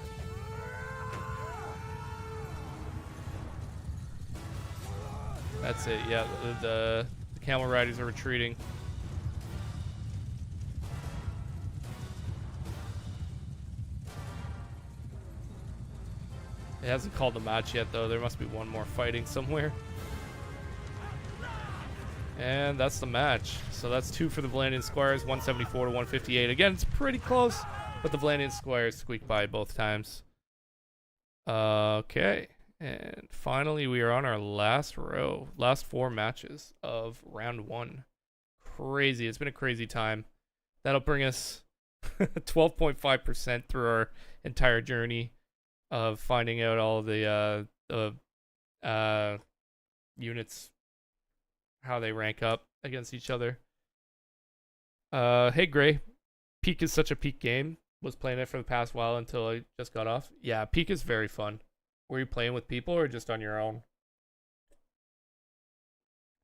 That's it. Yeah, the camel riders are retreating. It hasn't called the match yet, though. There must be one more fighting somewhere. And that's the match. So that's 2 for the Valandian Squires, 174 to 158. Again, it's pretty close, but the Valandian Squires squeaked by both times. Okay. And finally, we are on our last row. Last 4 matches of round 1. Crazy. It's been a crazy time. That'll bring us 12.5% through our entire journey of finding out all the units, how they rank up against each other. Hey Gray, Peak is such a peak game. Was playing it for the past while until I just got off. Yeah, Peak is very fun. Were you playing with people or just on your own?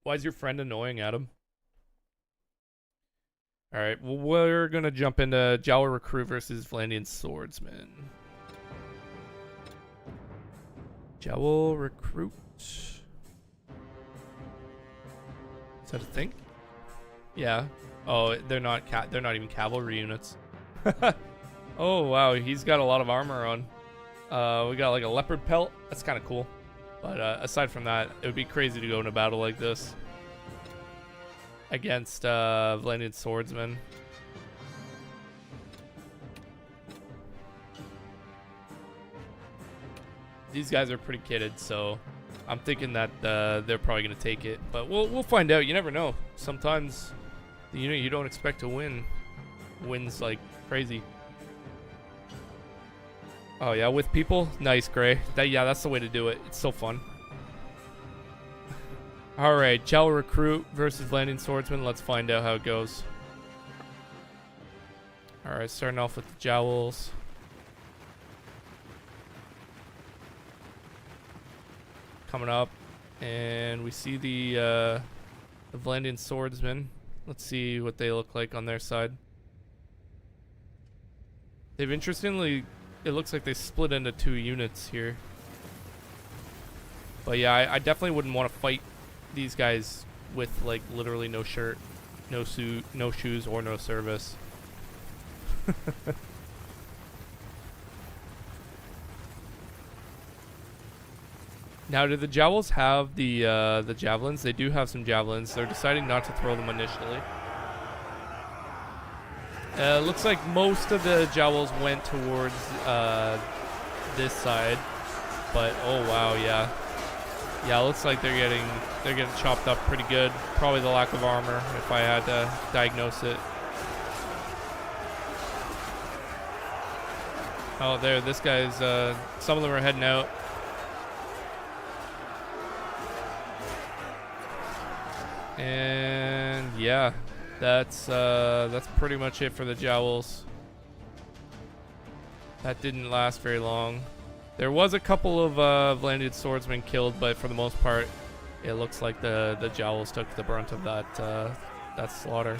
Why is your friend annoying, Adam? Alright, well, we're gonna jump into Jawa Recruit versus Valandian Swordsman. Jawa Recruit. Is that a thing? Yeah. Oh, they're not even cavalry units. Oh wow, he's got a lot of armor on. We got like a leopard pelt. That's kind of cool. But aside from that, it would be crazy to go in a battle like this against Valandian Swordsman. These guys are pretty kitted, so I'm thinking that they're probably gonna take it. But we'll find out. You never know. Sometimes the unit you don't expect to wins like crazy. Oh yeah, with people, nice, Gray. That's the way to do it. It's so fun. All right, Jawa Recruit versus Valandian Swordsman. Let's find out how it goes. All right, starting off with the Jowls. Coming up, and we see the Valandian Swordsman. Let's see what they look like on their side. They've interestingly, it looks like they split into 2 units here. But yeah, I definitely wouldn't want to fight these guys with like literally no shirt, no suit, no shoes, or no service. Now, do the Jowls have the javelins? They do have some javelins. They're deciding not to throw them initially. Looks like most of the Jowls went towards this side, but oh wow, yeah, looks like they're getting chopped up pretty good. Probably the lack of armor, if I had to diagnose it. Oh, there, this guy's. Some of them are heading out. And yeah, that's pretty much it for the Jowls. That didn't last very long. There was a couple of Valandian Swordsmen killed, but for the most part, it looks like the Jowls took the brunt of that slaughter.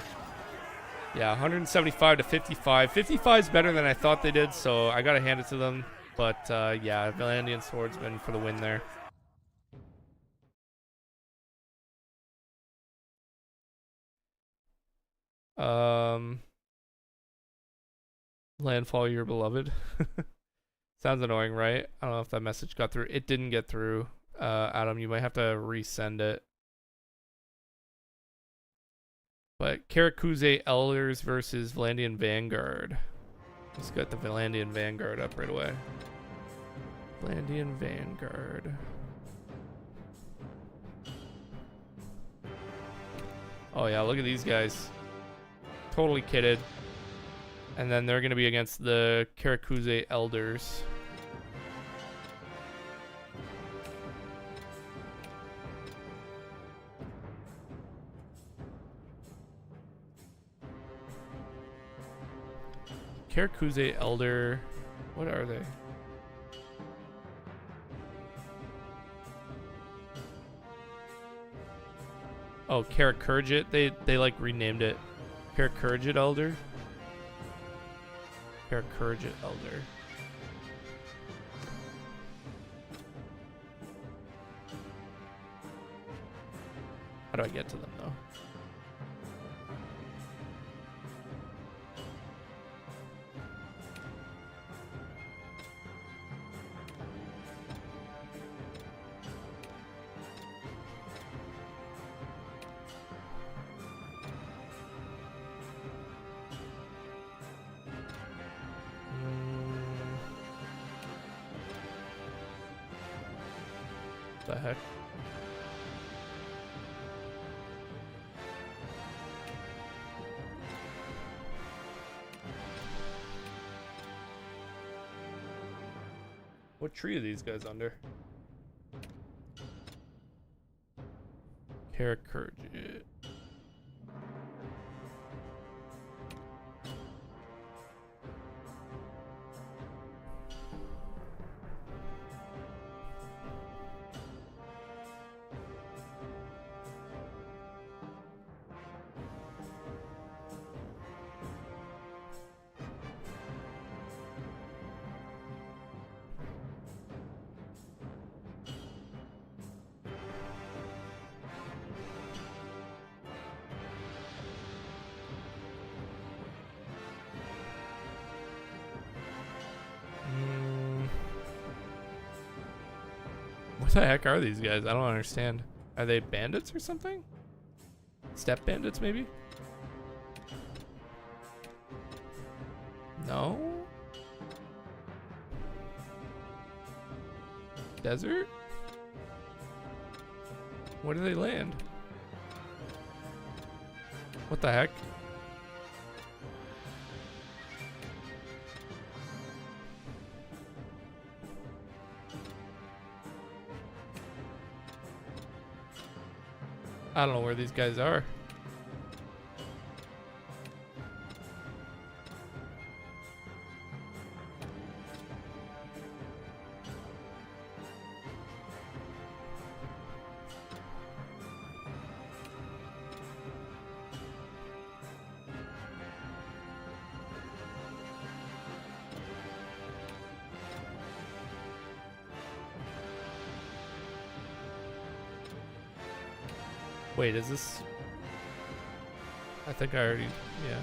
Yeah, 175 to 55. 55 is better than I thought they did, so I gotta hand it to them. But yeah, Valandian Swordsman for the win there. Landfall your beloved. Sounds annoying, right? I don't know if that message got through. It didn't get through. Adam, you might have to resend it. But Karakuze Elders versus Valandian Vanguard. Let's get the Valandian Vanguard up right away. Valandian Vanguard. Oh yeah, look at these guys. Totally kitted. And then they're going to be against the Karakuze Elders. Karakuze Elder. What are they? Oh, Karakurgit. They like renamed it. Karakurgit Elder. Karakurgit Elder. How do I get to them though? The heck? What tree are these guys under? Caracurgit. What the heck are these guys? I don't understand. Are they bandits or something? Step bandits, maybe? No? Desert? Where do they land? What the heck? I don't know where these guys are. Wait, is this... I think I already... yeah.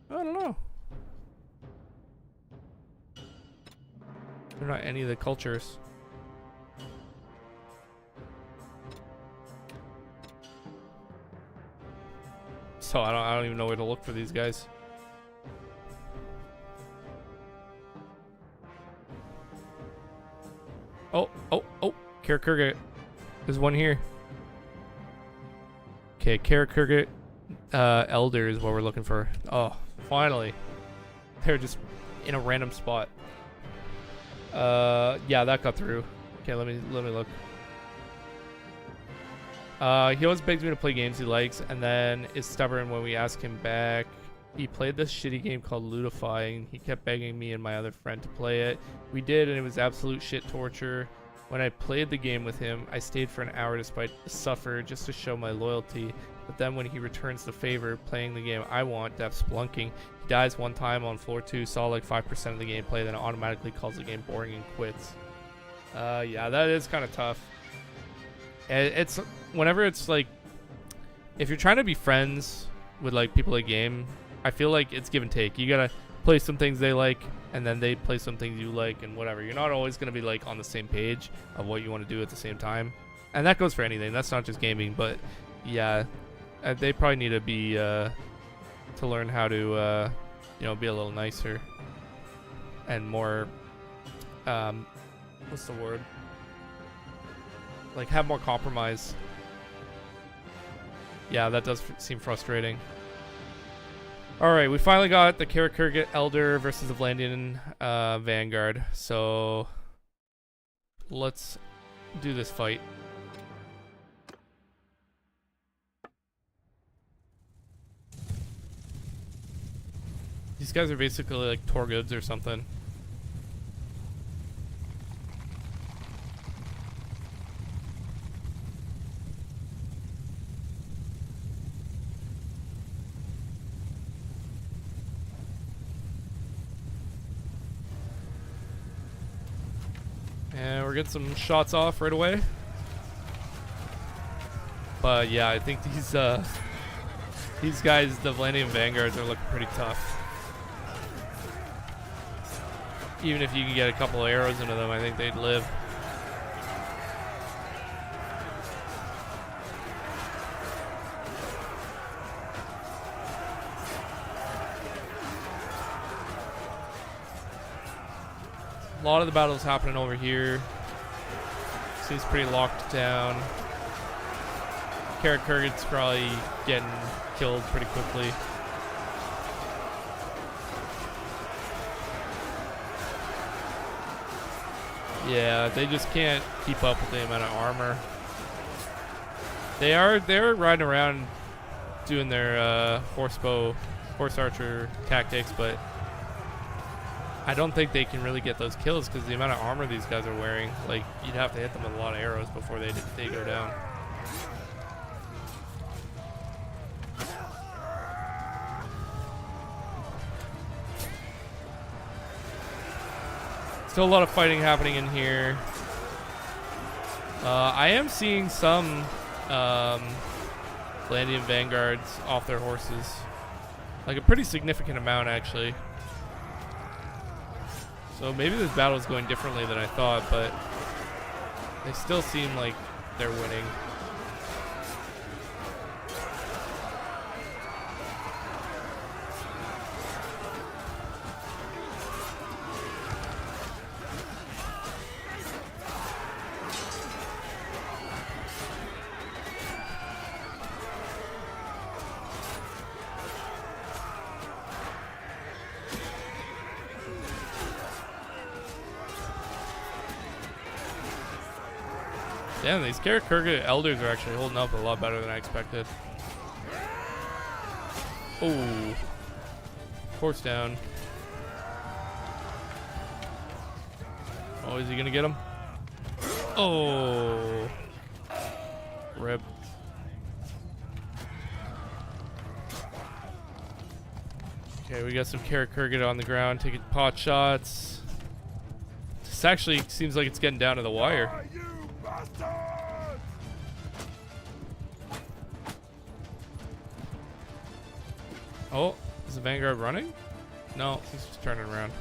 I don't know. They're not any of the cultures. So I don't even know where to look for these guys. Oh, Caracurgit. There's one here. Okay, Caracurgit Elder is what we're looking for. Oh, finally. They're just in a random spot. Yeah, that got through. Okay, let me look. He always begs me to play games he likes and then is stubborn when we ask him back. He played this shitty game called Ludifying. He kept begging me and my other friend to play it. We did, and it was absolute shit torture. When I played the game with him, I stayed for an hour despite the suffer just to show my loyalty. But then when he returns the favor, playing the game I want, Def Splunking, he dies one time on floor 2, saw like 5% of the gameplay, then automatically calls the game boring and quits. Yeah, that is kind of tough. It's whenever it's like, if you're trying to be friends with like people at game, I feel like it's give and take. You gotta play some things they like, and then they play some things you like, and whatever. You're not always gonna be like on the same page of what you want to do at the same time, and that goes for anything. That's not just gaming, but yeah, they probably need to be to learn how to you know, be a little nicer and more what's the word? Like have more compromise. Yeah, that does seem frustrating. Alright, we finally got the Caracurgit Elder versus the Vlandian Vanguard. So let's do this fight. These guys are basically like tour goods or something. And we're getting some shots off right away. But yeah, I think these guys, the Vlandian Vanguards, are looking pretty tough. Even if you can get a couple of arrows into them, I think they'd live. A lot of the battles happening over here. Seems pretty locked down. Karak Kurgan's probably getting killed pretty quickly. Yeah, they just can't keep up with the amount of armor. They're riding around doing their horse archer tactics, but I don't think they can really get those kills because the amount of armor these guys are wearing. Like, you'd have to hit them with a lot of arrows before they go down. Still a lot of fighting happening in here. I am seeing some Valandian vanguards off their horses. Like a pretty significant amount, actually. So maybe this battle is going differently than I thought, but they still seem like they're winning. Damn, these Karak Kurgan elders are actually holding up a lot better than I expected. Oh, horse down. Oh, is he gonna get him? Oh, rip. Okay, we got some Karak Kurgan on the ground taking pot shots. This actually seems like it's getting down to the wire. Oh, is the Vanguard running? No, he's just turning around.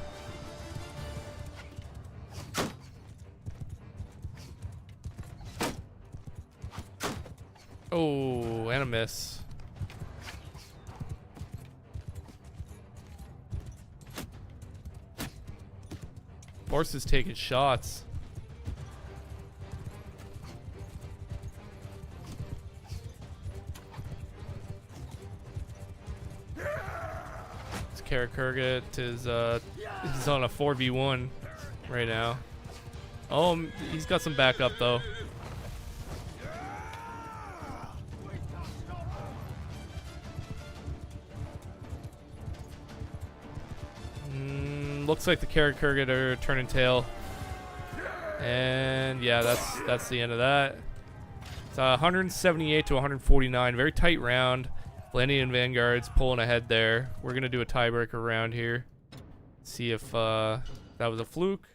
Oh, and a miss. Horse is taking shots. Karak Kurgan is he's on a 4v1 right now. Oh, he's got some backup though. Looks like the Karak Kurgan are turning tail. And yeah, that's the end of that. It's 178 to 149, very tight round. Valandian Vanguard's pulling ahead there. We're going to do a tiebreaker round here. See if that was a fluke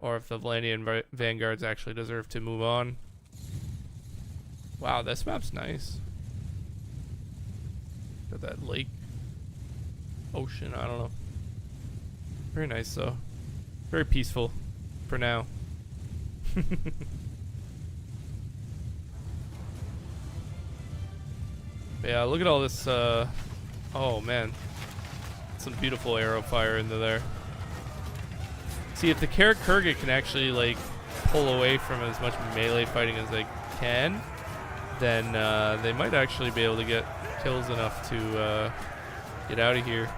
or if the Valandian Vanguards actually deserve to move on. Wow, this map's nice. Got that lake. Ocean, I don't know. Very nice though. Very peaceful for now. Yeah, look at all this, oh man. Some beautiful arrow fire into there. See, if the Karak Kurgan can actually, like, pull away from as much melee fighting as they can, then they might actually be able to get kills enough to get out of here.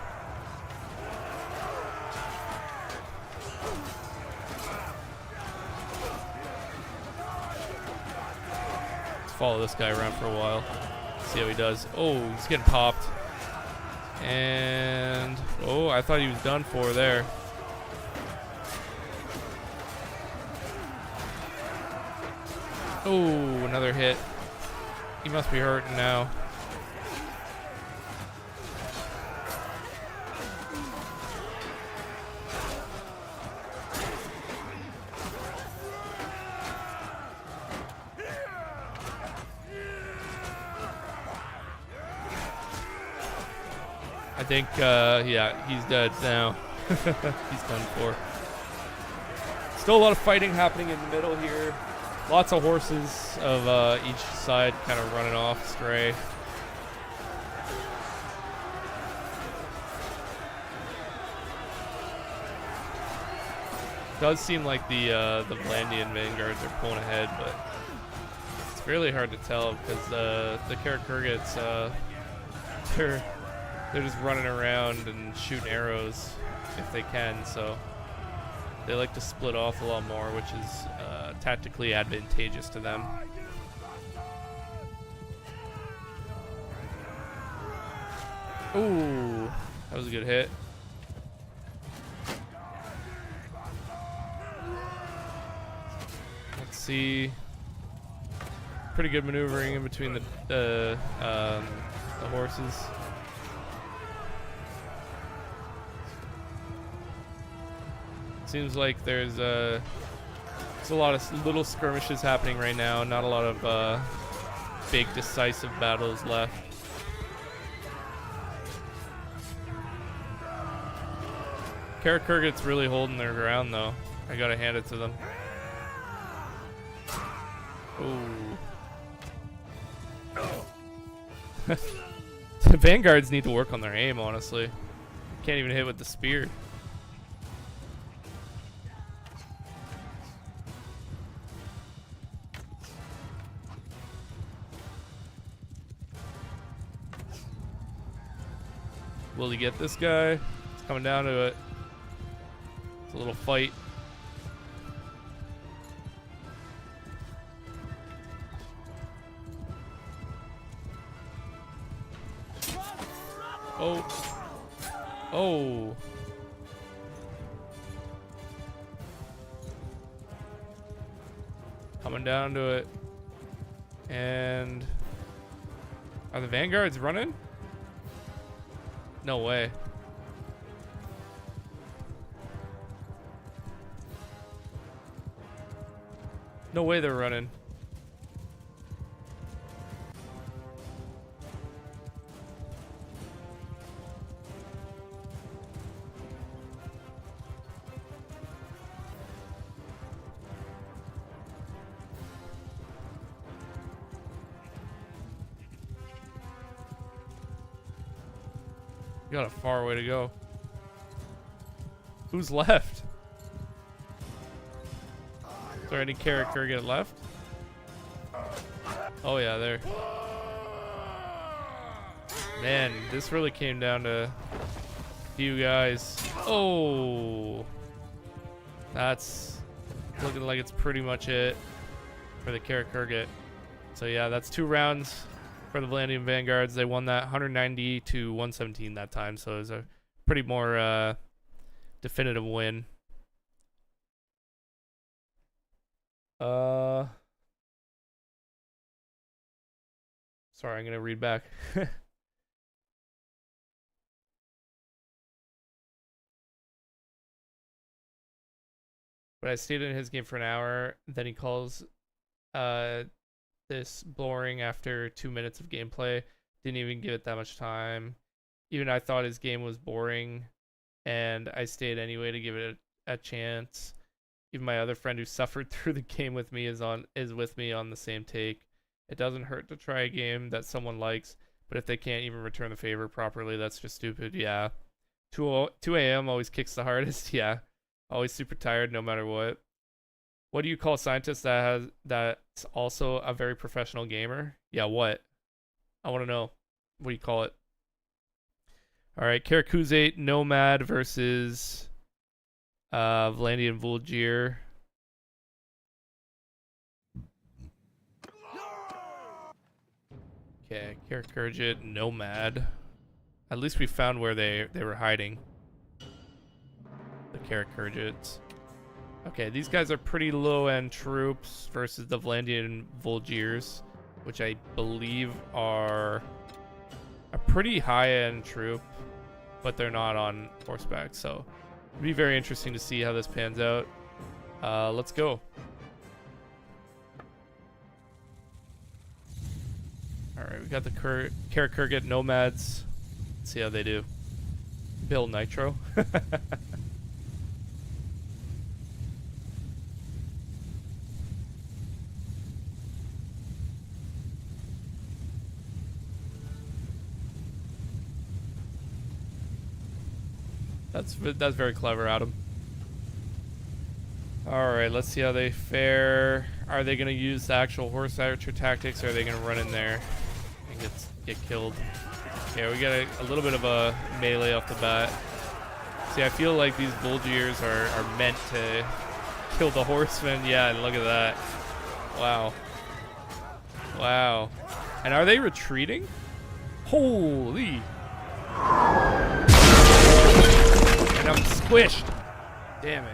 Let's follow this guy around for a while. See how he does. Oh, he's getting popped. And oh, I thought he was done for there. Oh, another hit. He must be hurting now. I think, yeah, he's dead now. He's done for. Still a lot of fighting happening in the middle here. Lots of horses of each side kind of running off stray. Does seem like the Vlandian vanguards are pulling ahead, but it's really hard to tell because the Karakurgits, they're just running around and shooting arrows if they can, so they like to split off a lot more, which is tactically advantageous to them. Ooh, that was a good hit. Let's see. Pretty good maneuvering in between the horses. Seems like there's a lot of little skirmishes happening right now. Not a lot of big decisive battles left. Karakurgit's really holding their ground though. I gotta hand it to them. Ooh. The vanguards need to work on their aim, honestly. Can't even hit with the spear. Will he get this guy? It's coming down to it. It's a little fight. Oh. Oh. Coming down to it. And are the vanguards running? No way. No way they're running. You got a far way to go. Who's left? Is there any Karakurgit left? Oh yeah, there. Man, this really came down to a few guys. Oh, that's looking like it's pretty much it for the Karakurgit. So yeah, that's 2 rounds for the Vlandian Vanguards. They won that 190 to 117 that time, so it was a pretty more definitive win. Sorry, I'm gonna read back. But I stayed in his game for an hour. Then he calls this boring after 2 minutes of gameplay. Didn't even give it that much time. Even I thought his game was boring, and I stayed anyway to give it a chance. Even my other friend who suffered through the game with me is with me on the same take. It doesn't hurt to try a game that someone likes, but if they can't even return the favor properly, that's just stupid. Yeah. 2 a.m. always kicks the hardest. Yeah. Always super tired no matter what. What do you call a scientist that's also a very professional gamer? Yeah, what? I want to know. What do you call it? All right, Karakuzate Nomad versus Vlandian Vulgir. Okay, Karakurgit Nomad. At least we found where they were hiding. The Karakurgits. Okay, these guys are pretty low-end troops versus the Vlandian Vulgirs, which I believe are a pretty high-end troop, but they're not on horseback, so it'll be very interesting to see how this pans out. Let's go. Alright, we got the Karakurgit Nomads. Let's see how they do. Build Nitro. That's very clever, Adam. Alright, let's see how they fare. Are they going to use the actual horse archer tactics, or are they going to run in there and get killed? Yeah, we got a little bit of a melee off the bat. See, I feel like these Volgiers are meant to kill the horsemen. Yeah, look at that. Wow. Wow. And are they retreating? Holy. And I'm squished. Damn it.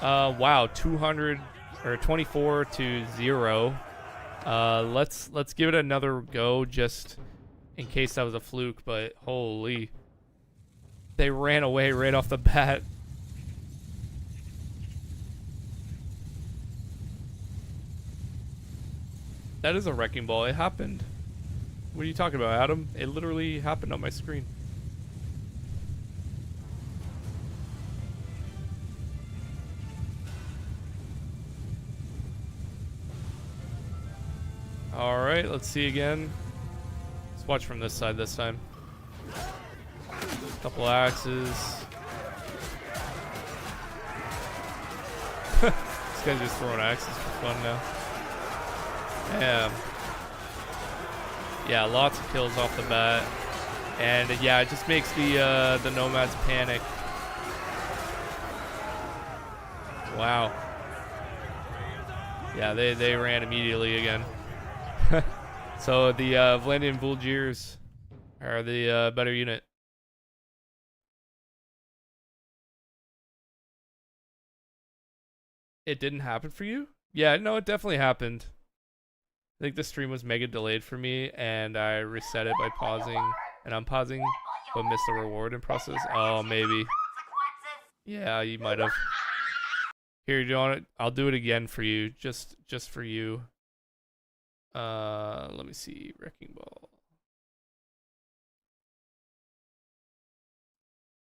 Wow, 200 or 24 to 0. Let's give it another go just in case that was a fluke, but holy. They ran away right off the bat. That is a wrecking ball. It happened. What are you talking about, Adam? It literally happened on my screen. Alright, let's see again. Let's watch from this side this time. Couple axes. This guy's just throwing axes for fun now. Damn. Yeah, lots of kills off the bat. And yeah, it just makes the nomads panic. Wow. Yeah, they ran immediately again. So the Vlandian Volgiers are the better unit. It didn't happen for you? Yeah, no, it definitely happened. I think the stream was mega delayed for me, and I reset it by pausing, and I'm pausing, but missed the reward in process. Oh, maybe. Yeah, you might have. Here, you want it? I'll do it again for you, just for you. Let me see, Wrecking Ball.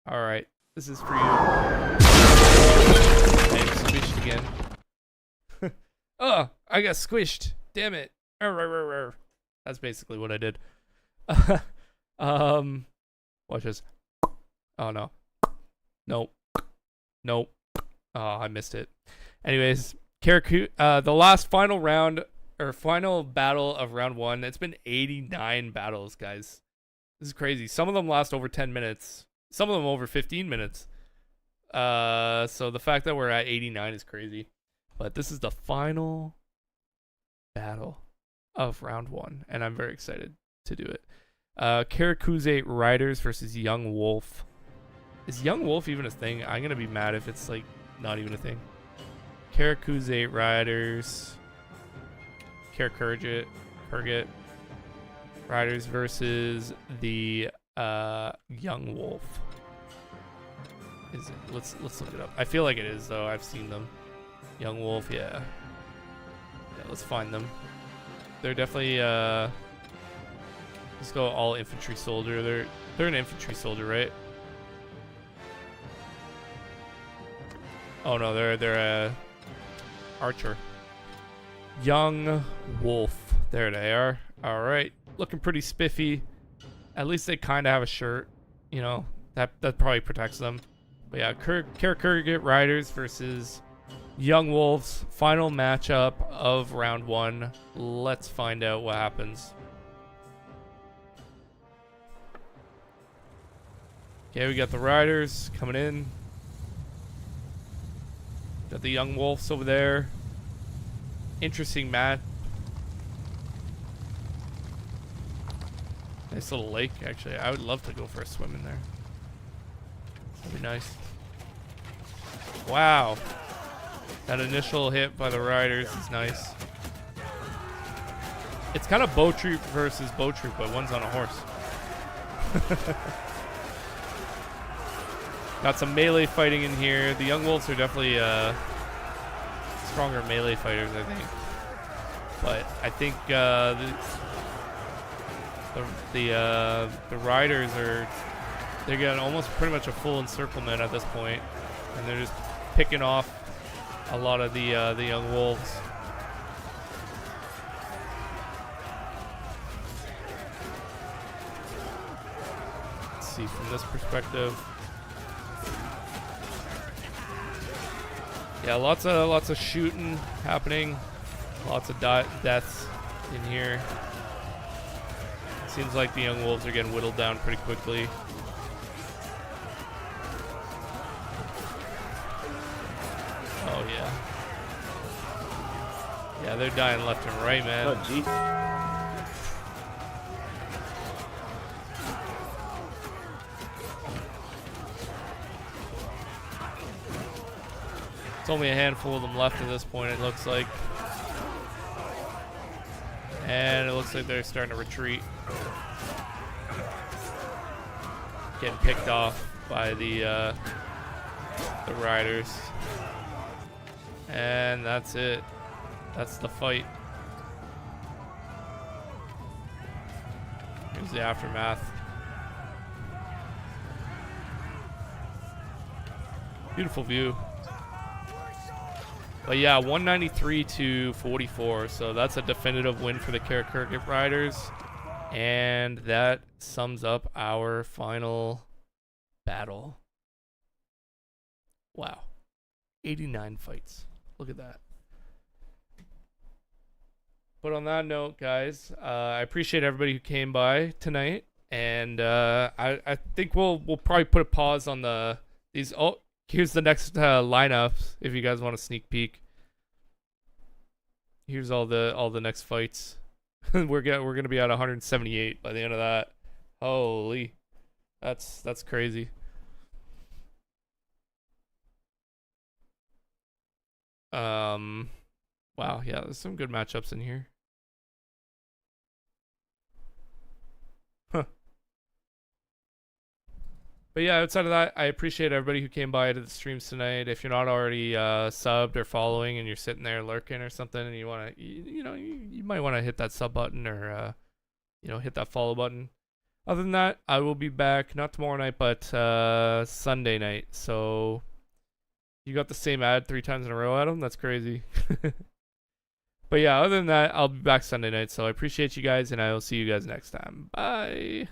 All right, this is for you. And squished again. Oh, I got squished. Damn it. That's basically what I did. Watch this. Oh no. Nope. Nope. Oh, I missed it. Anyways, the last final round or final battle of round 1. It's been 89 battles, guys. This is crazy. Some of them last over 10 minutes. Some of them over 15 minutes. So the fact that we're at 89 is crazy. But this is the final battle of round 1, and I'm very excited to do it. Karakuzate Riders versus Young Wolf. Is Young Wolf even a thing? I'm gonna be mad if it's like not even a thing. Karakuzate Riders. Kurgit Riders versus the Young Wolf. Is it? Let's look it up. I feel like it is though. I've seen them. Young Wolf, yeah. Yeah, let's find them. They're definitely let's go all infantry soldier. They're an infantry soldier, right? Oh no, they're a archer. Young Wolf. There they are. All right, looking pretty spiffy. At least they kind of have a shirt. You know, that probably protects them. But yeah, Kurgit Riders versus Young Wolves. Final matchup of round 1. Let's find out what happens. Okay, we got the Riders coming in. Got the Young Wolves over there. Interesting match. Nice little lake, actually. I would love to go for a swim in there. That'd be nice. Wow. That initial hit by the Riders is nice. It's kind of bow troop versus bow troop, but one's on a horse. Got some melee fighting in here. The Young Wolves are definitely stronger melee fighters, I think. But I think the Riders they got almost pretty much a full encirclement at this point, and they're just picking off a lot of the Young Wolves. Let's see from this perspective. Yeah, lots of shooting happening. Lots of deaths in here. Seems like the young wolves are getting whittled down pretty quickly. Oh yeah. Yeah, they're dying left and right, man. Oh, gee. It's only a handful of them left at this point, it looks like. And it looks like they're starting to retreat. Getting picked off by the riders. And that's it. That's the fight. Here's the aftermath. Beautiful view. But yeah, 193 to 44. So that's a definitive win for the Karakirgit Riders. And that sums up our final battle. Wow. 89 fights. Look at that. But on that note, guys, I appreciate everybody who came by tonight. And I think we'll probably put a pause on these. Oh, here's the next lineups if you guys want a sneak peek. Here's all the next fights. we're gonna be at 178 by the end of that. Holy, that's crazy. Wow, yeah, there's some good matchups in here. But yeah, outside of that, I appreciate everybody who came by to the streams tonight. If you're not already subbed or following and you're sitting there lurking or something and you want to, you might want to hit that sub button or, hit that follow button. Other than that, I will be back, not tomorrow night, but Sunday night. So you got the same ad 3 times in a row, Adam? That's crazy. But yeah, other than that, I'll be back Sunday night. So I appreciate you guys, and I will see you guys next time. Bye.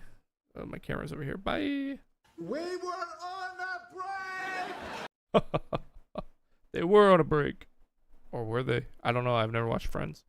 Oh, my camera's over here. Bye. We were on a break! They were on a break. Or were they? I don't know. I've never watched Friends.